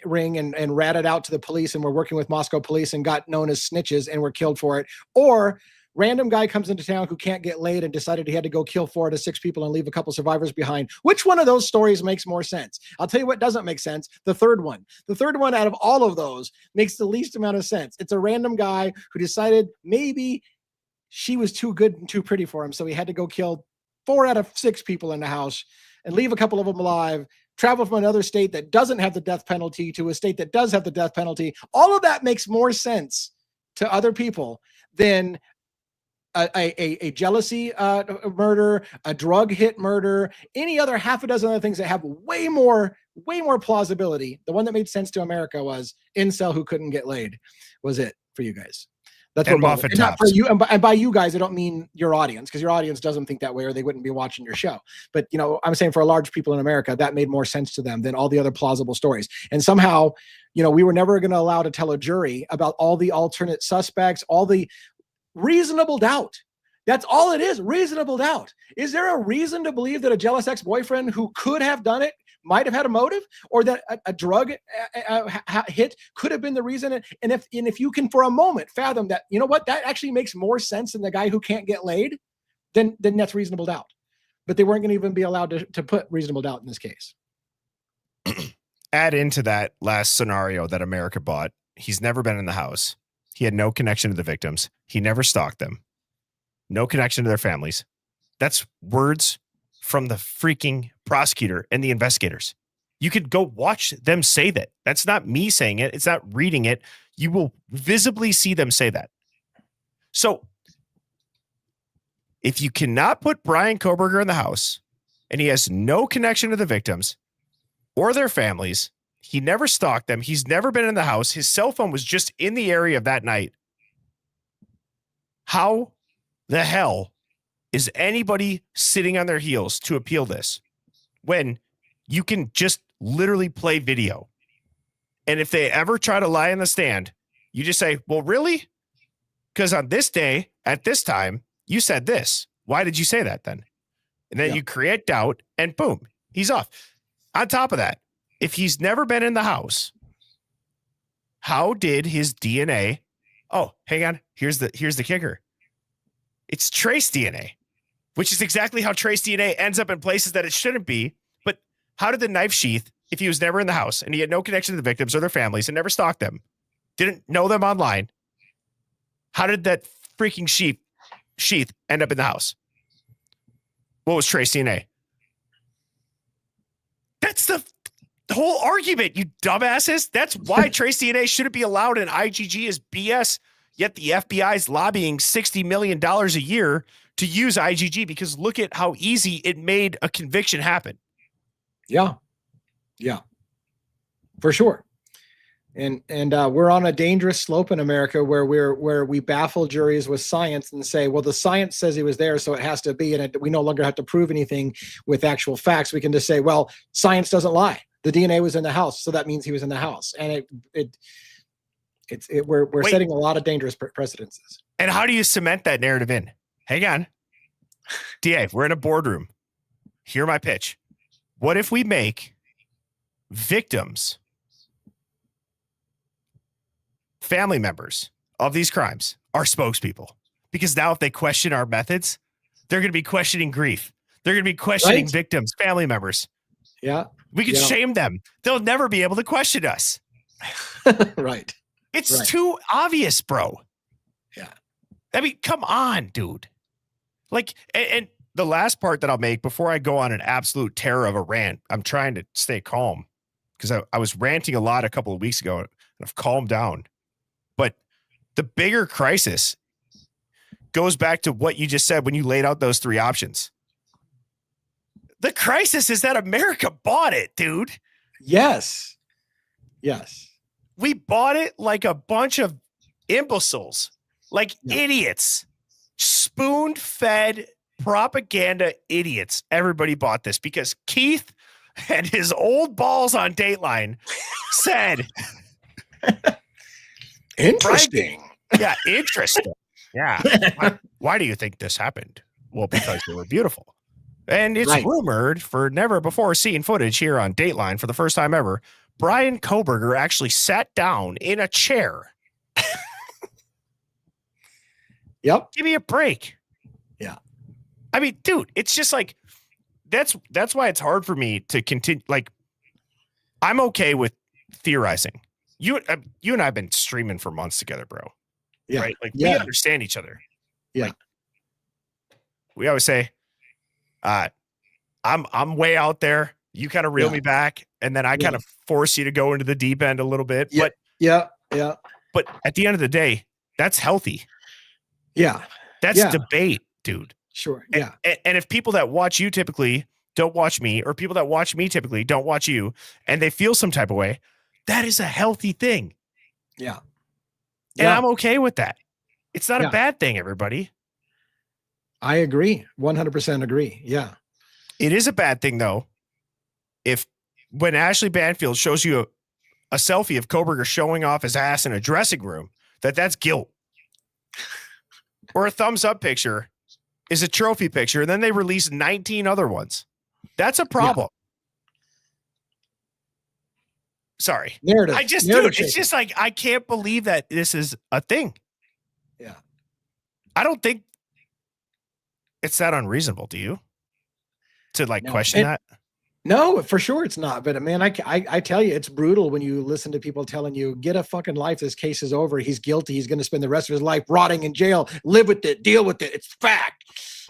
ring and ratted out to the police and were working with Moscow police and got known as snitches and were killed for it, or random guy comes into town who can't get laid and decided he had to go kill 4 to 6 people and leave a couple survivors behind. Which one of those stories makes more sense? I'll tell you what doesn't make sense. The third one out of all of those makes the least amount of sense. It's a random guy who decided maybe she was too good and too pretty for him, so he had to go kill 4 out of 6 people in the house and leave a couple of them alive, travel from another state that doesn't have the death penalty to a state that does have the death penalty. All of that makes more sense to other people than a jealousy murder, a drug hit murder, any other half a dozen other things that have way more plausibility. The one that made sense to America was incel who couldn't get laid. Was it for you guys? That's and what Muffin not for Tops. you. And by you guys, I don't mean your audience, because your audience doesn't think that way or they wouldn't be watching your show. But, I'm saying for a large people in America, that made more sense to them than all the other plausible stories. And somehow, we were never going to allow to tell a jury about all the alternate suspects, all the reasonable doubt. That's all it is. Reasonable doubt. Is there a reason to believe that a jealous ex-boyfriend who could have done it might have had a motive, or that a drug hit could have been the reason? And if you can for a moment fathom that, that actually makes more sense than the guy who can't get laid, then that's reasonable doubt. But they weren't going to even be allowed to put reasonable doubt in this case. Add into that last scenario that America bought. He's never been in the house. He had no connection to the victims. He never stalked them. No connection to their families. That's words from the freaking prosecutor and the investigators. You could go watch them say that. That's not me saying it. It's not reading it. You will visibly see them say that. So if you cannot put Brian Koberger in the house and he has no connection to the victims or their families, He never stalked them. He's never been in the house. His cell phone was just in the area of that night. How the hell is anybody sitting on their heels to appeal this when you can just literally play video? And if they ever try to lie in the stand, you just say, well, really? Because on this day, at this time, you said this. Why did you say that then? And then you create doubt and boom, he's off. On top of that, if he's never been in the house, how did his DNA? Oh, hang on. Here's the kicker. It's trace DNA, which is exactly how trace DNA ends up in places that it shouldn't be. But how did the knife sheath, if he was never in the house and he had no connection to the victims or their families and never stalked them, didn't know them online, how did that freaking sheath end up in the house? What was trace DNA? That's the whole argument, you dumbasses. That's why trace DNA shouldn't be allowed in IgG is BS. Yet the FBI is lobbying $60 million a year to use IgG because look at how easy it made a conviction happen. Yeah. Yeah, for sure. And we're on a dangerous slope in America where we baffle juries with science and say, well, the science says he was there, so it has to be, and we no longer have to prove anything with actual facts. We can just say, well, science doesn't lie. The DNA was in the house, so that means he was in the house. And we're setting a lot of dangerous precedences. And how do you cement that narrative in? Hang on. DA, we're in a boardroom. Hear my pitch. What if we make victims, family members of these crimes, our spokespeople? Because now if they question our methods, they're going to be questioning grief. They're going to be questioning victims, family members. Yeah. We can shame them. They'll never be able to question us. Right. It's too obvious, bro. Yeah. I mean, come on, dude. Like, and the last part that I'll make before I go on an absolute terror of a rant, I'm trying to stay calm because I was ranting a lot a couple of weeks ago and I've calmed down. But the bigger crisis goes back to what you just said when you laid out those three options. The crisis is that America bought it, dude. Yes. Yes. We bought it like a bunch of imbeciles, like idiots, spoon-fed propaganda idiots. Everybody bought this because Keith and his old balls on Dateline said, interesting. Yeah, interesting. Yeah. Why do you think this happened? Well, because they were beautiful. And it's rumored, for never before seen footage here on Dateline for the first time ever, Brian Koberger actually sat down in a chair. Yep. Give me a break. Yeah. I mean, dude, it's just like, that's why it's hard for me to continue. Like, I'm okay with theorizing. You and I have been streaming for months together, bro. Yeah. Right? Like, we understand each other. Yeah. Like, we always say, I'm way out there. You kind of reel me back, and then I kind of force you to go into the deep end a little bit. Yeah. But but at the end of the day, that's healthy. Yeah. That's debate, dude. Sure. Yeah. And if people that watch you typically don't watch me, or people that watch me typically don't watch you, and they feel some type of way, that is a healthy thing. Yeah. And I'm okay with that. It's not a bad thing, everybody. I agree. 100% agree. Yeah. It is a bad thing, though, if when Ashley Banfield shows you a selfie of Koberger showing off his ass in a dressing room, that's guilt. Or a thumbs up picture is a trophy picture, and then they release 19 other ones. That's a problem. Sorry. Narrative. It's just like, I can't believe that this is a thing. Yeah. I don't think it's that unreasonable, do you? To question that? No, for sure it's not. But man, I tell you, it's brutal when you listen to people telling you, get a fucking life. This case is over. He's guilty. He's going to spend the rest of his life rotting in jail. Live with it. Deal with it. It's fact.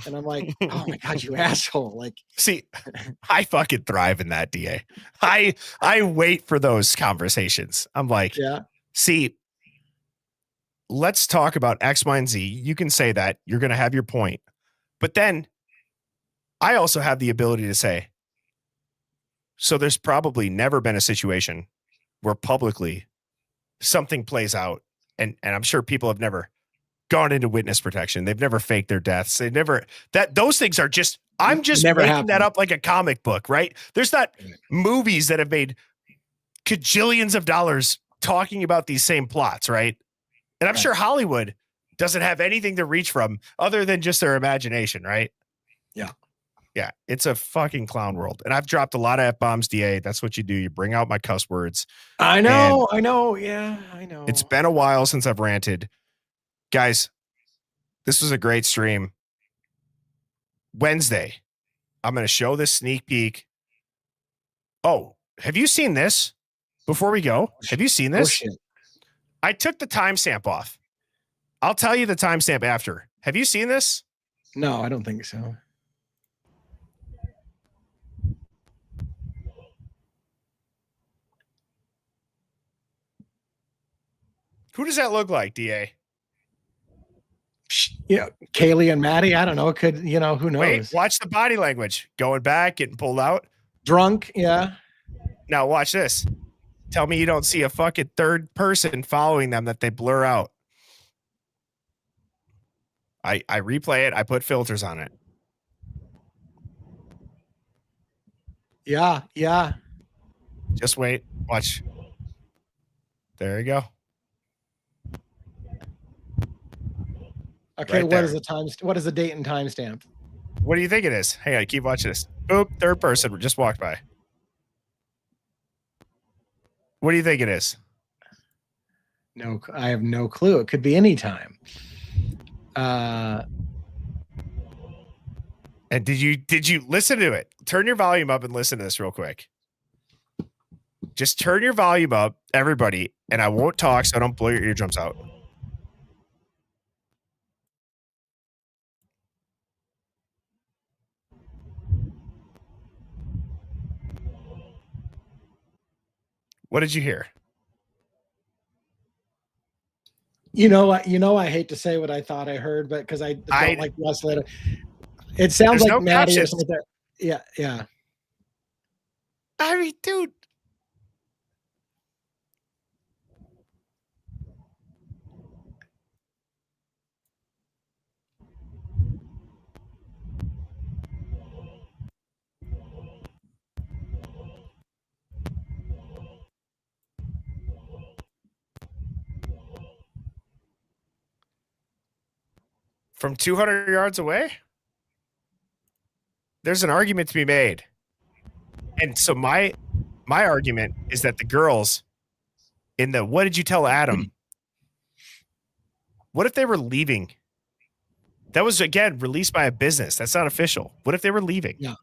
And I'm like, oh my God, you asshole. Like, see, I fucking thrive in that, DA. I wait for those conversations. I'm like, see, let's talk about X, Y, and Z. You can say that. You're going to have your point. But then I also have the ability to say, so there's probably never been a situation where publicly something plays out, and I'm sure people have never gone into witness protection. They've never faked their deaths. They've never those things are just, I'm just Never making happened. that up like a comic book, right? There's not movies that have made cajillions of dollars talking about these same plots, right? And I'm sure Hollywood doesn't have anything to reach from other than just their imagination, right? Yeah. Yeah. It's a fucking clown world. And I've dropped a lot of F-bombs, DA. That's what you do. You bring out my cuss words. I know. Yeah, I know. It's been a while since I've ranted. Guys, this was a great stream. Wednesday, I'm going to show this sneak peek. Oh, have you seen this? Before we go, have you seen this? shit. I took the timestamp off. I'll tell you the timestamp after. Have you seen this? No, I don't think so. Who does that look like, DA? Yeah, Kaylee and Maddie. I don't know. It could, who knows? Wait, watch the body language. Going back, getting pulled out. Drunk. Yeah. Now watch this. Tell me you don't see a fucking third person following them that they blur out. I replay it. I put filters on it. Yeah. Yeah. Just wait. Watch. There you go. Okay. Right What there. is the time? What is the date and timestamp? What do you think it is? Hang on. Keep watching this. Oop. Third person just walked by. What do you think it is? No, I have no clue. It could be any time. And did you listen to it? Turn your volume up and listen to this real quick. Just turn your volume up, everybody, and I won't talk so I don't blow your eardrums out. What did you hear? I hate to say what I thought I heard, but because I don't like the oscillator. It sounds There's like no Maddie or captions. something like that. Yeah, yeah. I mean, dude. From 200 yards away? There's an argument to be made. And so my argument is that the girls in the what did you tell Adam? What if they were leaving? That was, again, released by a business. That's not official. What if they were leaving? Yeah.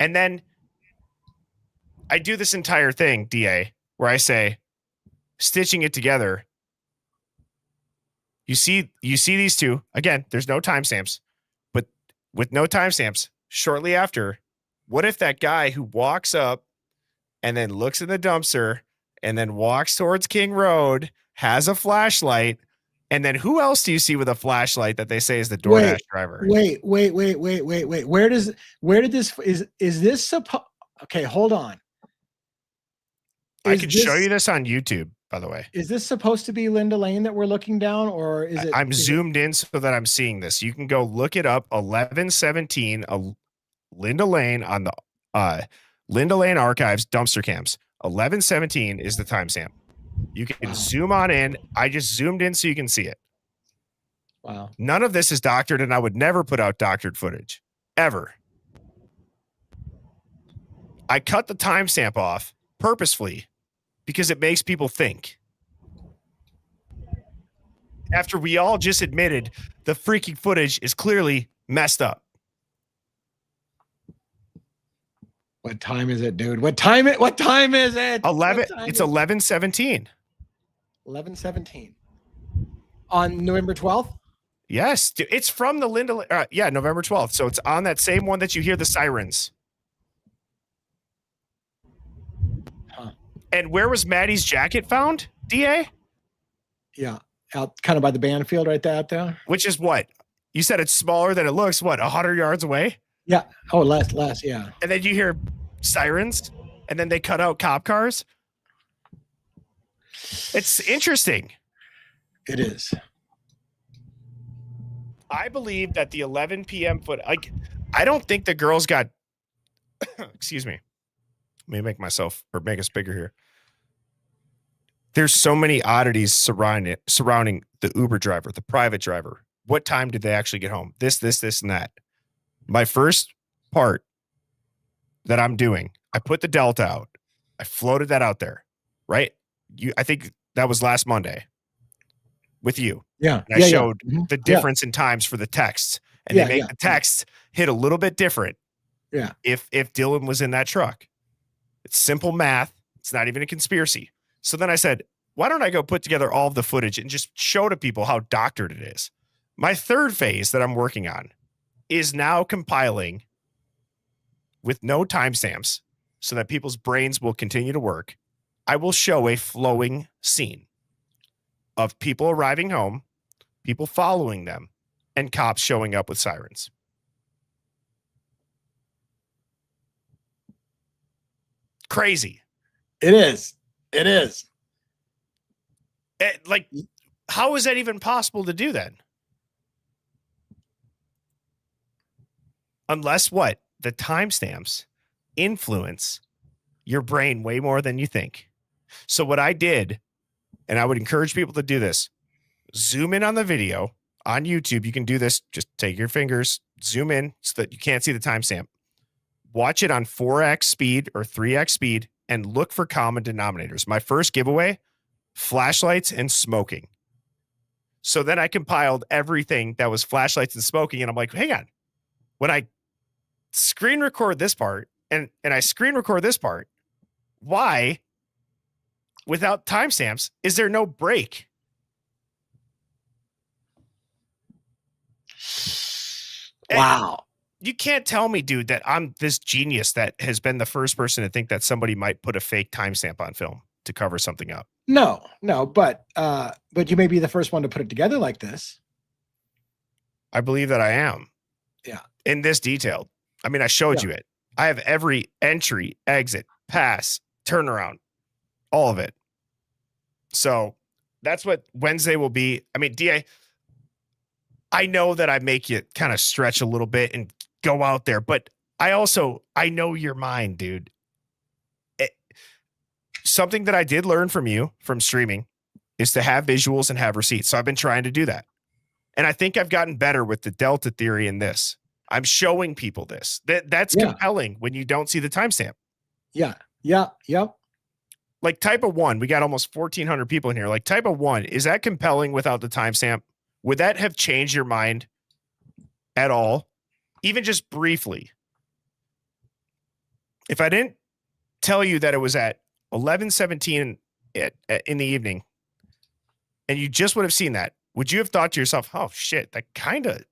And then I do this entire thing, DA, where I say, stitching it together. You see these two. Again, there's no timestamps, but with no timestamps, shortly after, what if that guy who walks up and then looks in the dumpster and then walks towards King Road has a flashlight? And then who else do you see with a flashlight that they say is the DoorDash driver? Wait. Where did this is this supposed? Okay, hold on. I can show you this on YouTube, by the way. Is this supposed to be Linda Lane that we're looking down, or is it? I'm zoomed in so that I'm seeing this. You can go look it up. 1117 Linda Lane on the Linda Lane Archives dumpster cams. 1117 is the timestamp. You can zoom on in. I just zoomed in so you can see it. Wow. None of this is doctored, and I would never put out doctored footage. Ever. I cut the timestamp off purposefully because it makes people think. After we all just admitted the freaking footage is clearly messed up. What time is it, dude? What time is it? 11:17. 11:17 on November 12th. Yes, dude, it's from the Linda. November 12th. So it's on that same one that you hear the sirens. Huh. And where was Maddie's jacket found, DA? Yeah, out kind of by the band field right there, out there. Which is what? You said it's smaller than it looks. What, 100 yards away? Yeah. Oh, less. Yeah. And then you hear sirens, and then they cut out cop cars. It's interesting. It is. I believe that the 11 p.m. I don't think the girls got, excuse me. Let me make us bigger here. There's so many oddities surrounding the Uber driver, the private driver. What time did they actually get home? This, and that. My first part that I'm doing, I put the Delta out. I floated that out there, right? I think that was last Monday with you. Yeah. And I showed the difference in times for the texts, and they make the text hit a little bit different. Yeah. If Dylan was in that truck, it's simple math. It's not even a conspiracy. So then I said, why don't I go put together all of the footage and just show to people how doctored it is? My third phase that I'm working on is now compiling with no timestamps so that people's brains will continue to work. I will show a flowing scene of people arriving home, people following them, and cops showing up with sirens. Crazy. It is. It is. How is that even possible to do that? Unless the timestamps influence your brain way more than you think. So what I did, and I would encourage people to do this, zoom in on the video on YouTube. You can do this. Just take your fingers, zoom in so that you can't see the timestamp. Watch it on 4x speed or 3x speed and look for common denominators. My first giveaway, flashlights and smoking. So then I compiled everything that was flashlights and smoking, and I'm like, hang on. When I screen record this part and I screen record this part, why, without timestamps, is there no break? Wow. You can't tell me, dude, that I'm this genius that has been the first person to think that somebody might put a fake timestamp on film to cover something up. No, but you may be the first one to put it together like this. I believe that I am. Yeah. In this detailed. I mean, I showed you it. I have every entry, exit, pass, turnaround, all of it. So that's what Wednesday will be. I mean, DA, I know that I make you kind of stretch a little bit and go out there, but I know your mind, dude. Something that I did learn from you from streaming is to have visuals and have receipts. So I've been trying to do that. And I think I've gotten better with the Delta theory in this. I'm showing people this. That's compelling when you don't see the timestamp. Yeah. Like type of 1, we got almost 1,400 people in here. Like type of 1, is that compelling without the timestamp? Would that have changed your mind at all? Even just briefly. If I didn't tell you that it was at 11:17 in the evening, and you just would have seen that, would you have thought to yourself, oh shit, that kind of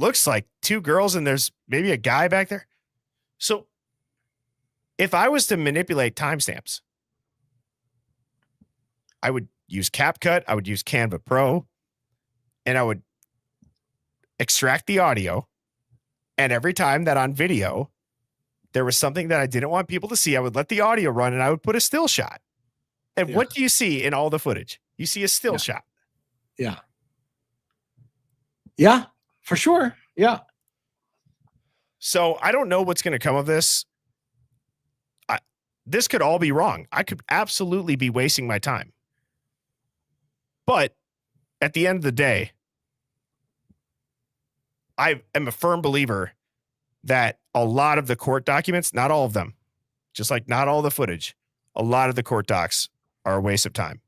looks like two girls and there's maybe a guy back there? So if I was to manipulate timestamps, I would use CapCut, I would use Canva Pro, and I would extract the audio. And every time that on video there was something that I didn't want people to see, I would let the audio run and I would put a still shot. And what do you see in all the footage? You see a still shot. Yeah. Yeah, for sure. Yeah. So I don't know what's going to come of this. This could all be wrong. I could absolutely be wasting my time. But at the end of the day, I am a firm believer that a lot of the court documents, not all of them, just like not all the footage, a lot of the court docs are a waste of time.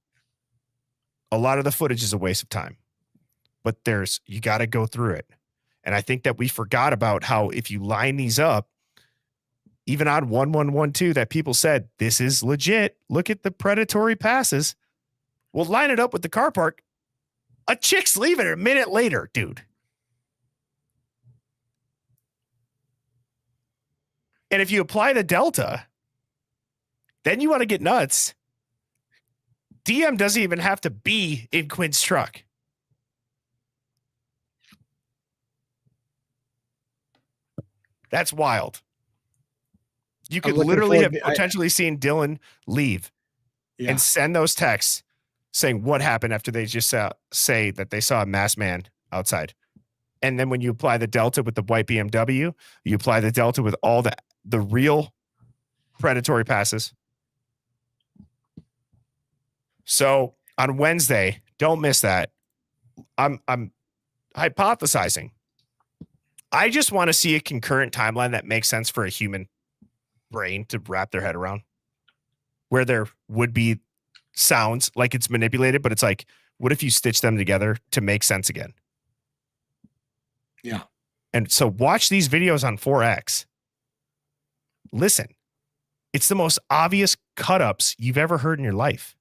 A lot of the footage is a waste of time. But you got to go through it. And I think that we forgot about how if you line these up, even on 1112, that people said, this is legit. Look at the predatory passes. We'll line it up with the car park. A chick's leaving a minute later, dude. And if you apply the Delta, then you want to get nuts. DM doesn't even have to be in Quinn's truck. That's wild. You could literally have potentially seen Dylan leave and send those texts saying what happened after they just say that they saw a masked man outside. And then when you apply the delta with the white BMW, you apply the delta with all the real predatory passes. So on Wednesday, don't miss that. I'm hypothesizing. I just want to see a concurrent timeline that makes sense for a human brain to wrap their head around, where there would be sounds like it's manipulated, but it's like, what if you stitch them together to make sense again? Yeah. And so watch these videos on 4X. Listen, it's the most obvious cut-ups you've ever heard in your life.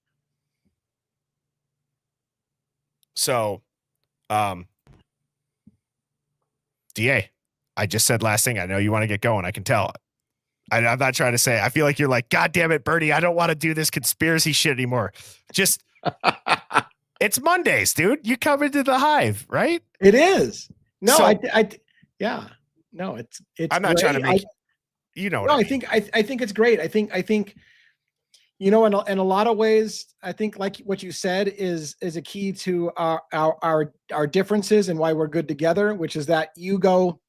So, DA, I just said last thing. I know you want to get going. I can tell. I'm not trying to say, I feel like you're like, God damn it, Birdie, I don't want to do this conspiracy shit anymore. Just, it's Mondays, dude. You come into the hive, right? It is. No, So- yeah. No, it's. I'm not great. trying to make, you know what I mean. I think it's great. I think, you know, in a lot of ways, I think like what you said is a key to our differences and why we're good together, which is that you go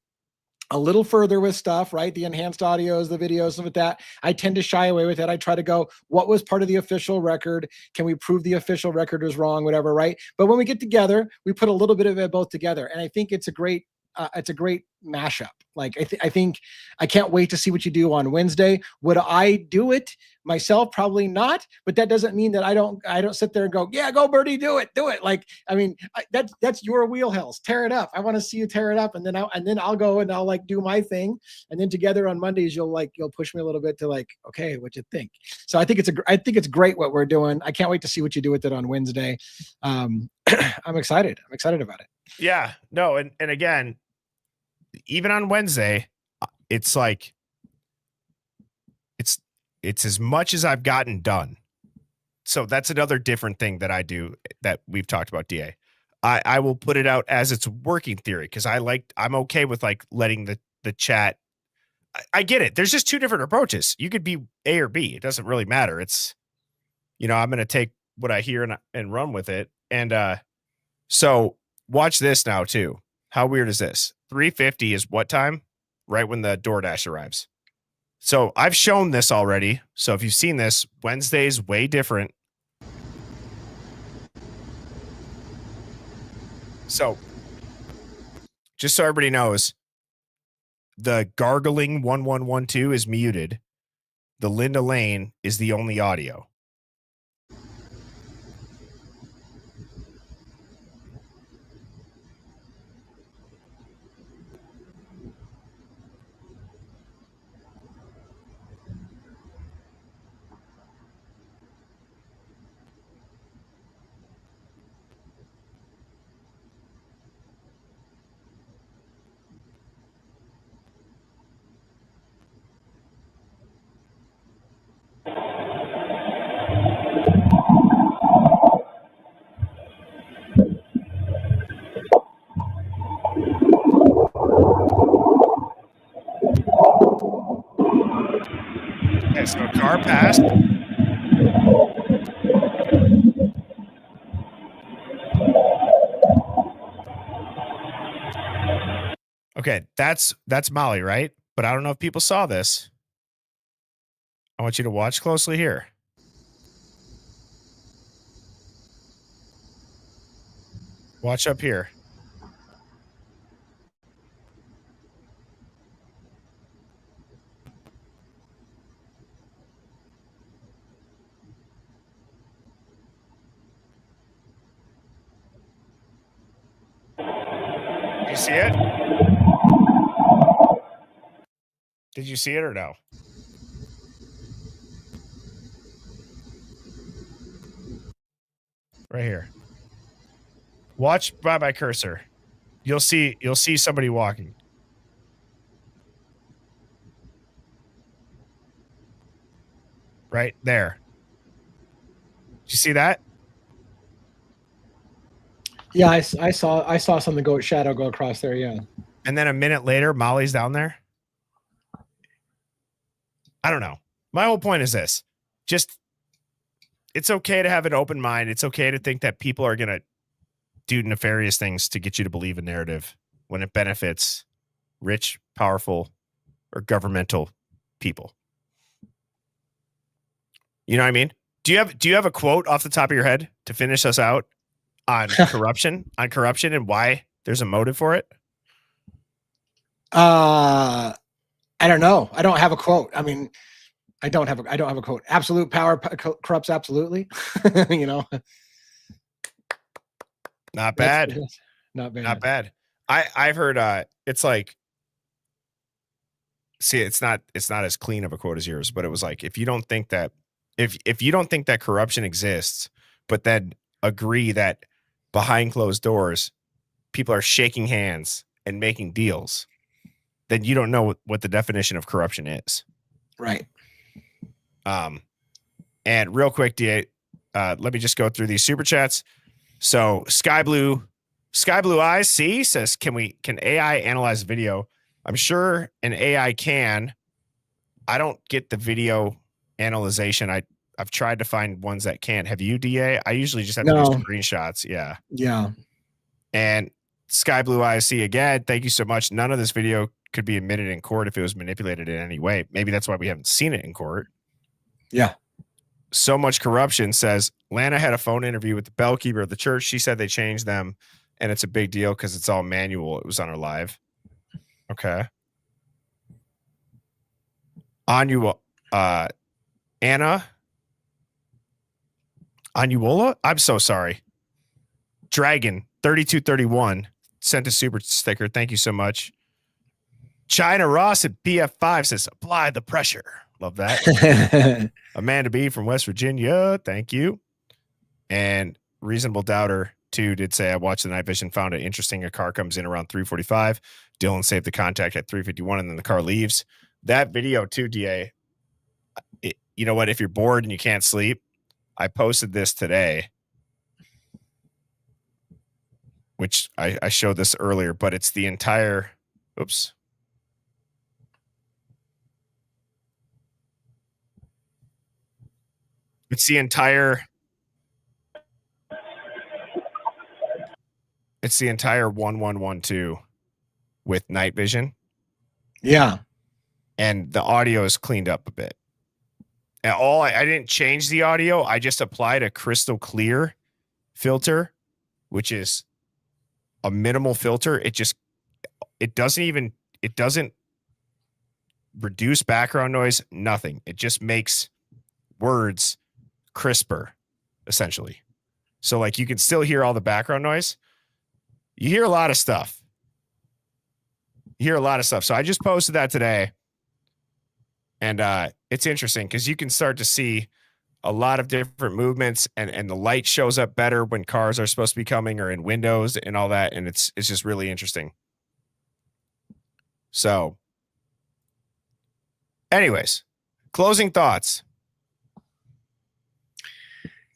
a little further with stuff, right? The enhanced audios, the videos, stuff like that. I tend to shy away with it. I try to go, what was part of the official record? Can we prove the official record was wrong? Whatever, right? But when we get together, we put a little bit of it both together, and I think it's a great mashup. Like I think I can't wait to see what you do on Wednesday. Would I do it myself? Probably not. But that doesn't mean that I don't sit there and go, yeah, go Birdie, do it. Like, I mean, that's your wheelhouse. Tear it up. I want to see you tear it up, and then I'll go and I'll like do my thing, and then together on Mondays you'll push me a little bit to like, okay, what you think? So I think it's great what we're doing. I can't wait to see what you do with it on Wednesday. I'm excited. I'm excited about it. Yeah, no. And again, even on Wednesday, it's like, it's as much as I've gotten done. So that's another different thing that I do that we've talked about, DA. I will put it out as it's working theory, because I'm okay with like letting the chat. I get it. There's just two different approaches. You could be A or B. It doesn't really matter. It's, you know, I'm going to take what I hear and run with it. And so watch this now too. How weird is this? 3:50 is what time? Right when the DoorDash arrives. So I've shown this already. So if you've seen this, Wednesday's way different. So just so everybody knows, the gargling 1112 is muted. The Linda Lane is the only audio. Okay, so a car passed. Okay, that's Molly, right? But I don't know if people saw this. I want you to watch closely here. Watch up here. Did you see it? Did you see it or no? Right here. Watch by my cursor. You'll see somebody walking. Right there. Did you see that? Yeah, I saw something shadow go across there. Yeah. And then a minute later, Molly's down there. I don't know. My whole point is this. Just it's okay to have an open mind. It's okay to think that people are going to do nefarious things to get you to believe a narrative when it benefits rich, powerful, or governmental people. You know what I mean? Do you have a quote off the top of your head to finish us out on corruption and why there's a motive for it? I don't know. I don't have a quote. I mean, I don't have a quote. Absolute power corrupts absolutely. You know, Not bad. Not bad. Not bad. I've heard it's like, see, it's not as clean of a quote as yours, but it was like, if you don't think that corruption exists, but then agree that behind closed doors people are shaking hands and making deals, then you don't know what the definition of corruption is. Right. And real quick, DA, let me just go through these super chats. So Sky Blue Eyes C says, can AI analyze video? I'm sure an AI can. I don't get the video analyzation. I've tried to find ones that can. Have you, DA? I usually just have to use screenshots. Yeah. Yeah. And Sky Blue Eyes C again, thank you so much. None of this video could be admitted in court if it was manipulated in any way. Maybe that's why we haven't seen it in court. Yeah. So much corruption says Lana had a phone interview with the bellkeeper of the church. She said they changed them and it's a big deal because it's all manual. It was on her live. Okay. Anna Anuola? I'm so sorry. Dragon 3231 sent a super sticker. Thank you so much. China Ross at BF5 says, apply the pressure. Love that. Amanda B from West Virginia. Thank you. And Reasonable Doubter 2 did say, I watched the night vision, found it interesting. A car comes in around 3:45. Dylan saved the contact at 3:51 and then the car leaves. That video too, DA, you know what? If you're bored and you can't sleep, I posted this today, which I showed this earlier, but it's the entire, oops. It's the entire 1112 with night vision. Yeah. And the audio is cleaned up a bit. And I didn't change the audio. I just applied a crystal clear filter, which is a minimal filter. It doesn't reduce background noise, nothing. It just makes words crisper, essentially. So like you can still hear all the background noise. You hear a lot of stuff. So I just posted that today. And it's interesting because you can start to see a lot of different movements and the light shows up better when cars are supposed to be coming or in windows and all that. And it's just really interesting. So anyways, closing thoughts.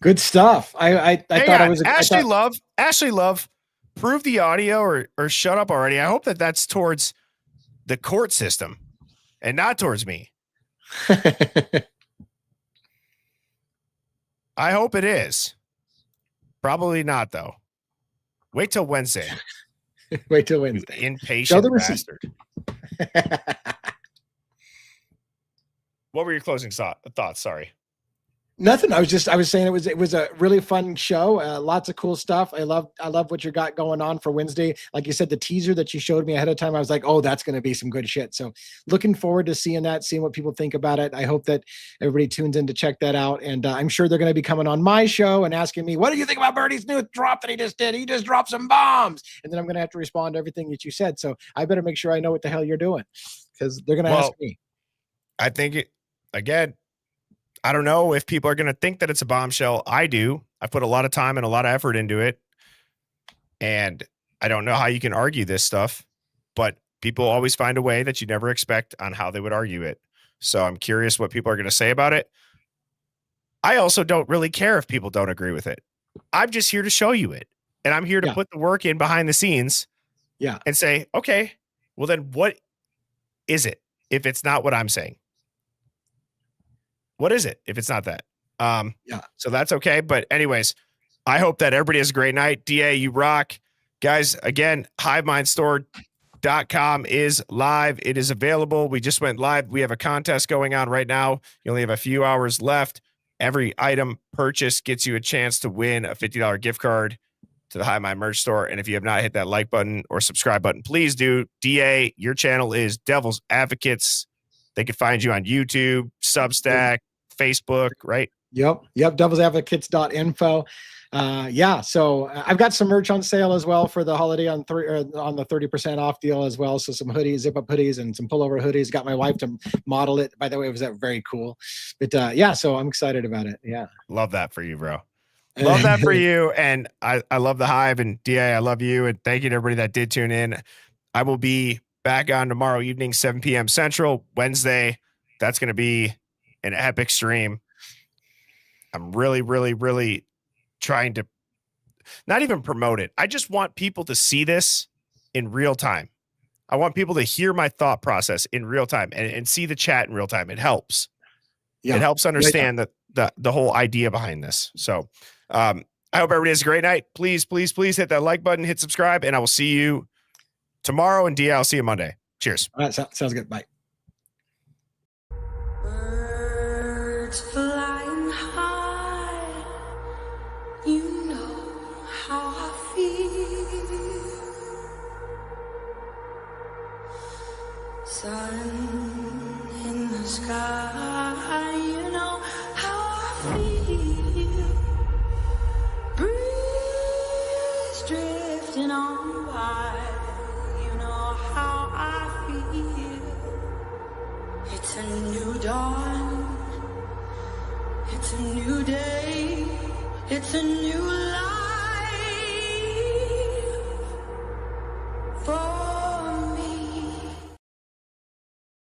Good stuff. I thought it was Ashley Love, prove the audio or shut up already. I hope that's towards the court system and not towards me. I hope it is. Probably not, though. Wait till Wednesday. Impatient bastard. What were your closing thoughts? Sorry. Nothing. I was saying it was a really fun show. Lots of cool stuff. I love what you got going on for Wednesday. Like you said, the teaser that you showed me ahead of time, I was like, oh, that's going to be some good shit. So looking forward to seeing what people think about it. I hope that everybody tunes in to check that out. And I'm sure they're going to be coming on my show and asking me, what do you think about Birdie's new drop that he just did? He just dropped some bombs. And then I'm going to have to respond to everything that you said. So I better make sure I know what the hell you're doing because they're going to ask me. I think again, I don't know if people are going to think that it's a bombshell. I do. I put a lot of time and a lot of effort into it. And I don't know how you can argue this stuff, but people always find a way that you never expect on how they would argue it. So I'm curious what people are going to say about it. I also don't really care if people don't agree with it. I'm just here to show you it. And I'm here to put the work in behind the scenes. Yeah. And say, okay, well then what is it if it's not what I'm saying? What is it if it's not that? So that's okay. But anyways, I hope that everybody has a great night. DA, you rock. Guys, again, HiveMindStore.com is live. It is available. We just went live. We have a contest going on right now. You only have a few hours left. Every item purchased gets you a chance to win a $50 gift card to the Hive Mind merch store. And if you have not hit that like button or subscribe button, please do. DA, your channel is Devil's Advocates. They can find you on YouTube, Substack, Facebook, right? Yep. Devilsadvocates.info. So I've got some merch on sale as well for the holiday on the 30% off deal as well. So some hoodies, zip up hoodies, and some pullover hoodies. Got my wife to model it. By the way, it was very cool. But so I'm excited about it. Yeah. Love that for you, bro. Love that for you. And I love the Hive, and DA, I love you. And thank you to everybody that did tune in. I will be back on tomorrow evening, 7 p.m. Central. Wednesday, that's going to be an epic stream. I'm really, really, really trying to not even promote it. I just want people to see this in real time. I want people to hear my thought process in real time and see the chat in real time. It helps. Yeah. It helps understand the whole idea behind this. So I hope everybody has a great night. Please, please, please hit that like button, hit subscribe, and I will see you tomorrow. And I'll see you Monday. Cheers. All right. Sounds good. Bye. Birds flying high, you know how I feel. Sun in the sky, you know how I feel. Breeze drifting on by, you know how I feel. It's a new dawn, it's a new day, it's a new life.